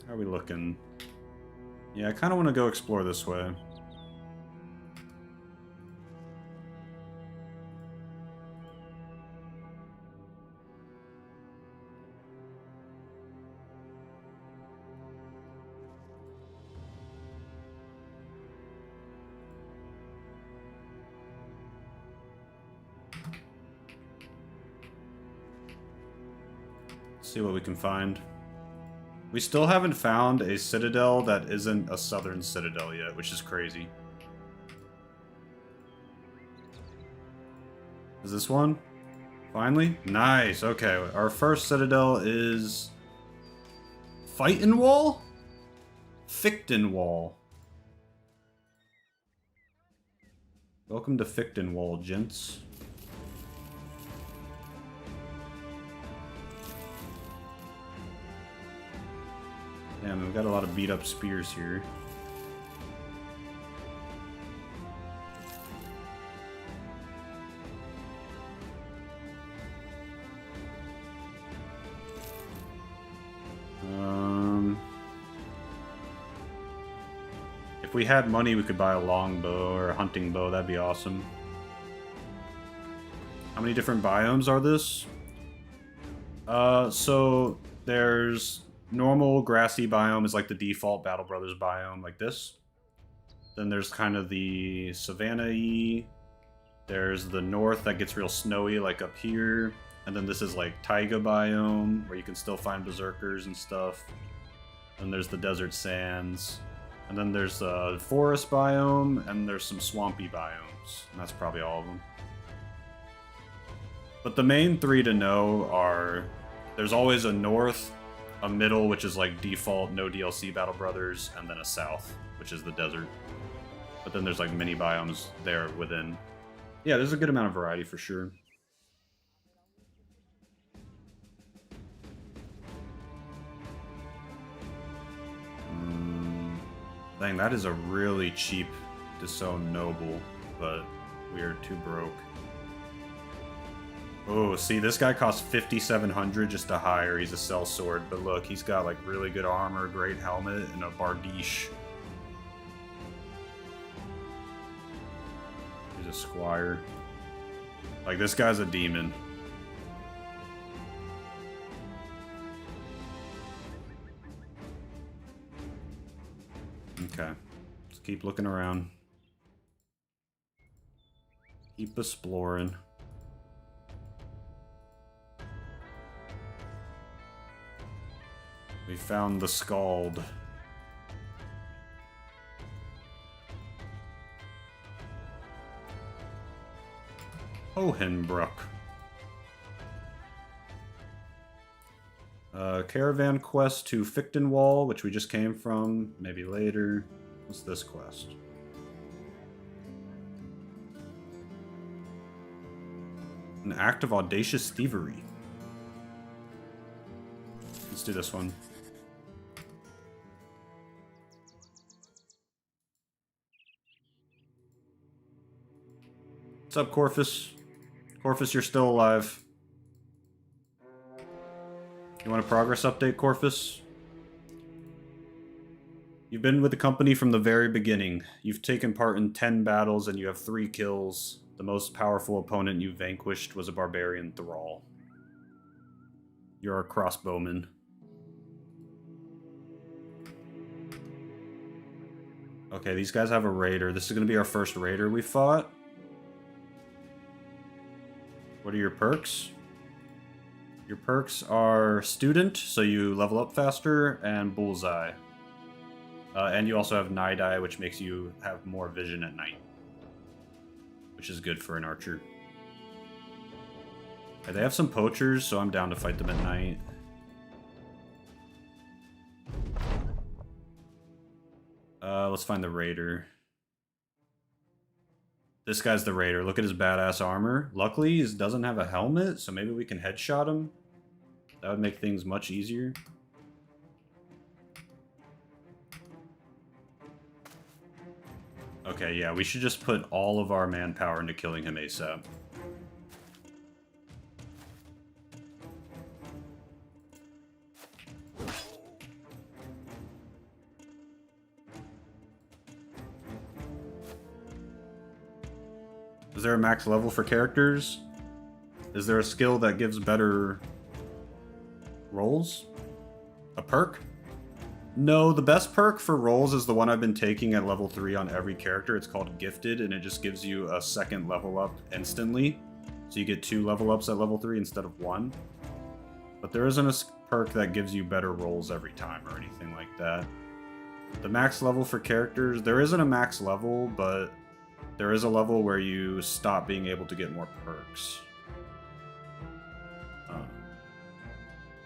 How are we looking? Yeah, I kind of want to go explore this way. See what we can find. We still haven't found a citadel that isn't a southern citadel yet, which is crazy. Is this one? Finally? Nice, okay. Our first citadel is... Fightin' Wall? Fichtin Wall. Welcome to Fichtin Wall, gents. Damn, we've got a lot of beat up spears here. If we had money, we could buy a longbow or a hunting bow. That'd be awesome. How many different biomes are this? So there's normal grassy biome is like the default Battle Brothers biome, like this. Then there's kind of the savanna-y. There's the north that gets real snowy, like up here. And then this is like taiga biome, where you can still find berserkers and stuff. And there's the desert sands. And then there's the forest biome, and there's some swampy biomes. And that's probably all of them. But the main three to know are, there's always a north, a middle, which is like default, no DLC Battle Brothers, and then a south, which is the desert. But then there's like mini biomes there within. Yeah, there's a good amount of variety for sure. Dang, that is a really cheap disown noble, but we are too broke. Oh, see, this guy costs 5,700 just to hire. He's a sellsword, but look, he's got like really good armor, great helmet, and a bardiche. He's a squire. Like, this guy's a demon. Okay, let's keep looking around. Keep exploring. We found the Scald. Hohenbrook. Caravan quest to Fichtenwall, which we just came from. Maybe later. What's this quest? An act of audacious thievery. Let's do this one. What's up, Corvus? Corvus, you're still alive. You want a progress update, Corvus? You've been with the company from the very beginning. You've taken part in 10 battles and you have 3 kills. The most powerful opponent you vanquished was a barbarian thrall. You're a crossbowman. Okay, these guys have a raider. This is going to be our first raider we fought. What are your perks? Your perks are student, so you level up faster, and bullseye. And you also have night eye, which makes you have more vision at night. Which is good for an archer. Okay, they have some poachers, so I'm down to fight them at night. Let's find the raider. This guy's the raider. Look at his badass armor. Luckily, he doesn't have a helmet, so maybe we can headshot him. That would make things much easier. Okay, yeah, we should just put all of our manpower into killing him ASAP. Is there a max level for characters? Is there a skill that gives better rolls? A perk? No, the best perk for rolls is the one I've been taking at level 3 on every character. It's called Gifted, and it just gives you a second level up instantly. So you get 2 level ups at level 3 instead of 1. But there isn't a perk that gives you better rolls every time or anything like that. The max level for characters, there isn't a max level, but there is a level where you stop being able to get more perks.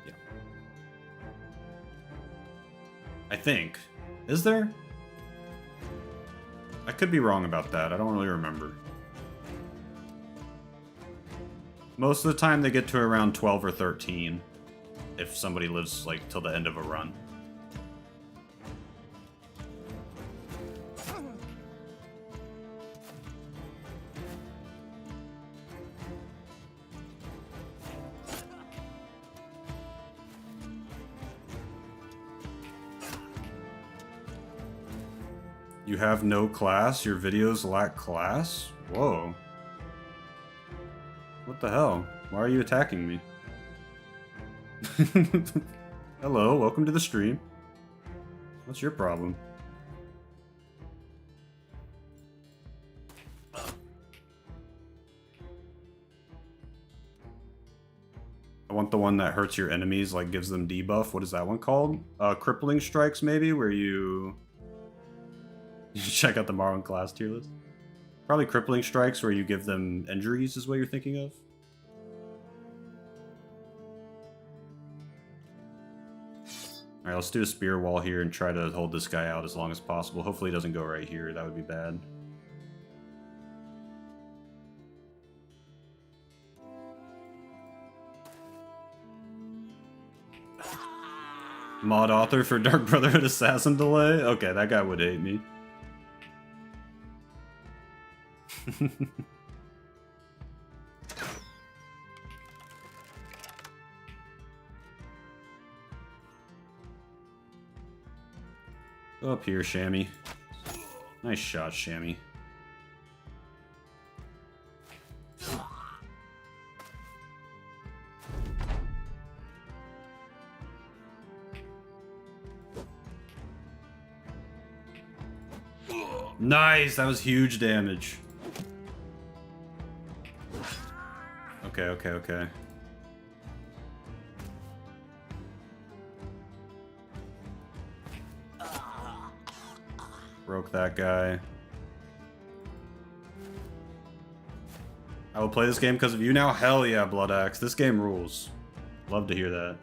Yeah. I think. Is there? I could be wrong about that. I don't really remember. Most of the time they get to around 12 or 13 if somebody lives like till the end of a run. You have no class? Your videos lack class? Whoa. What the hell? Why are you attacking me? Hello, welcome to the stream. What's your problem? I want the one that hurts your enemies, like gives them debuff. What is that one called? Crippling strikes, maybe, where you check out the Marlin class tier list. Probably crippling strikes where you give them injuries is what you're thinking of. Alright, let's do a spear wall here and try to hold this guy out as long as possible. Hopefully he doesn't go right here. That would be bad. Mod author for Dark Brotherhood Assassin delay? Okay, that guy would hate me. Go up here, Shammy. Nice shot, Shammy. Nice! That was huge damage. Okay, okay, okay. Broke that guy. I will play this game because of you now? Hell yeah, Blood Axe. This game rules. Love to hear that.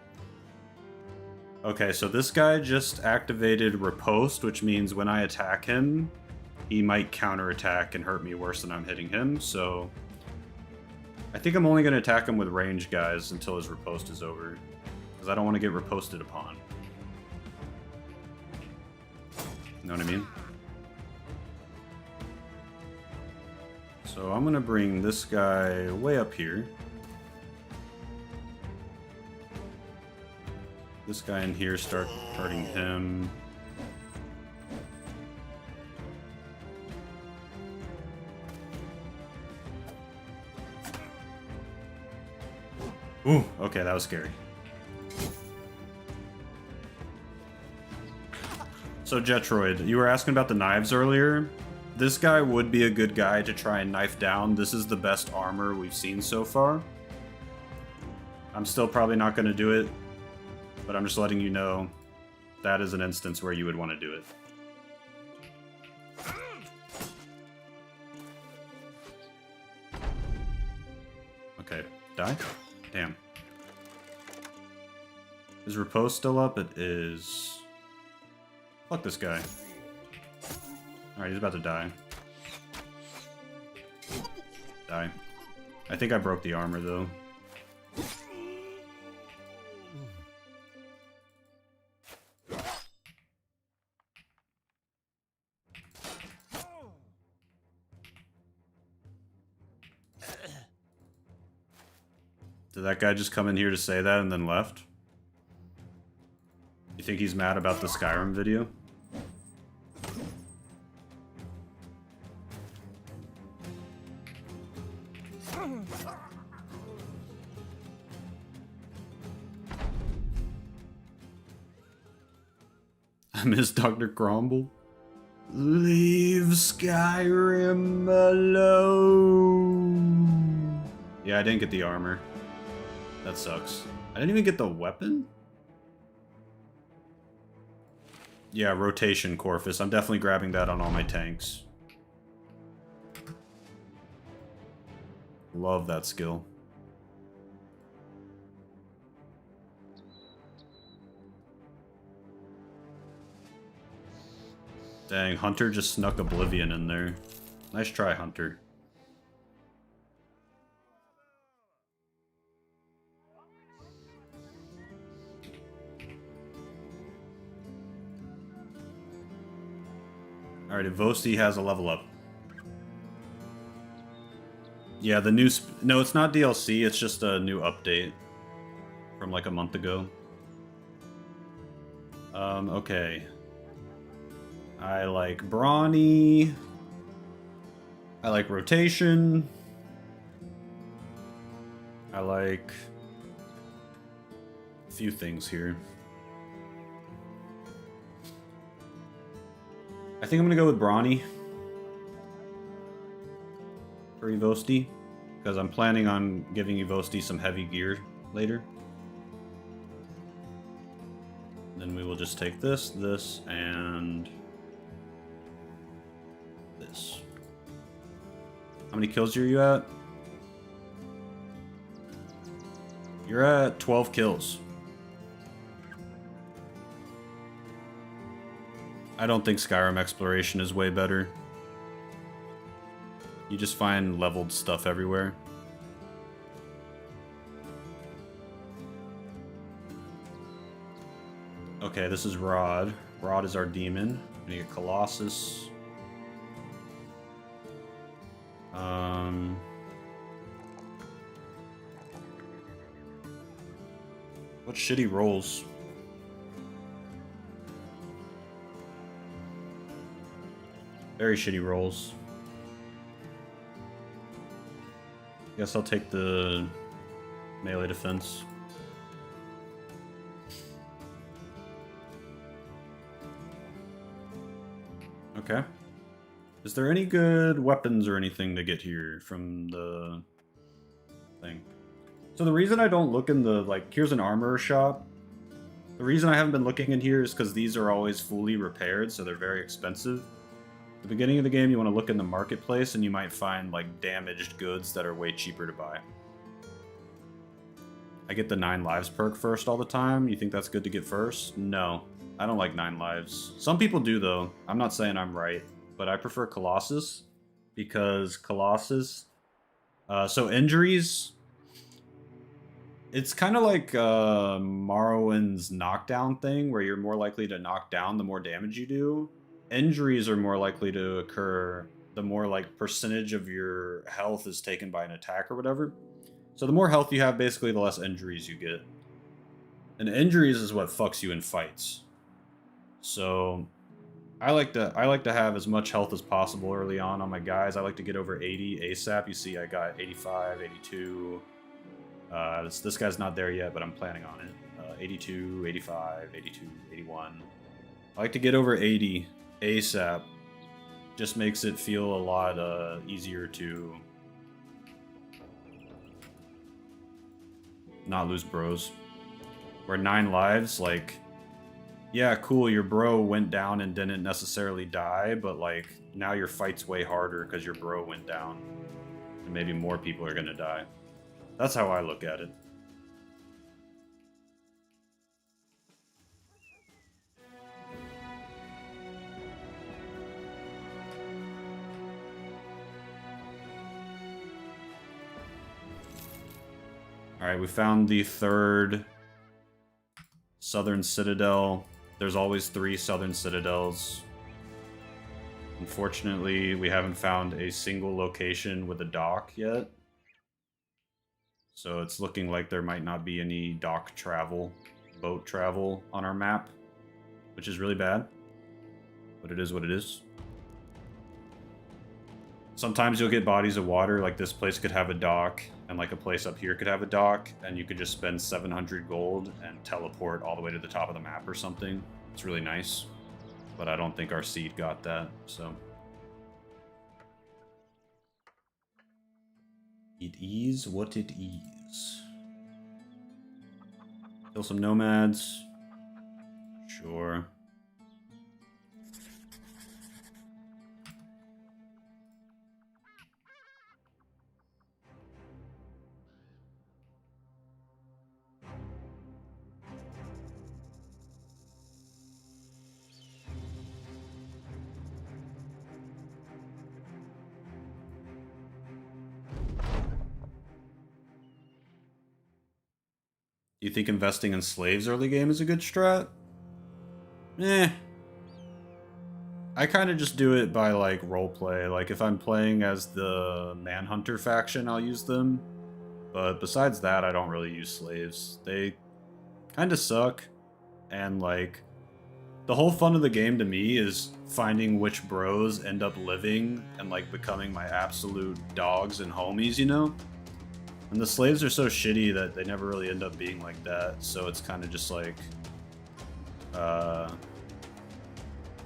Okay, so this guy just activated Riposte, which means when I attack him, he might counterattack and hurt me worse than I'm hitting him, so... I think I'm only going to attack him with range guys until his Riposte is over. Because I don't want to get riposted upon. You know what I mean? So I'm going to bring this guy way up here. This guy in here, start hurting him. Ooh, okay, that was scary. So Jetroid, you were asking about the knives earlier. This guy would be a good guy to try and knife down. This is the best armor we've seen so far. I'm still probably not going to do it, but I'm just letting you know that is an instance where you would want to do it. Okay, die? Damn. Is Riposte still up? It is. Fuck this guy. Alright, he's about to die. Die. I think I broke the armor, though. Did that guy just come in here to say that and then left? You think he's mad about the Skyrim video? I miss Dr. Cromble. Leave Skyrim alone. Yeah, I didn't get the armor. That sucks. I didn't even get the weapon? Yeah, rotation Corvus. I'm definitely grabbing that on all my tanks. Love that skill. Dang, Hunter just snuck Oblivion in there. Nice try, Hunter. Alright, Vosti has a level up. Yeah, the new... No, it's not DLC, it's just a new update. From like a month ago. Okay. I like Brawny. I like Rotation. I like... a few things here. I think I'm gonna go with Brawny for Evosti, because I'm planning on giving Evosti some heavy gear later. Then we will just take this, and this. How many kills are you at? You're at 12 kills. I don't think Skyrim exploration is way better. You just find leveled stuff everywhere. Okay, this is Rod. Rod is our demon. We get Colossus. What shitty rolls? Very shitty rolls. Guess I'll take the melee defense. Okay. Is there any good weapons or anything to get here from the thing? So the reason I don't look in the, like, here's an armor shop. The reason I haven't been looking in here is because these are always fully repaired, so they're very expensive. At the beginning of the game, you want to look in the marketplace, and you might find, like, damaged goods that are way cheaper to buy. I get the 9 lives perk first all the time. You think that's good to get first? No. I don't like 9 lives. Some people do, though. I'm not saying I'm right, but I prefer Colossus, because Colossus... so injuries... It's kind of like Morrowind's knockdown thing, where you're more likely to knock down the more damage you do. Injuries are more likely to occur the more, like, percentage of your health is taken by an attack or whatever. So the more health you have, basically, the less injuries you get. And injuries is what fucks you in fights. So I like to have as much health as possible early on my guys. I like to get over 80 ASAP. You see I got 85, 82... this guy's not there yet, but I'm planning on it. 82, 85, 82, 81. I like to get over 80 ASAP. Just makes it feel a lot easier to not lose bros. Where 9 lives, like, yeah, cool, your bro went down and didn't necessarily die, but, like, now your fight's way harder because your bro went down. And maybe more people are gonna die. That's how I look at it. Alright, we found the 3rd Southern Citadel. There's always 3 Southern Citadels. Unfortunately, we haven't found a single location with a dock yet. So it's looking like there might not be any dock travel, boat travel on our map, which is really bad. But it is what it is. Sometimes you'll get bodies of water, like this place could have a dock, and like a place up here could have a dock, and you could just spend 700 gold and teleport all the way to the top of the map or something. It's really nice. But I don't think our seed got that, so... It is what it is. Kill some nomads. Sure. Do you think investing in slaves early game is a good strat? Eh. I kind of just do it by, like, roleplay. Like, if I'm playing as the Manhunter faction, I'll use them. But besides that, I don't really use slaves. They kind of suck. And, like, the whole fun of the game to me is finding which bros end up living and, like, becoming my absolute dogs and homies, you know? And the slaves are so shitty that they never really end up being like that, so it's kind of just like, I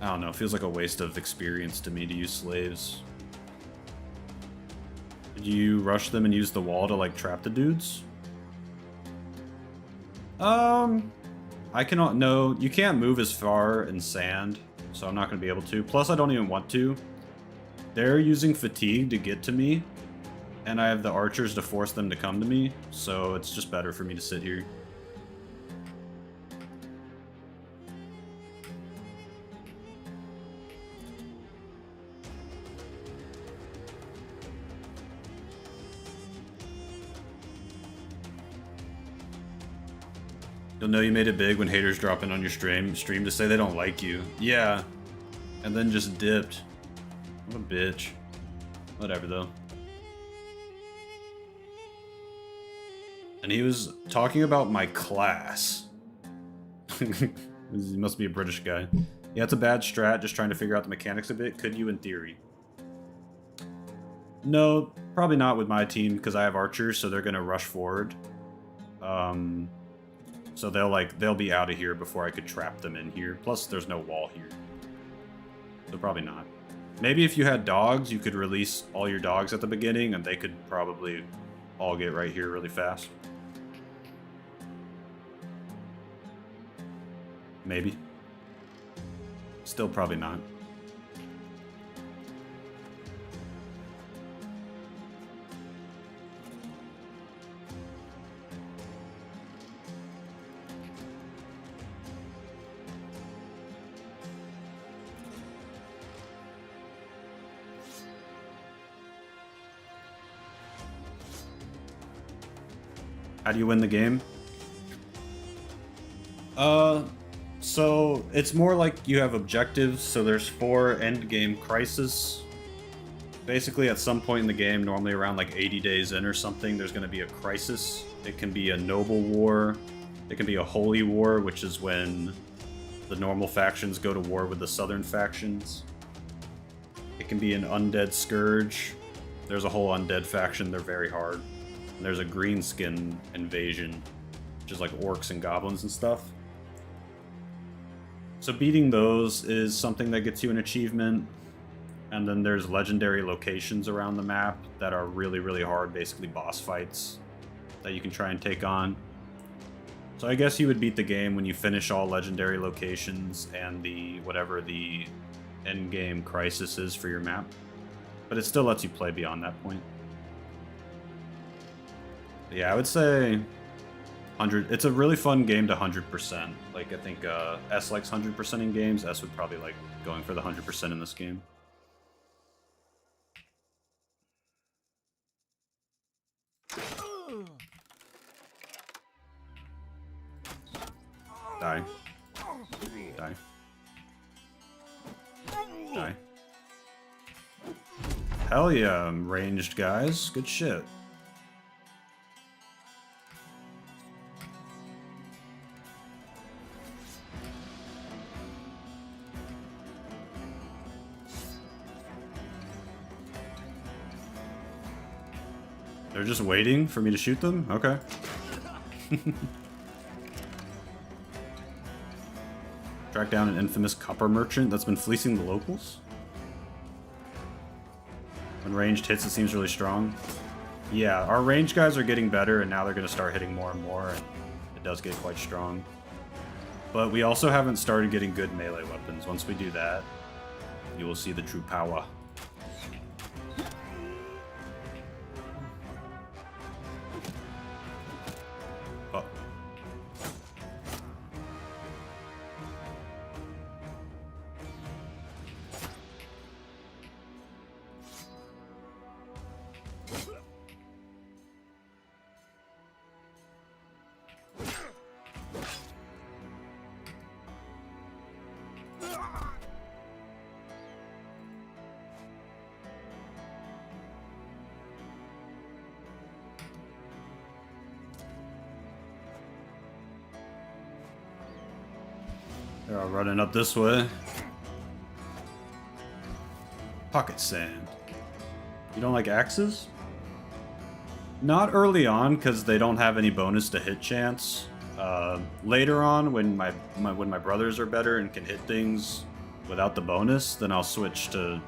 don't know, it feels like a waste of experience to me to use slaves. Did you rush them and use the wall to, like, trap the dudes? I cannot, no, you can't move as far in sand, so I'm not going to be able to. Plus, I don't even want to. They're using fatigue to get to me. And I have the archers to force them to come to me, so it's just better for me to sit here. You'll know you made it big when haters drop in on your stream to say they don't like you. Yeah. And then just dipped. What a bitch. Whatever, though. And he was talking about my class. He must be a British guy. Yeah, it's a bad strat, just trying to figure out the mechanics a bit. Could you in theory? No, probably not with my team, because I have archers, so they're going to rush forward. So they'll be out of here before I could trap them in here. Plus, there's no wall here. So probably not. Maybe if you had dogs, you could release all your dogs at the beginning, and they could probably all get right here really fast. Maybe. Still probably not. How do you win the game? So it's more like you have objectives, so there's 4 end game crises. Basically at some point in the game, normally around like 80 days in or something, there's going to be a crisis. It can be a noble war, it can be a holy war, which is when the normal factions go to war with the southern factions. It can be an undead scourge. There's a whole undead faction, they're very hard. And there's a Greenskin invasion, which is like orcs and goblins and stuff. So beating those is something that gets you an achievement. And then there's legendary locations around the map that are really, really hard, basically boss fights that you can try and take on. So I guess you would beat the game when you finish all legendary locations and the whatever the end game crisis is for your map. But it still lets you play beyond that point. Yeah, I would say 100. It's a really fun game to 100%. Like, I think S likes 100% in games. S would probably like going for the 100% in this game. Die. Die. Die. Hell yeah, ranged guys. Good shit. They're just waiting for me to shoot them? Okay. Track down an infamous copper merchant that's been fleecing the locals? When ranged hits, it seems really strong. Yeah, our ranged guys are getting better, and now they're going to start hitting more and more, and it does get quite strong. But we also haven't started getting good melee weapons. Once we do that, you will see the true power. They're all running up this way. Pocket sand. You don't like axes? Not early on, because they don't have any bonus to hit chance. Later on, when my brothers are better and can hit things without the bonus, then I'll switch to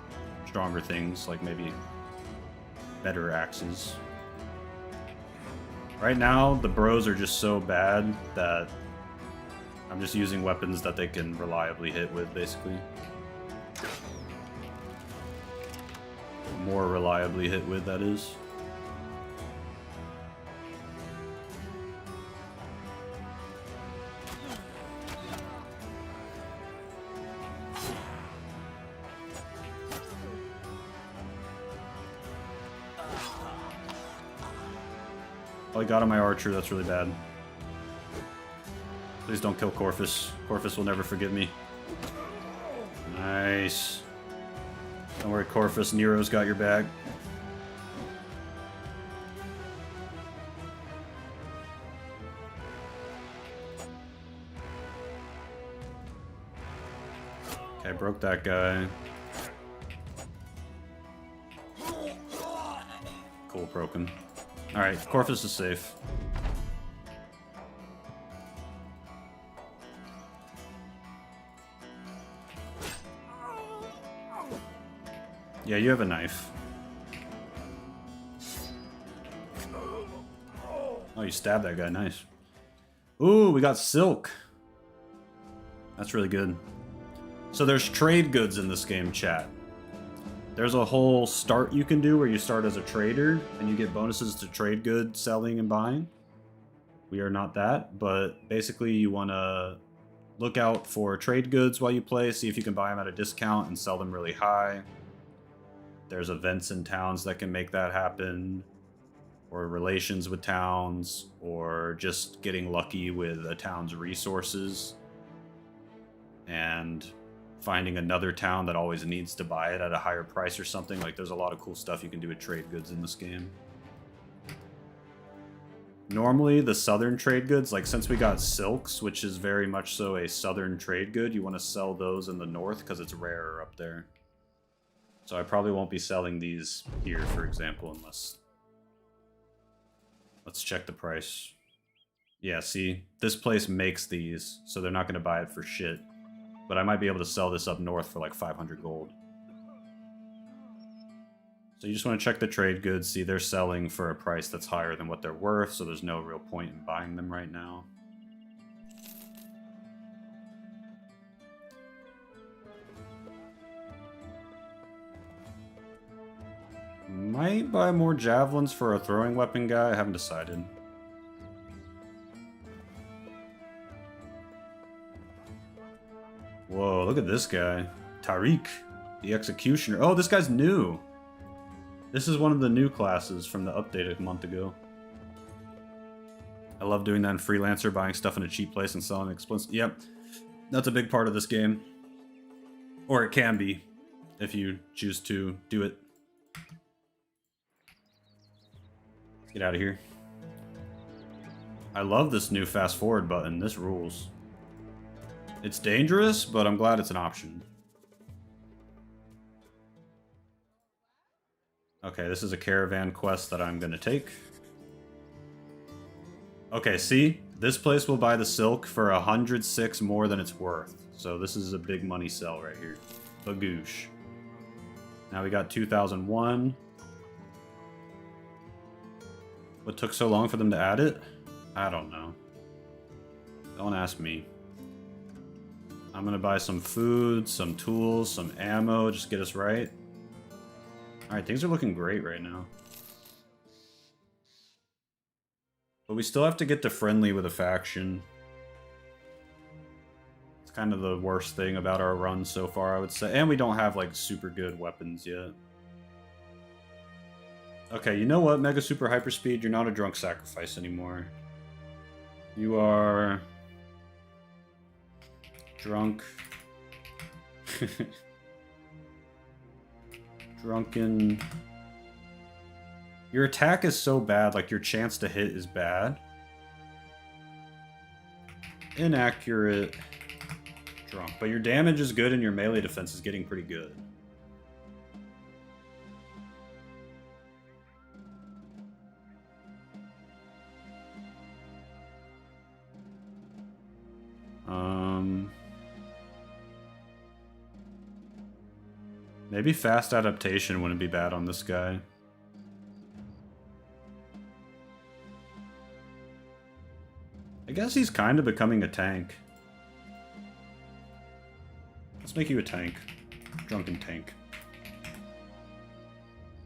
stronger things, like maybe better axes. Right now, the bros are just so bad that I'm just using weapons that they can reliably hit with, basically. More reliably hit with, that is. Oh, I got on my archer, that's really bad. Please don't kill Corvus. Corvus will never forgive me. Nice. Don't worry, Corvus. Nero's got your back. Okay, broke that guy. Cool, broken. Alright, Corvus is safe. Yeah, you have a knife. Oh, you stabbed that guy. Nice. Ooh, we got silk. That's really good. So there's trade goods in this game, chat. There's a whole start you can do where you start as a trader and you get bonuses to trade goods, selling and buying. We are not that, but basically you want to look out for trade goods while you play, see if you can buy them at a discount and sell them really high. There's events in towns that can make that happen, or relations with towns, or just getting lucky with a town's resources and finding another town that always needs to buy it at a higher price or something. Like, there's a lot of cool stuff you can do with trade goods in this game. Normally, the southern trade goods, like since we got silks, which is very much so a southern trade good, you want to sell those in the north because it's rarer up there. So I probably won't be selling these here, for example, unless... Let's check the price. Yeah, see? This place makes these, so they're not going to buy it for shit. But I might be able to sell this up north for like 500 gold. So you just want to check the trade goods, see they're selling for a price that's higher than what they're worth, so there's no real point in buying them right now. Might buy more javelins for a throwing weapon guy, I haven't decided. Whoa, look at this guy. Tariq, the Executioner. Oh, this guy's new. This is one of the new classes from the update a month ago. I love doing that in Freelancer, buying stuff in a cheap place and selling expensive. Yep, that's a big part of this game. Or it can be, if you choose to do it. Let's get out of here. I love this new fast forward button. This rules. It's dangerous, but I'm glad it's an option. Okay, this is a caravan quest that I'm gonna take. Okay, see? This place will buy the silk for 106 more than it's worth. So this is a big money sell right here. Bagoosh. Now we got 2001. What took so long for them to add it? I don't know. Don't ask me. I'm gonna buy some food, some tools, some ammo, just get us right. Alright, things are looking great right now. But we still have to get to friendly with a faction. It's kind of the worst thing about our run so far, I would say. And we don't have, like, super good weapons yet. Okay, you know what, Mega Super Hyperspeed? You're not a drunk sacrifice anymore. You are... drunk. Drunken. Your attack is so bad, like your chance to hit is bad. Inaccurate. Drunk. But your damage is good and your melee defense is getting pretty good. Maybe fast adaptation wouldn't be bad on this guy. I guess he's kind of becoming a tank. Let's make you a tank. Drunken tank.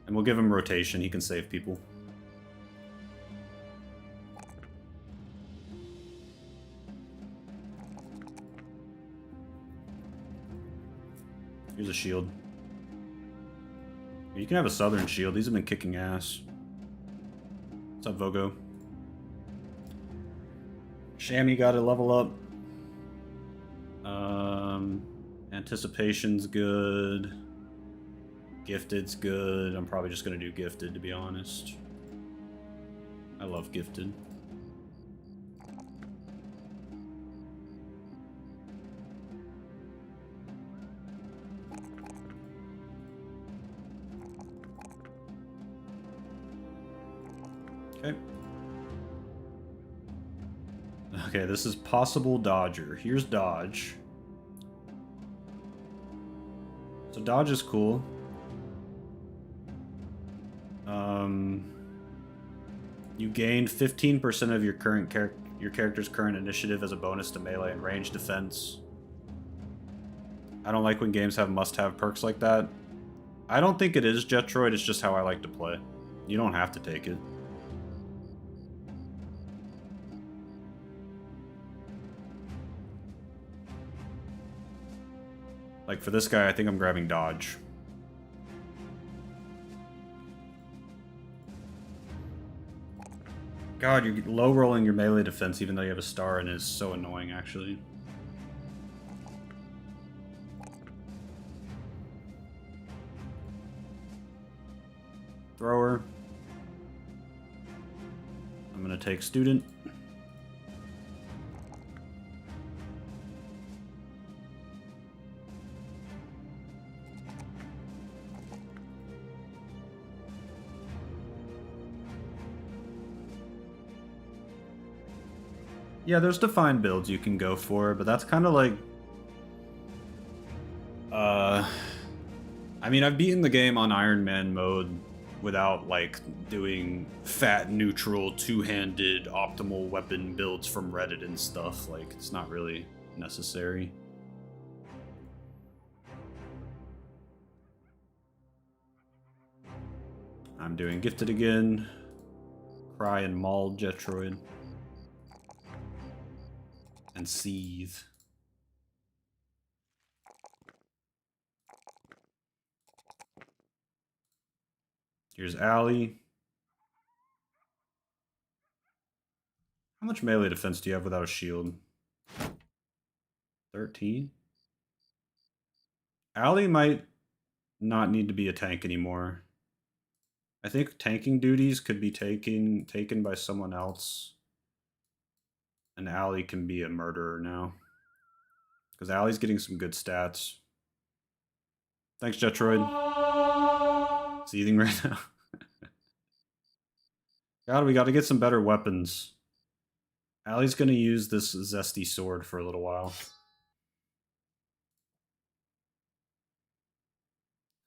And we'll give him rotation, he can save people. Here's a shield. You can have a southern shield. These have been kicking ass. What's up, Vogo? Shammy got to level up. Anticipation's good. Gifted's good. I'm probably just going to do Gifted, to be honest. I love Gifted. Okay. Okay, this is possible Dodger. Here's Dodge. So Dodge is cool. You gained 15% of your character's current initiative as a bonus to melee and range defense. I don't like when games have must-have perks like that. I don't think it is Jetroid, it's just how I like to play. You don't have to take it. Like for this guy, I think I'm grabbing Dodge. God, you're low rolling your melee defense even though you have a star and is so annoying actually. Thrower. I'm gonna take Student. Yeah, there's defined builds you can go for, but that's kind of like... I mean, I've beaten the game on Ironman mode without, like, doing fat, neutral, two-handed, optimal weapon builds from Reddit and stuff. Like, it's not really necessary. I'm doing Gifted again. Cry and Maul Jetroid. And Seethe. Here's Allie. How much melee defense do you have without a shield? 13? Allie might not need to be a tank anymore. I think tanking duties could be taken by someone else. And Allie can be a murderer now. Because Allie's getting some good stats. Thanks, Jetroid. Seething right now. God, we gotta get some better weapons. Allie's gonna use this zesty sword for a little while.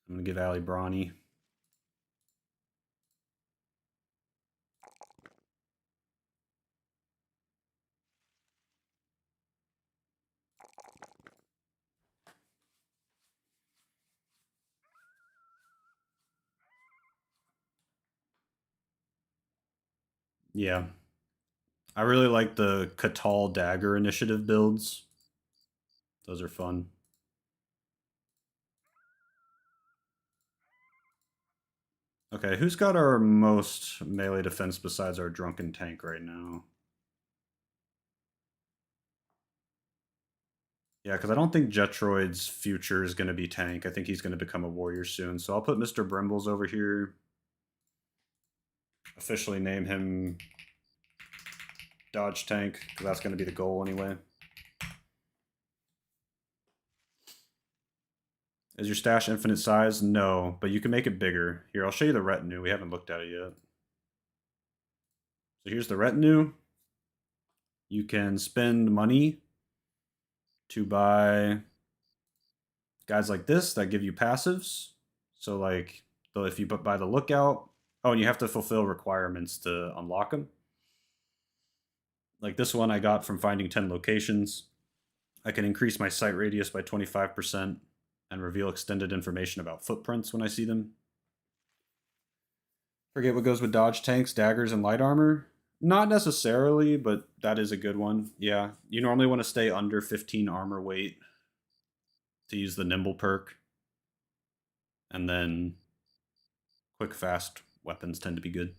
I'm gonna give Allie Brawny. Yeah. I really like the Katal Dagger initiative builds. Those are fun. Okay, who's got our most melee defense besides our drunken tank right now? Yeah, because I don't think Jetroid's future is going to be tank. I think he's going to become a warrior soon. So I'll put Mr. Brimbles over here. Officially name him Dodge Tank, because that's going to be the goal anyway. Is your stash infinite size? No, but you can make it bigger. Here, I'll show you the retinue. We haven't looked at it yet. So here's the retinue. You can spend money to buy guys like this that give you passives. So like, if you buy the Lookout, oh, and you have to fulfill requirements to unlock them. Like this one I got from finding 10 locations. I can increase my sight radius by 25% and reveal extended information about footprints when I see them. Forget what goes with dodge tanks, daggers, and light armor? Not necessarily, but that is a good one. Yeah, you normally want to stay under 15 armor weight to use the nimble perk. And then quick, fast weapons tend to be good.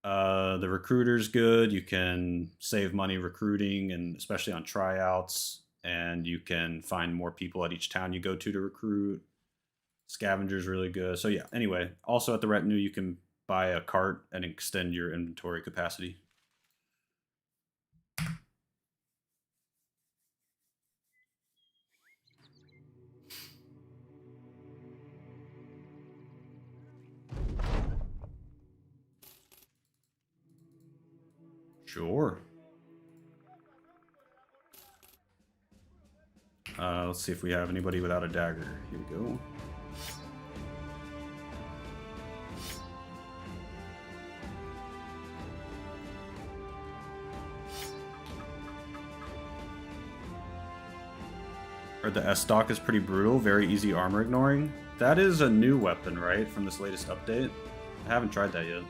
The recruiter's good. You can save money recruiting, and especially on tryouts. and you can find more people at each town you go to recruit. Scavenger's really good. So yeah, anyway, also at the retinue you can buy a cart and extend your inventory capacity. Sure. Let's see if we have anybody without a dagger. Here we go. Heard the S-Stock is pretty brutal, very easy armor ignoring. That is a new weapon, right, from this latest update? I haven't tried that yet.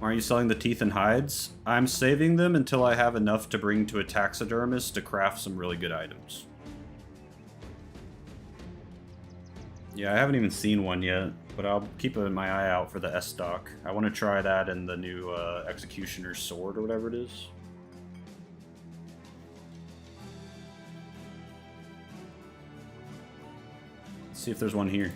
Are you selling the teeth and hides? I'm saving them until I have enough to bring to a taxidermist to craft some really good items. Yeah, I haven't even seen one yet, but I'll keep my eye out for the S-Stock. I want to try that in the new Executioner's Sword or whatever it is. Let's see if there's one here.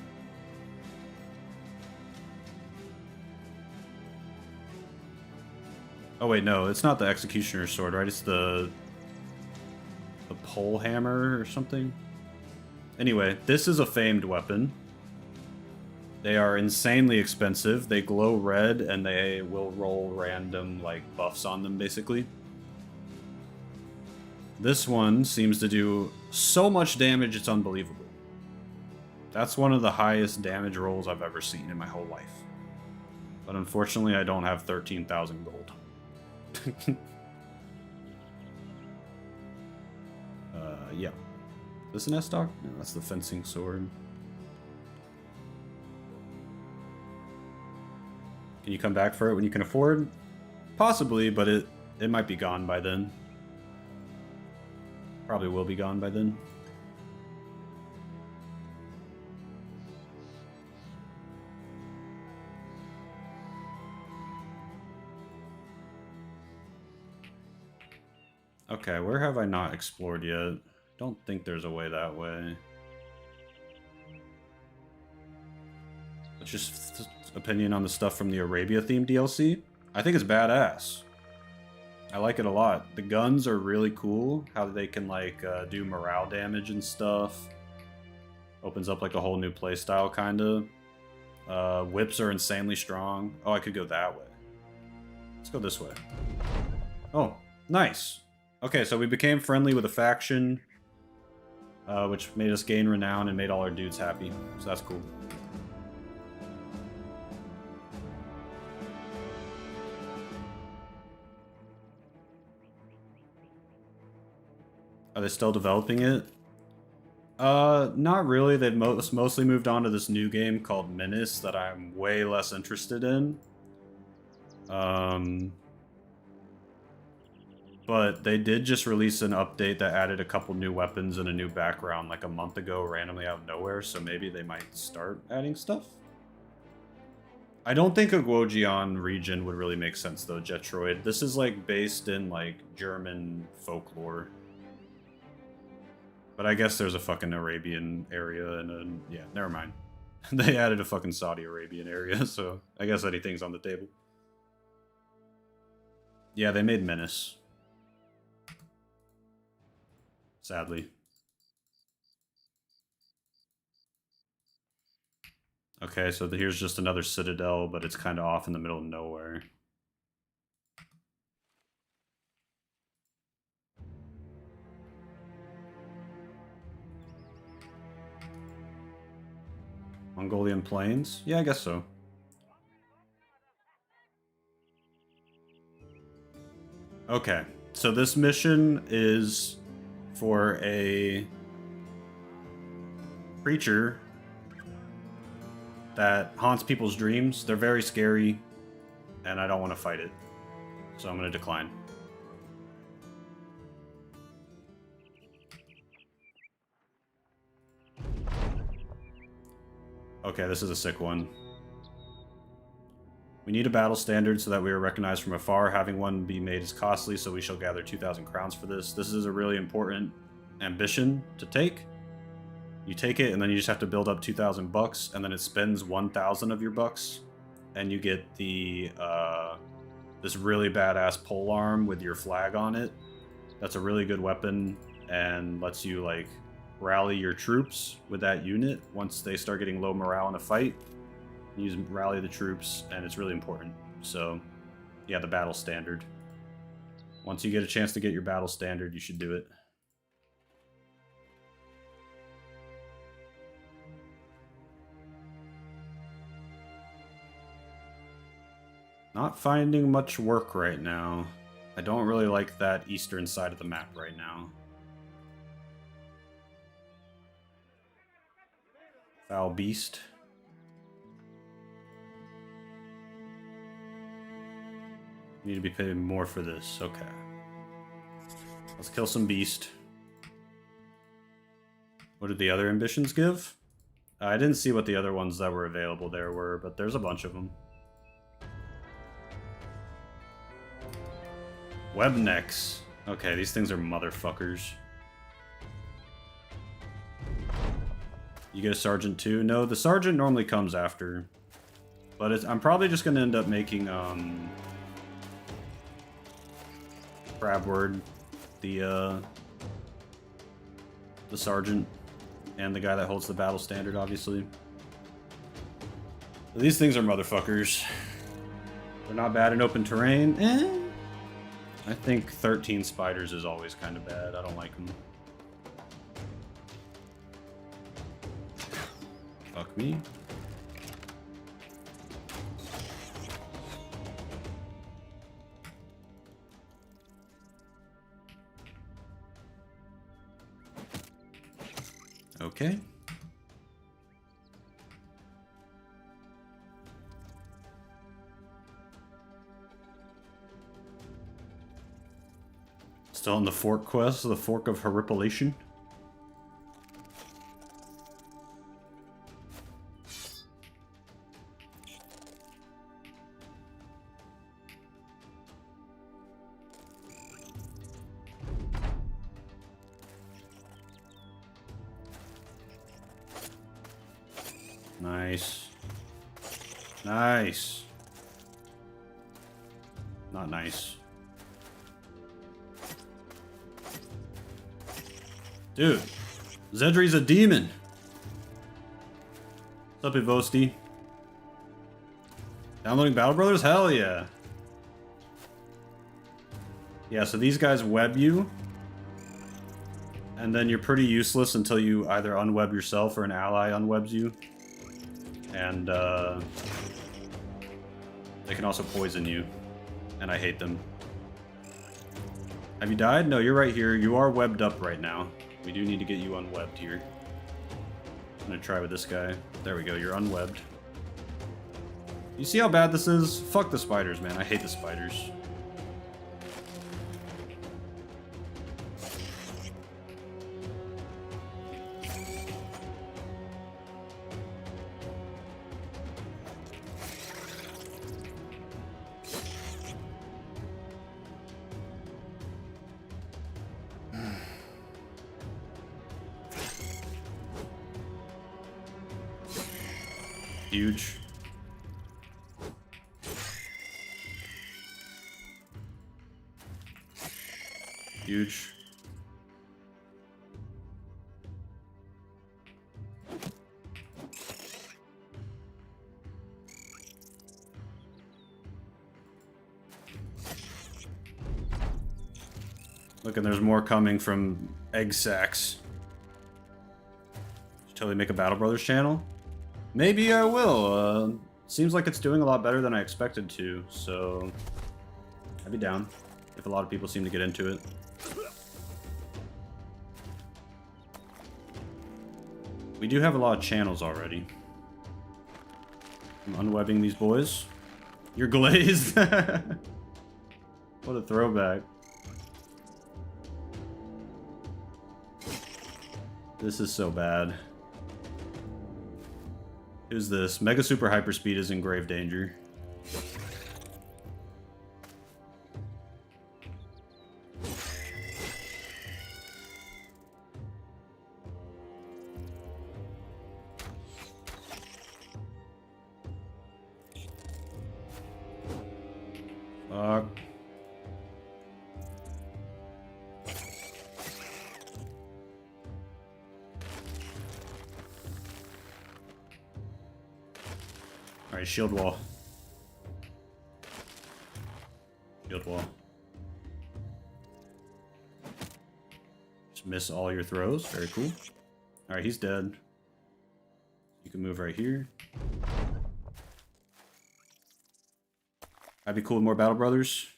Oh wait, no, it's not the Executioner's Sword, right? It's the pole hammer or something. Anyway, this is a famed weapon. They are insanely expensive. They glow red and they will roll random like buffs on them basically. This one seems to do so much damage it's unbelievable. That's one of the highest damage rolls I've ever seen in my whole life. But unfortunately I don't have 13,000 gold. Yeah. Is this an S-Stock? No, that's the fencing sword. Can you come back for it when you can afford? Possibly, but it might be gone by then. Probably will be gone by then. Okay, where have I not explored yet? Don't think there's a way that way. It's just opinion on the stuff from the Arabia themed DLC. I think it's badass. I like it a lot. The guns are really cool. How they can like do morale damage and stuff. Opens up like a whole new playstyle kinda. Whips are insanely strong. Oh, I could go that way. Let's go this way. Oh, nice. Okay, so we became friendly with a faction, which made us gain renown and made all our dudes happy. So that's cool. Are they still developing it? Not really. They've mostly moved on to this new game called Menace that I'm way less interested in. But they did just release an update that added a couple new weapons and a new background like a month ago randomly out of nowhere, so maybe they might start adding stuff? I don't think a Guojian region would really make sense though, Jetroid. This is like based in like German folklore. But I guess there's a fucking Arabian area and a... yeah, never mind. They added a fucking Saudi Arabian area, so I guess anything's on the table. Yeah, they made Menace. Sadly. Okay, so here's just another citadel, but it's kind of off in the middle of nowhere. Mongolian Plains? Yeah, I guess so. Okay, so this mission is for a creature that haunts people's dreams. They're very scary. and I don't want to fight it. So I'm going to decline. Okay, this is a sick one. We need a battle standard so that we are recognized from afar. Having one be made is costly, so we shall gather 2,000 crowns for this. This is a really important ambition to take. You take it, and then you just have to build up 2,000 bucks, and then it spends 1,000 of your bucks, and you get the this really badass polearm with your flag on it. That's a really good weapon, and lets you like rally your troops with that unit once they start getting low morale in a fight. Use rally the troops, and it's really important. So, yeah, the battle standard. Once you get a chance to get your battle standard, you should do it. Not finding much work right now. I don't really like that eastern side of the map right now. Foul beast. Need to be paid more for this. Okay. Let's kill some beast. What did the other ambitions give? I didn't see what the other ones that were available there were, but there's a bunch of them. Web necks. Okay, these things are motherfuckers. You get a sergeant too? No, the sergeant normally comes after. But I'm probably just going to end up making, Crabword, the sergeant, and the guy that holds the battle standard, obviously. These things are motherfuckers. They're not bad in open terrain. I think 13 spiders is always kind of bad. I don't like them. Fuck me. Okay. Still on the fork quest, the Fork of Horripilation. Nice. Nice. Not nice. Dude, Zedri's a demon. What's up, Ivosti? Downloading Battle Brothers? Hell yeah. Yeah, so these guys web you. And then you're pretty useless until you either unweb yourself or an ally unwebs you. And they can also poison you. And I hate them. Have you died? No, you're right here. You are webbed up right now. We do need to get you unwebbed here. I'm gonna try with this guy. There we go, you're unwebbed. You see how bad this is? Fuck the spiders, man. I hate the spiders. Huge. Huge. Look, and there's more coming from egg sacks. Should totally make a Battle Brothers channel. Maybe I will. Seems like it's doing a lot better than I expected to, so I'd be down if a lot of people seem to get into it. We do have a lot of channels already. I'm unwebbing these boys. You're glazed. What a throwback. This is so bad. Who's this? Mega Super Hyperspeed is in grave danger. Fuck. Alright, shield wall. Shield wall. Just miss all your throws. Very cool. Alright, he's dead. You can move right here. I'd be cool with more Battle Brothers.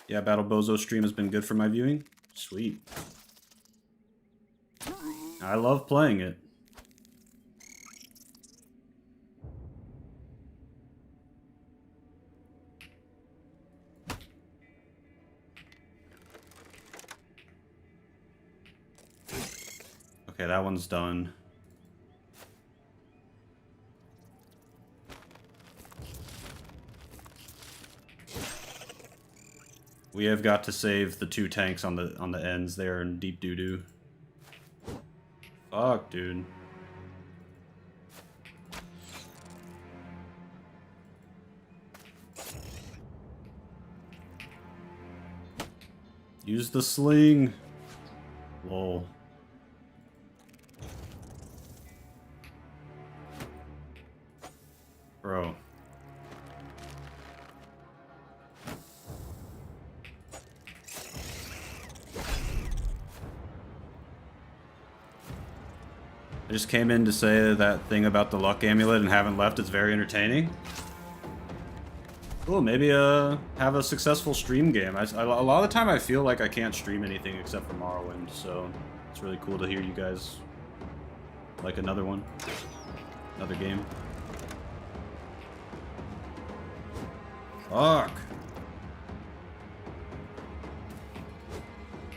Yeah, Battle Bohzos stream has been good for my viewing. Sweet. I love playing it. Okay, that one's done. We have got to save the 2 tanks on the ends there in deep doo-doo. Fuck, dude. Use the sling. Lol. Bro. I just came in to say that thing about the luck amulet and haven't left. It's very entertaining. Cool, maybe have a successful stream game. A lot of the time I feel like I can't stream anything except for Morrowind, so it's really cool to hear you guys like another one. Another game. Fuck.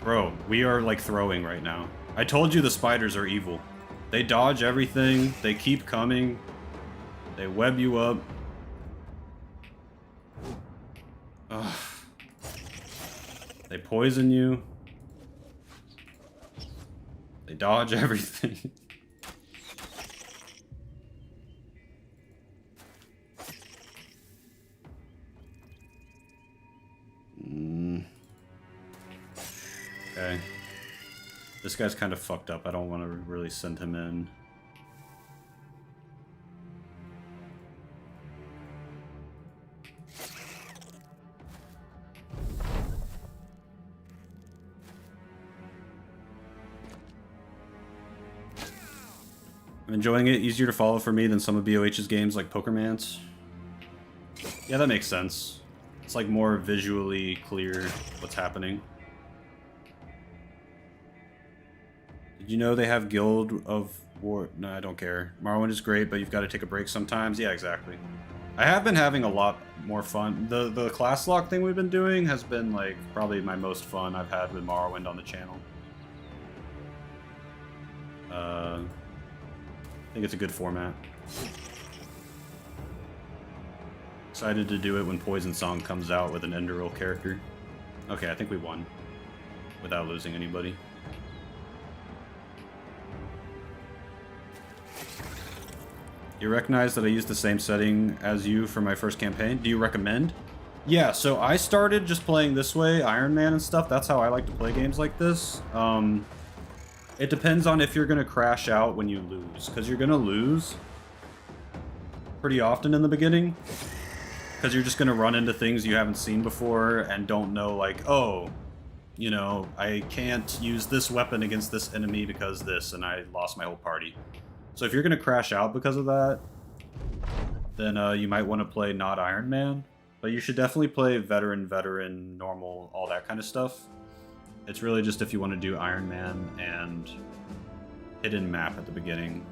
Bro, we are like throwing right now. I told you the spiders are evil. They dodge everything, they keep coming, they web you up. Ugh. They poison you. They dodge everything. Okay. This guy's kind of fucked up. I don't want to really send him in. I'm enjoying it. Easier to follow for me than some of BOH's games like Pokermance. Yeah, that makes sense. It's like more visually clear what's happening. Did you know they have Guild of War? No, I don't care. Morrowind is great, but you've got to take a break sometimes. Yeah, exactly. I have been having a lot more fun. The class lock thing we've been doing has been like probably my most fun I've had with Morrowind on the channel. I think it's a good format. Excited to do it when Poison Song comes out with an Enderal character. Okay, I think we won without losing anybody. You recognize that I used the same setting as you for my first campaign? Do you recommend? Yeah, so I started just playing this way, Ironman and stuff. That's how I like to play games like this. It depends on if you're going to crash out when you lose, because you're going to lose pretty often in the beginning. Because you're just going to run into things you haven't seen before and don't know, like, oh, you know, I can't use this weapon against this enemy because this, and I lost my whole party. So if you're going to crash out because of that, then you might want to play not Iron Man. But you should definitely play veteran, normal, all that kind of stuff. It's really just if you want to do Iron Man and hidden map at the beginning.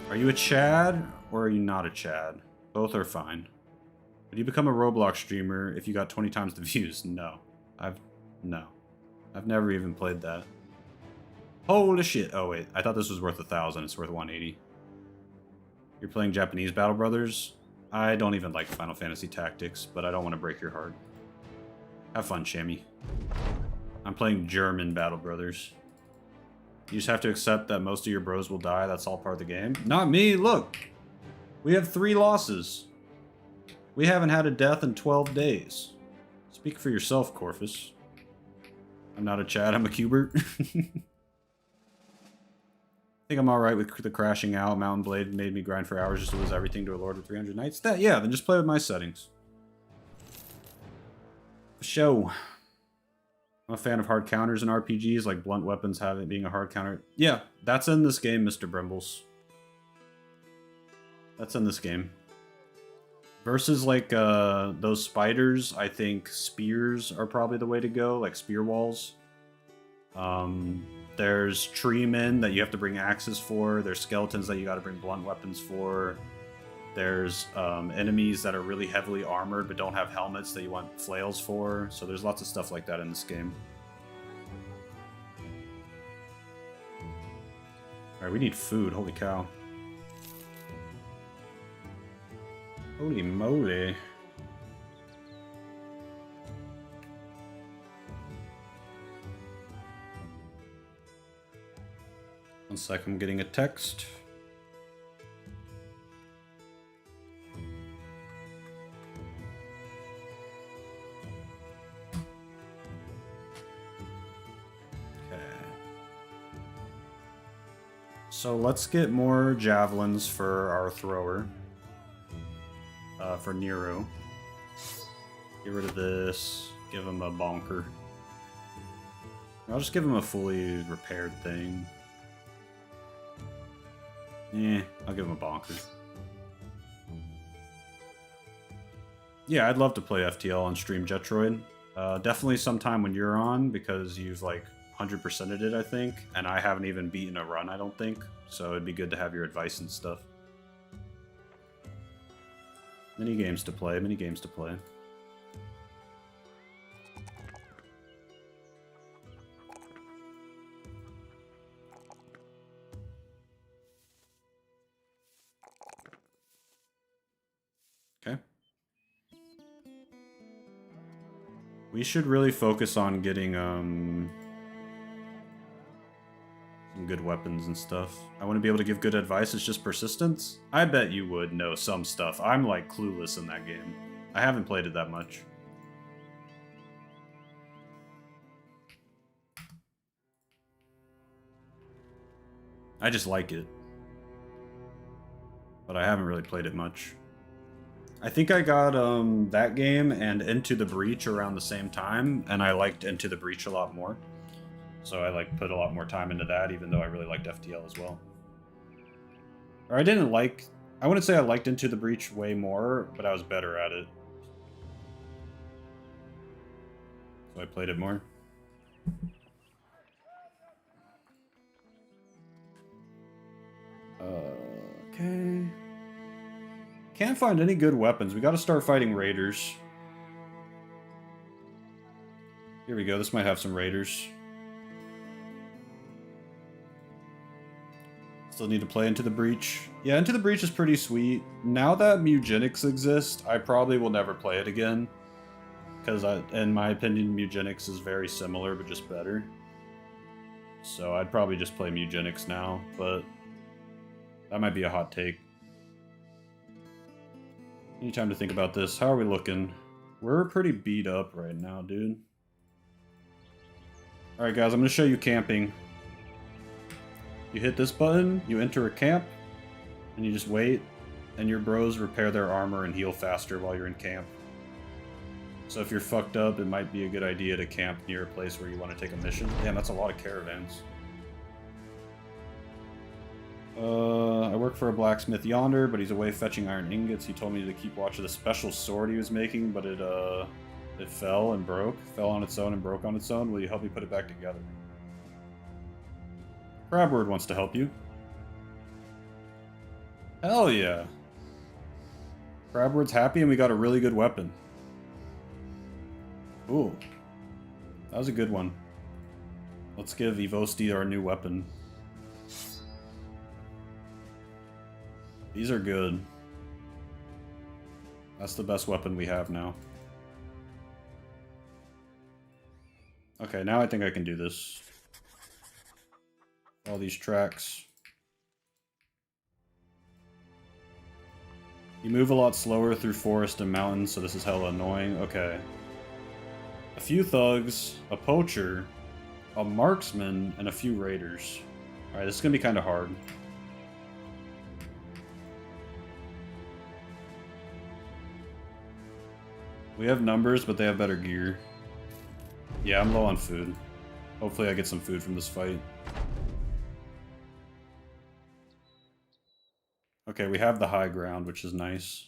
Are you a Chad or are you not a Chad? Both are fine. Would you become a Roblox streamer if you got 20 times the views? No. No. I've never even played that. Holy shit. Oh, wait. I thought this was worth 1,000. It's worth 180. You're playing Japanese Battle Brothers? I don't even like Final Fantasy Tactics, but I don't want to break your heart. Have fun, Shammy. I'm playing German Battle Brothers. You just have to accept that most of your bros will die. That's all part of the game. Not me. Look. We have 3 losses. We haven't had a death in 12 days. Speak for yourself, Corvus. I'm not a Chad. I'm a Cubert. I think I'm alright with the crashing out. Mountain Blade made me grind for hours just to lose everything to a Lord of 300 Knights. Yeah, then just play with my settings. Show. I'm a fan of hard counters in RPGs, like blunt weapons being a hard counter. Yeah, that's in this game, Mr. Brimbles. That's in this game. Versus, like, those spiders, I think spears are probably the way to go, like spear walls. There's tree men that you have to bring axes for. There's skeletons that you gotta bring blunt weapons for. There's enemies that are really heavily armored but don't have helmets that you want flails for. So there's lots of stuff like that in this game. Alright, we need food. Holy cow. Holy moly. One sec, I'm getting a text. Okay. So let's get more javelins for our thrower. For Nero. Get rid of this. Give him a bonker. I'll just give him a fully repaired thing. Yeah, I'll give him a bonker. Yeah, I'd love to play FTL on stream Jetroid. Definitely sometime when you're on, because you've like 100%ed it, I think. And I haven't even beaten a run, I don't think. So it'd be good to have your advice and stuff. Many games to play, many games to play. Okay. We should really focus on getting some good weapons and stuff. I want to be able to give good advice. It's just persistence. I bet you would know some stuff. I'm like clueless in that game. I haven't played it that much. I just like it. But I haven't really played it much. I think I got that game and Into the Breach around the same time, and I liked Into the Breach a lot more. So I like put a lot more time into that, even though I really liked FTL as well. Or I wouldn't say I liked Into the Breach way more, but I was better at it. So I played it more. Okay. Can't find any good weapons. We gotta start fighting raiders. Here we go. This might have some raiders. Still need to play Into the Breach. Yeah, Into the Breach is pretty sweet. Now that Mugenics exist, I probably will never play it again. Because, in my opinion, Mugenics is very similar, but just better. So I'd probably just play Mugenics now, but that might be a hot take. Need time to think about this. How are we looking? We're pretty beat up right now, dude. Alright guys, I'm going to show you camping. You hit this button, you enter a camp, and you just wait, and your bros repair their armor and heal faster while you're in camp. So if you're fucked up, it might be a good idea to camp near a place where you want to take a mission. Damn, that's a lot of caravans. I work for a blacksmith yonder, but he's away fetching iron ingots. He told me to keep watch of the special sword he was making, but it fell and broke. Fell on its own and broke on its own. Will you help me put it back together? Crabword wants to help you. Hell yeah. Crabward's happy and we got a really good weapon. Ooh. That was a good one. Let's give Evosti our new weapon. These are good. That's the best weapon we have now. Okay, now I think I can do this. All these tracks. You move a lot slower through forest and mountains, so this is hella annoying. Okay. A few thugs, a poacher, a marksman, and a few raiders. Alright, this is gonna be kind of hard. We have numbers, but they have better gear. Yeah, I'm low on food. Hopefully I get some food from this fight. Okay, we have the high ground, which is nice.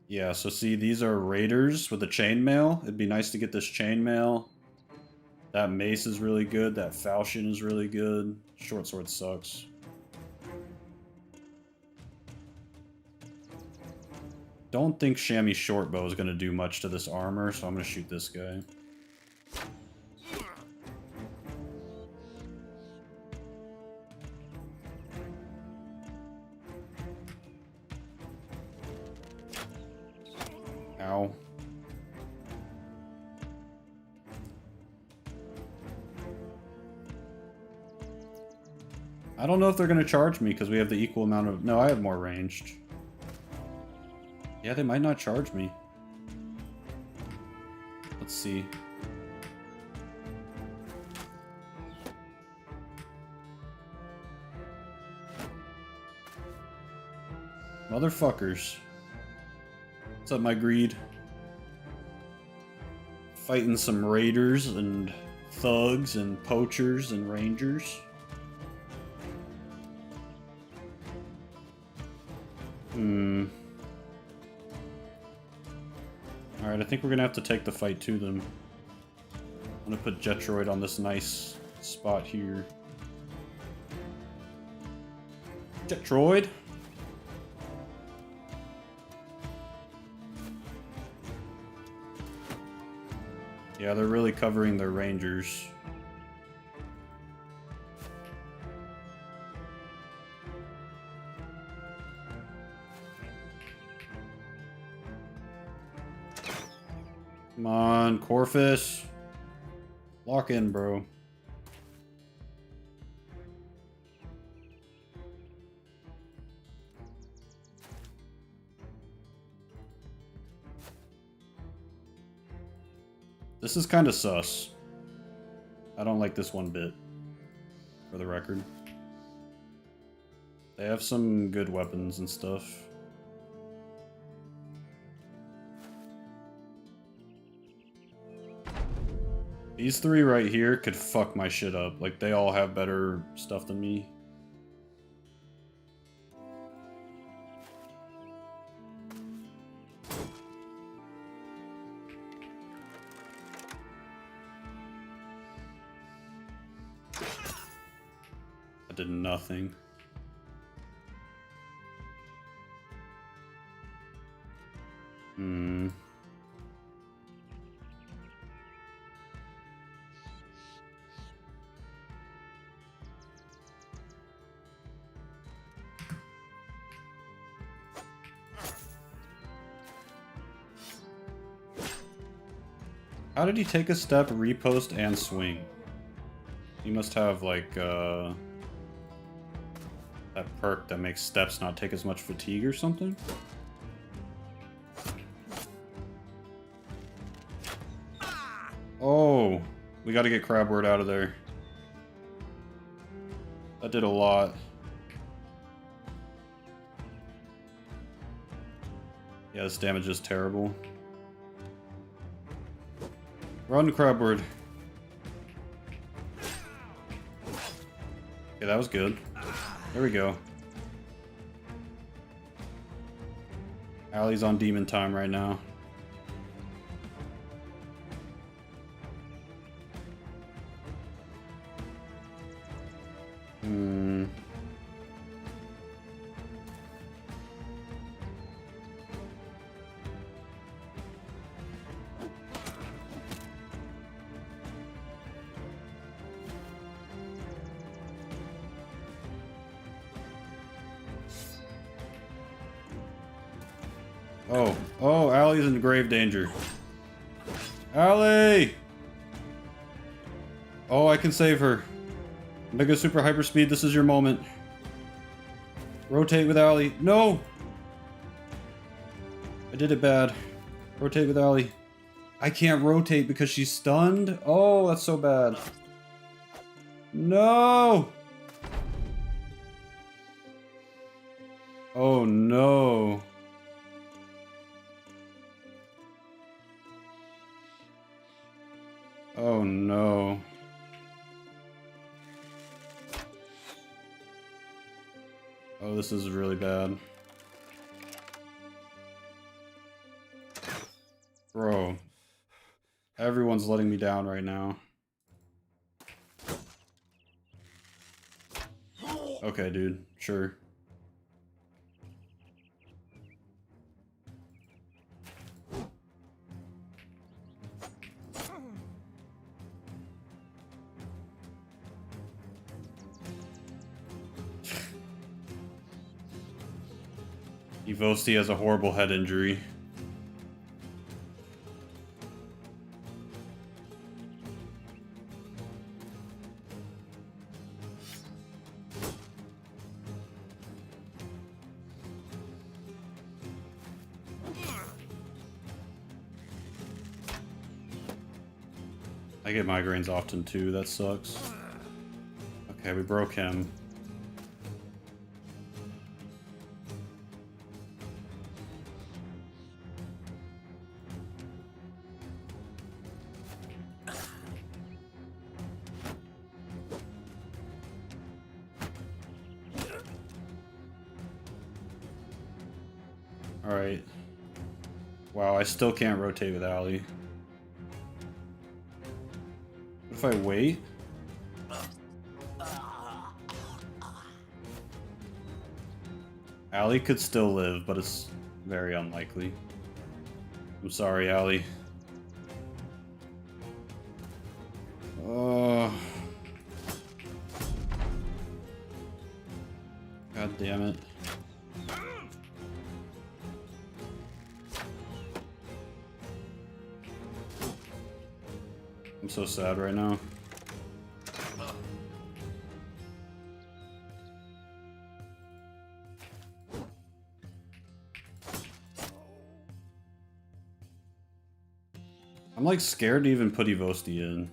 Yeah, so see, these are raiders with a chainmail. It'd be nice to get this chainmail. That mace is really good. That falchion is really good. Short sword sucks. Don't think Chamois shortbow is going to do much to this armor, so I'm going to shoot this guy. Ow. I don't know if they're going to charge me because we have the equal amount of... No, I have more ranged. Yeah, they might not charge me. Let's see. Motherfuckers. What's up, my greed? Fighting some raiders and thugs and poachers and rangers. Alright, I think we're gonna have to take the fight to them. I'm gonna put Jetroid on this nice spot here. Jetroid! Yeah, they're really covering their rangers. Come on, Corvus. Lock in, bro. This is kind of sus. I don't like this one bit, for the record. They have some good weapons and stuff. These three right here could fuck my shit up. Like, they all have better stuff than me. I did nothing. How did he take a step, repost, and swing? He must have, like, that perk that makes steps not take as much fatigue or something? Oh, we gotta get Crabward out of there. That did a lot. Yeah, this damage is terrible. Run, Crabward. Okay, that was good. There we go. Allie's on demon time right now. Oh, oh, Allie's in grave danger. Allie! Oh, I can save her. Mega super hyper speed, this is your moment. Rotate with Allie. No! I did it bad. Rotate with Allie. I can't rotate because she's stunned? Oh, that's so bad. No! Oh no. Oh no. Oh, this is really bad. Bro. Everyone's letting me down right now. Okay, dude. Sure. Evosti has a horrible head injury. I get migraines often too, that sucks. Okay, we broke him. Alright. Wow, I still can't rotate with Allie. What if I wait? Allie could still live, but it's very unlikely. I'm sorry, Allie. God damn it. I'm so sad right now. I'm like scared to even put Evosti in.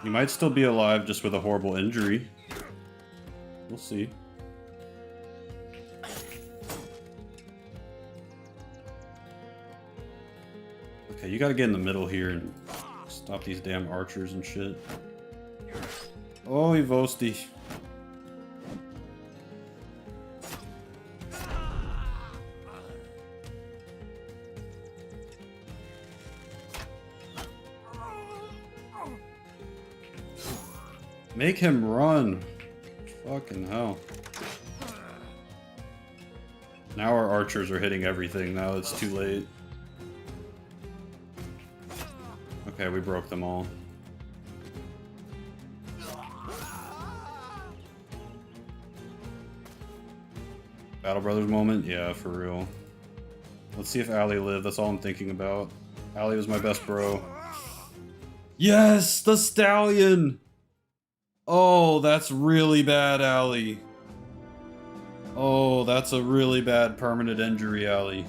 He might still be alive just with a horrible injury. We'll see. Okay, you gotta get in the middle here and stop these damn archers and shit. Oh, Evosti. Make him run. Fucking hell. Now our archers are hitting everything. Now it's too late. Okay, we broke them all. Battle Brothers moment? Yeah, for real. Let's see if Allie lived. That's all I'm thinking about. Allie was my best bro. Yes! The stallion! Oh, that's really bad, Allie. Oh, that's a really bad permanent injury, Allie.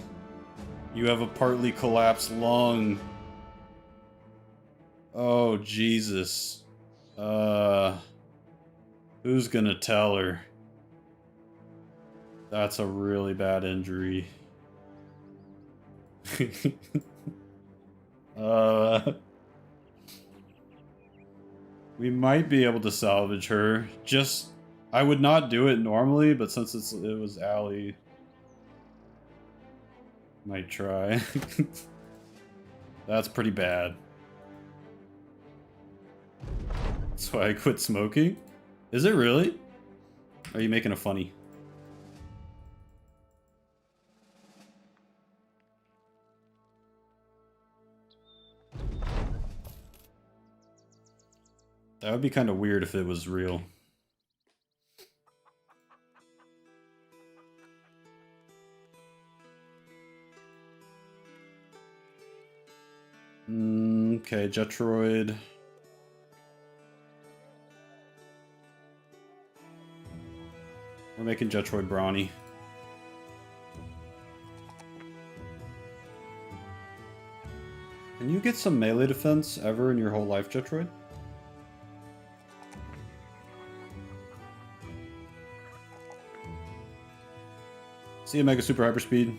You have a partly collapsed lung. Oh, Jesus. Who's gonna tell her? That's a really bad injury. We might be able to salvage her. Just, I would not do it normally, but since it was Allie, might try. That's pretty bad. That's why I quit smoking? Is it really? Or are you making a funny? That would be kind of weird if it was real. Okay, Jetroid. We're making Jetroid brawny. Can you get some melee defense ever in your whole life, Jetroid? See you, Mega Super Hyperspeed.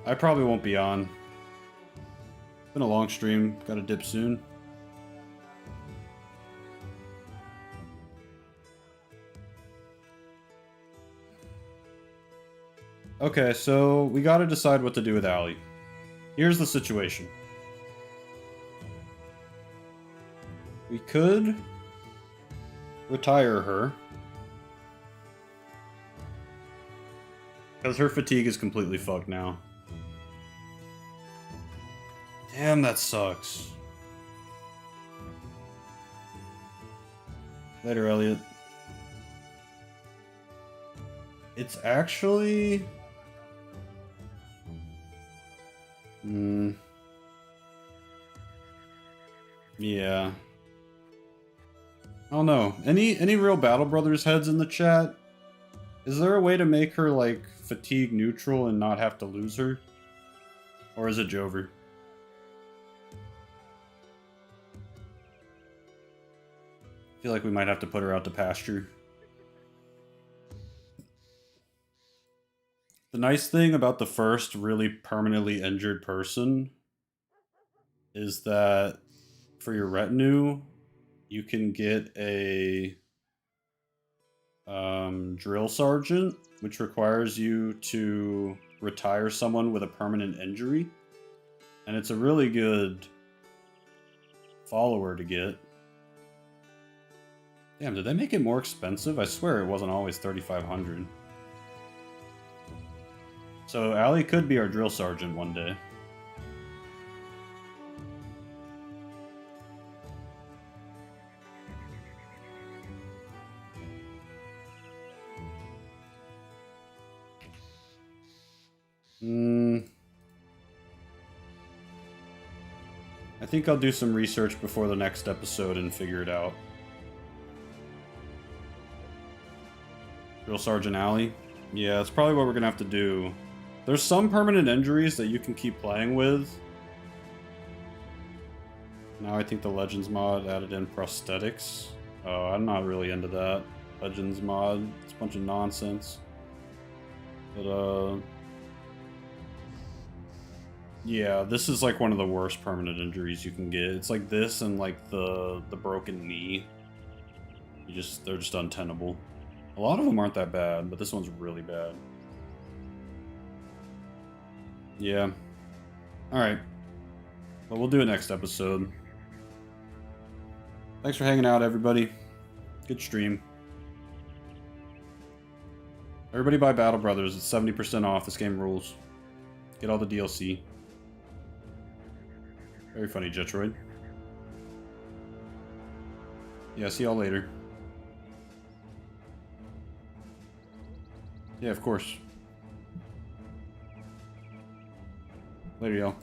I probably won't be on. Been a long stream. Gotta dip soon. Okay, so we gotta decide what to do with Allie. Here's the situation. We could retire her. Because her fatigue is completely fucked now. Damn, that sucks. Later, Elliot. It's actually... Yeah. I don't know. Any real Battle Brothers heads in the chat? Is there a way to make her, like, fatigue neutral and not have to lose her? Or is it Jover? I feel like we might have to put her out to pasture. The nice thing about the first really permanently injured person is that for your retinue, you can get a drill sergeant, which requires you to retire someone with a permanent injury. And it's a really good follower to get. Damn, did they make it more expensive? I swear it wasn't always 3,500. So Allie could be our drill sergeant one day. I think I'll do some research before the next episode and figure it out. Drill Sergeant Allie? Yeah, that's probably what we're gonna have to do. There's some permanent injuries that you can keep playing with. Now I think the Legends mod added in prosthetics. Oh, I'm not really into that. Legends mod, it's a bunch of nonsense. But, yeah, this is like one of the worst permanent injuries you can get. It's like this and like the broken knee. They're just untenable. A lot of them aren't that bad, but this one's really bad. Yeah. Alright. Well, we'll do it next episode. Thanks for hanging out, everybody. Good stream. Everybody buy Battle Brothers. It's 70% off. This game rules. Get all the DLC. Very funny, Jetroid. Yeah, see y'all later. Yeah, of course. Later, y'all.